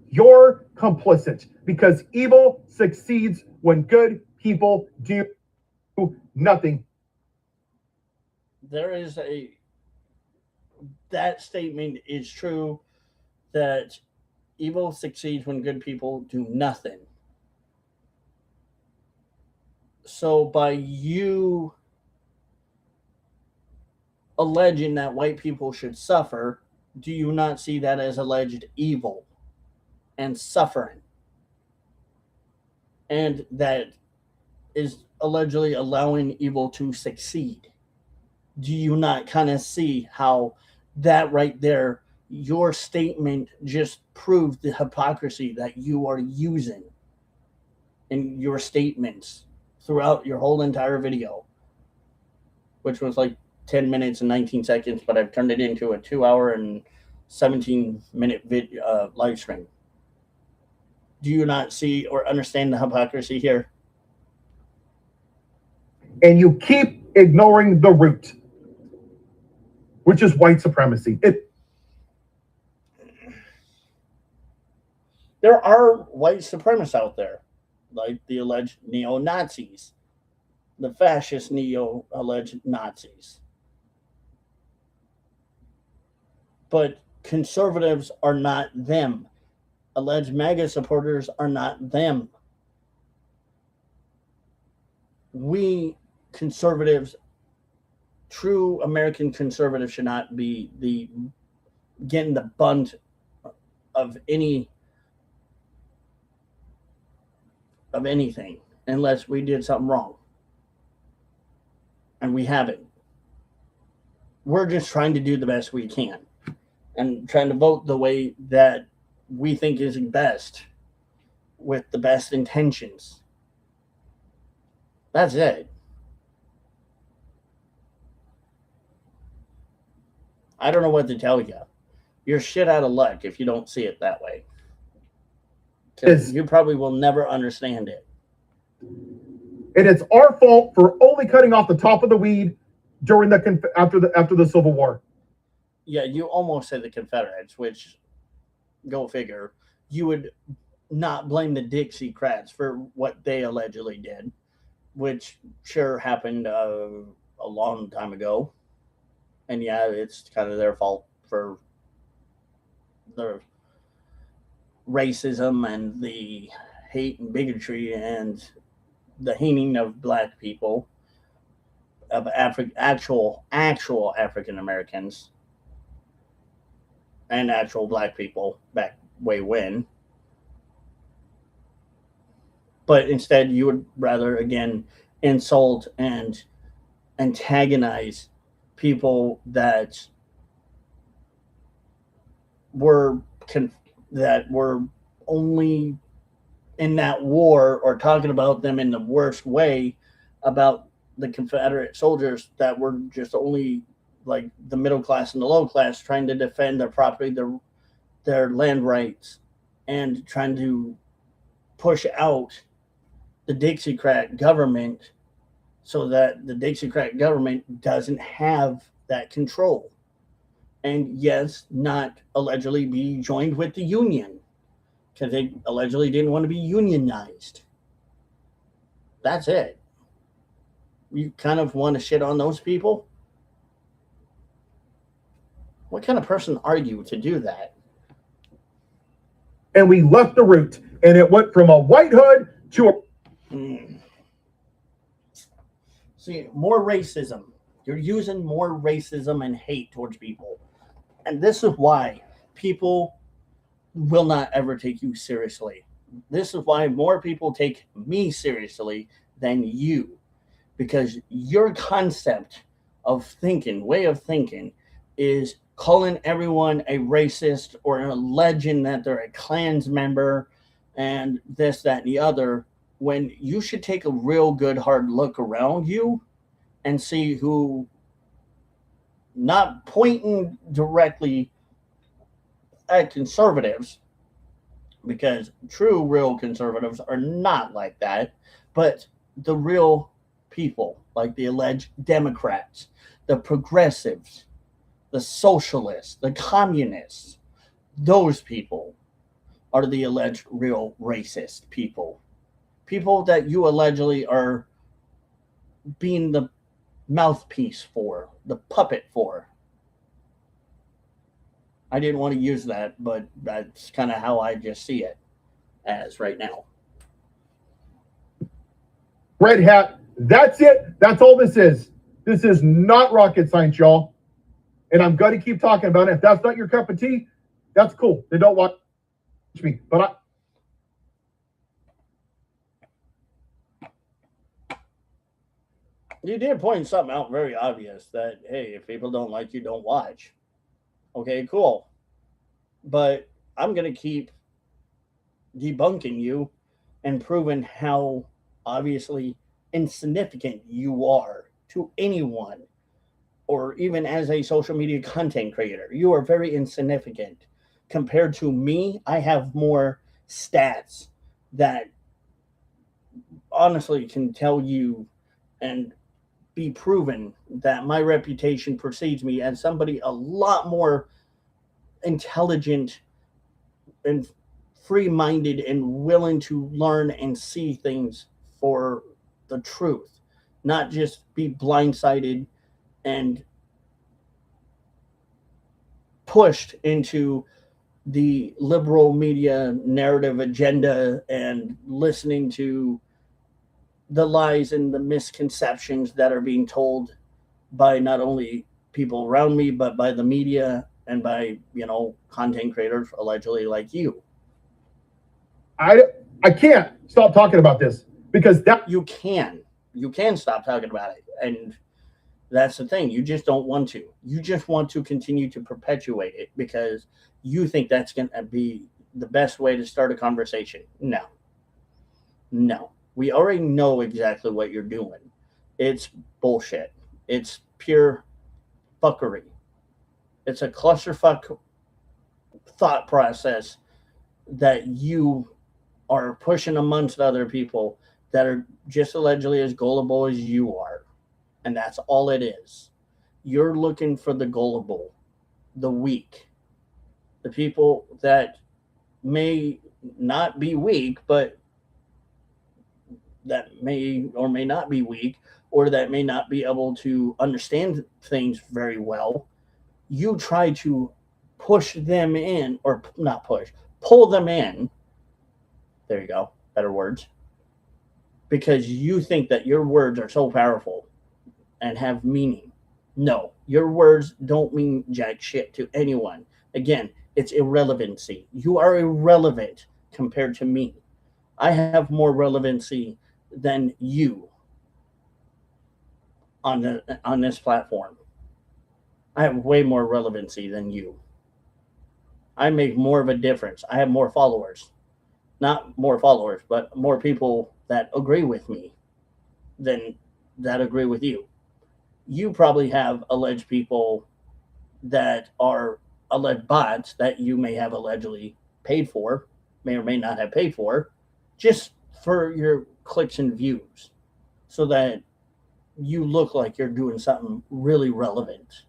You're complicit because evil succeeds when good people do nothing. That statement is true, that evil succeeds when good people do nothing. So by you alleging that white people should suffer, do you not see that as alleged evil and suffering? And that is allegedly allowing evil to succeed. Do you not kind of see how that right there, your statement just proved the hypocrisy that you are using in your statements throughout your whole entire video, which was like 10 minutes and 19 seconds, but I've turned it into a 2 hour and 17-minute live stream. Do you not see or understand the hypocrisy here? And you keep ignoring the root, which is white supremacy. There are white supremacists out there, like the alleged neo-Nazis, the fascist alleged Nazis. But conservatives are not them. Alleged MAGA supporters are not them. We conservatives, true American conservatives, should not be getting the bunt of anything unless we did something wrong. And we haven't. We're just trying to do the best we can and trying to vote the way that we think is best with the best intentions. That's it. I don't know what to tell you. You're shit out of luck if you don't see it that way. Because you probably will never understand it. And it's our fault for only cutting off the top of the weed during after the Civil War. Yeah, you almost said the Confederates, which, go figure, you would not blame the Dixiecrats for what they allegedly did, which sure happened a long time ago. And yeah, it's kind of their fault for the racism and the hate and bigotry and the hating of black people, of actual African Americans. and actual black people back way when. But instead, you would rather, again, insult and antagonize people that were that were only in that war, or talking about them in the worst way about the Confederate soldiers that were just only like the middle class and the low class trying to defend their property, their land rights, and trying to push out the Dixiecrat government so that the Dixiecrat government doesn't have that control. And yes, not allegedly be joined with the Union because they allegedly didn't want to be unionized. That's it. You kind of want to shit on those people? What kind of person are you to do that? And we left the route, and it went from a white hood to a. See, more racism. You're using more racism and hate towards people. And this is why people will not ever take you seriously. This is why more people take me seriously than you. Because your concept of thinking, way of thinking, is calling everyone a racist or a legend that they're a Klans member and this, that, and the other, when you should take a real good hard look around you and see who, not pointing directly at conservatives, because true real conservatives are not like that, but the real people, like the alleged Democrats, the progressives, the socialists, the communists, those people are the alleged real racist people. People that you allegedly are being the mouthpiece for, the puppet for. I didn't want to use that, but that's kind of how I just see it as right now. Red hat. That's it. That's all this is. This is not rocket science, y'all. And I'm going to keep talking about it. If that's not your cup of tea, that's cool. They don't watch me. But you did point something out very obvious that, hey, if people don't like you, don't watch. Okay, cool. But I'm going to keep debunking you and proving how obviously insignificant you are to anyone, or even as a social media content creator. You are very insignificant. Compared to me, I have more stats that honestly can tell you and be proven that my reputation precedes me as somebody a lot more intelligent and free-minded and willing to learn and see things for the truth, not just be blindsided and pushed into the liberal media narrative agenda and listening to the lies and the misconceptions that are being told by not only people around me, but by the media and by, content creators allegedly like you. I can't stop talking about this because that you can stop talking about it, and that's the thing. You just don't want to. You just want to continue to perpetuate it because you think that's going to be the best way to start a conversation. No, we already know exactly what you're doing. It's bullshit. It's pure fuckery. It's a clusterfuck thought process that you are pushing amongst other people that are just allegedly as gullible as you are. And that's all it is. You're looking for the gullible, the weak, the people that may not be weak, but that may or may not be weak, or that may not be able to understand things very well. You try to push them in, or not push, pull them in. There you go. Better words. Because you think that your words are so powerful and have meaning. No, your words don't mean jack shit to anyone. Again, It's irrelevancy. You are irrelevant compared to me. I have more relevancy than you on this platform. I have way more relevancy than you. I make more of a difference. I have more followers. Not more followers, but more people that agree with me than that agree with you. You probably have alleged people that are alleged bots that you may have allegedly paid for, may or may not have paid for, just for your clicks and views, so that you look like you're doing something really relevant.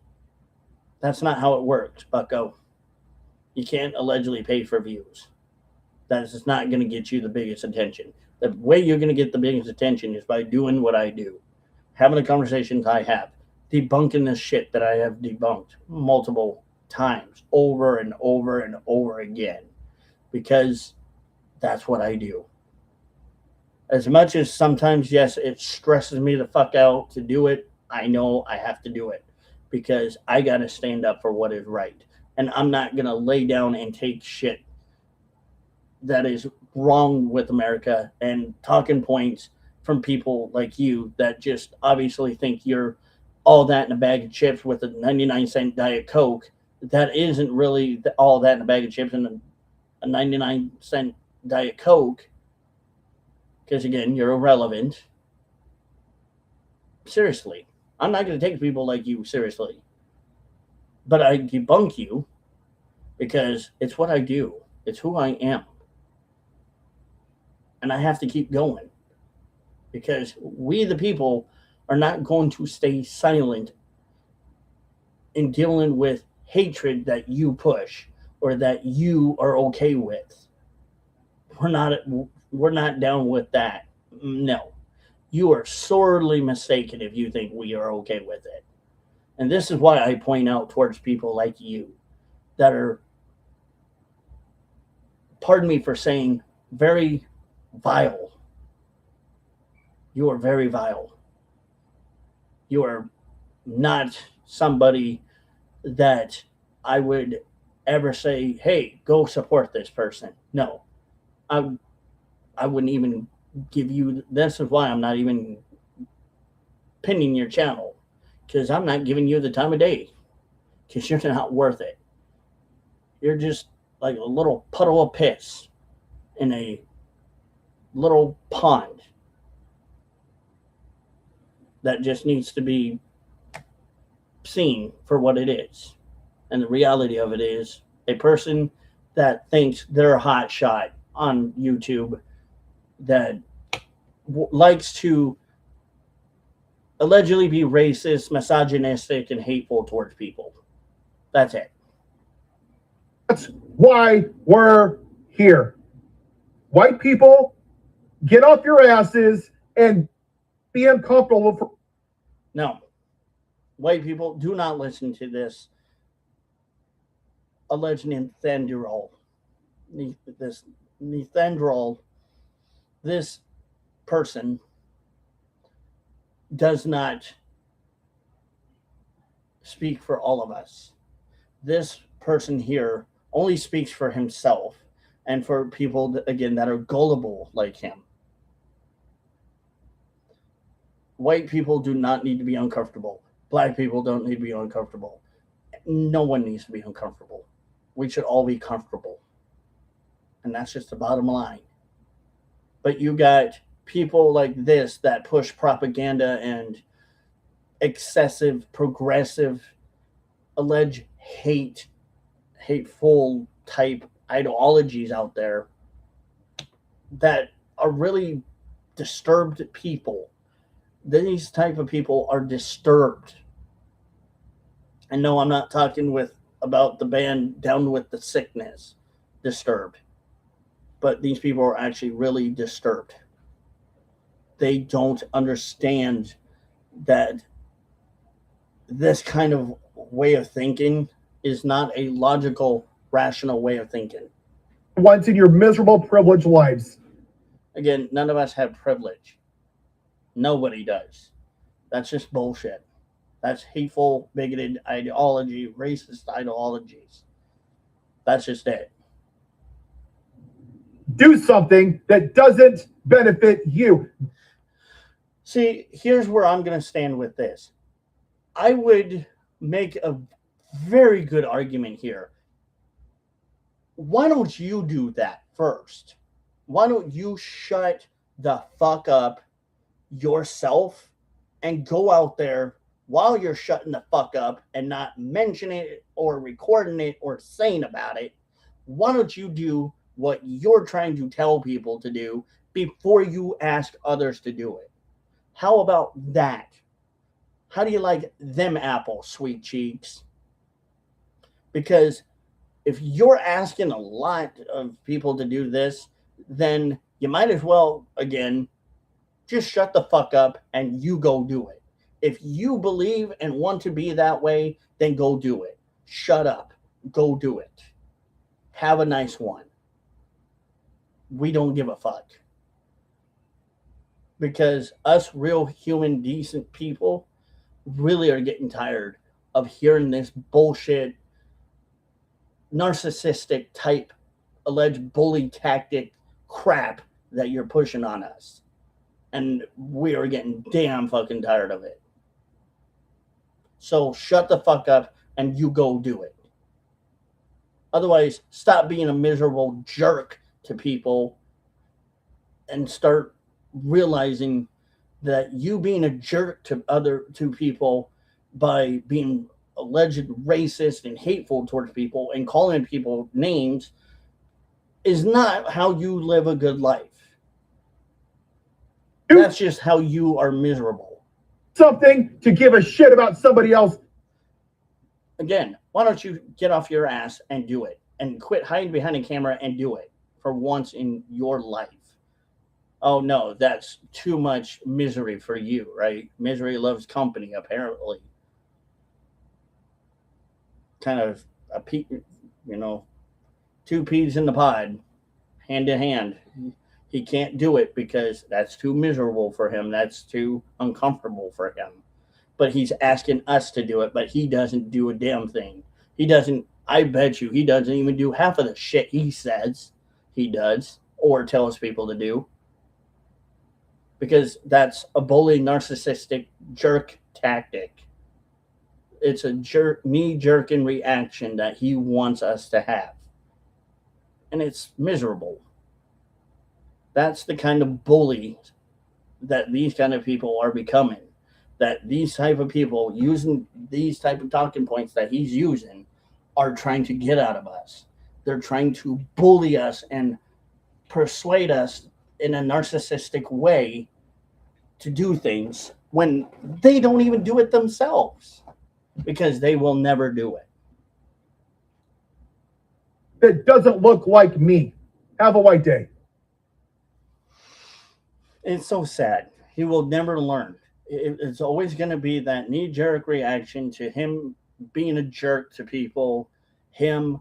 That's not how it works, bucko. You can't allegedly pay for views. That is not going to get you the biggest attention. The way you're going to get the biggest attention is by doing what I do, having the conversations I have, debunking the shit that I have debunked multiple times over and over and over again, because that's what I do. As much as sometimes, yes, it stresses me the fuck out to do it, I know I have to do it because I got to stand up for what is right. And I'm not going to lay down and take shit that is wrong with America and talking points from people like you that just obviously think you're all that in a bag of chips with a 99-cent Diet Coke. That isn't really all that in a bag of chips and a 99-cent Diet Coke, because again, you're irrelevant. Seriously, I'm not going to take people like you seriously, but I debunk you because it's what I do, it's who I am, and I have to keep going because we, the people, are not going to stay silent in dealing with hatred that you push or that you are okay with. We're not we're not down with that. No. You are sorely mistaken if you think we are okay with it. And this is why I point out towards people like you that are, pardon me for saying, very vile. You are very vile. You are not somebody that I would ever say, hey, go support this person. No, I, I wouldn't even give you, this is why I'm not even pinning your channel, because I'm not giving you the time of day, because you're not worth it. You're just like a little puddle of piss in a little pond that just needs to be seen for what it is. And the reality of it is a person that thinks they're a hot shot on YouTube that likes to allegedly be racist, misogynistic, and hateful towards people. That's it. That's why we're here. White people, get off your asses and be uncomfortable. No. White people, do not listen to this alleged Nethandrol. This Nethandrol, this person does not speak for all of us. This person here only speaks for himself and for people that, again, that are gullible like him. White people do not need to be uncomfortable. Black people don't need to be uncomfortable. No one needs to be uncomfortable. We should all be comfortable. And that's just the bottom line. But you got people like this that push propaganda and excessive, progressive, alleged hateful type ideologies out there that are really disturbed people. These type of people are disturbed. And no, I'm not talking about the band Down with the Sickness, Disturbed. But these people are actually really disturbed. They don't understand that this kind of way of thinking is not a logical, rational way of thinking. Once in your miserable, privileged lives. Again, none of us have privilege. Nobody does. That's just bullshit. That's hateful, bigoted ideology, racist ideologies. That's just it. Do something that doesn't benefit you. See, here's where I'm going to stand with this. I would make a very good argument here. Why don't you do that first? Why don't you shut the fuck up yourself and go out there while you're shutting the fuck up and not mentioning it or recording it or saying about it? Why don't you do what you're trying to tell people to do before you ask others to do it? How about that? How do you like them apples, sweet cheeks? Because if you're asking a lot of people to do this, then you might as well, again, just shut the fuck up and you go do it. If you believe and want to be that way, then go do it. Shut up. Go do it. Have a nice one. We don't give a fuck. Because us real human, decent people really are getting tired of hearing this bullshit, narcissistic type, alleged bully tactic crap that you're pushing on us. And we are getting damn fucking tired of it. So shut the fuck up and you go do it. Otherwise, stop being a miserable jerk to people and start realizing that you being a jerk to people by being alleged racist and hateful towards people and calling people names is not how you live a good life. That's just how you are miserable. Something to give a shit about somebody else. Again, why don't you get off your ass and do it and quit hiding behind a camera and do it for once in your life? Oh no, that's too much misery for you, right? Misery loves company, apparently. Kind of two peas in the pod, hand in hand. He can't do it because that's too miserable for him. That's too uncomfortable for him. But he's asking us to do it, but he doesn't do a damn thing. He doesn't, I bet you, he doesn't even do half of the shit he says he does or tells people to do. Because that's a bully, narcissistic jerk tactic. It's a knee-jerking reaction that he wants us to have. And it's miserable. That's the kind of bully that these kind of people are becoming. That these type of people using these type of talking points that he's using are trying to get out of us. They're trying to bully us and persuade us in a narcissistic way to do things when they don't even do it themselves because they will never do it. That doesn't look like me. Have a white day. It's so sad. He will never learn. It's always going to be that knee-jerk reaction to him being a jerk to people, him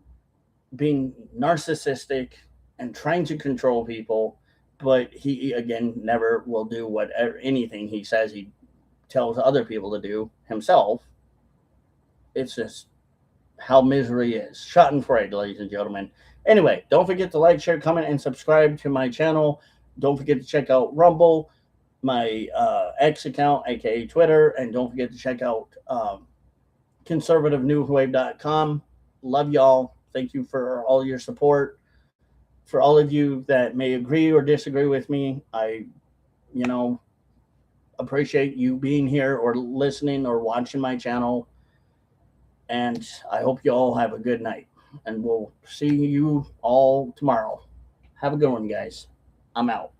being narcissistic and trying to control people, but he again never will do whatever anything he says he tells other people to do himself. It's just how misery is. Schadenfreude, ladies and gentlemen. Anyway, don't forget to like, share, comment, and subscribe to my channel. Don't forget to check out Rumble, my X account, aka Twitter, and don't forget to check out conservativenewswave.com. Love y'all. Thank you for all your support. For all of you that may agree or disagree with me, I, appreciate you being here or listening or watching my channel. And I hope you all have a good night. And we'll see you all tomorrow. Have a good one, guys. I'm out.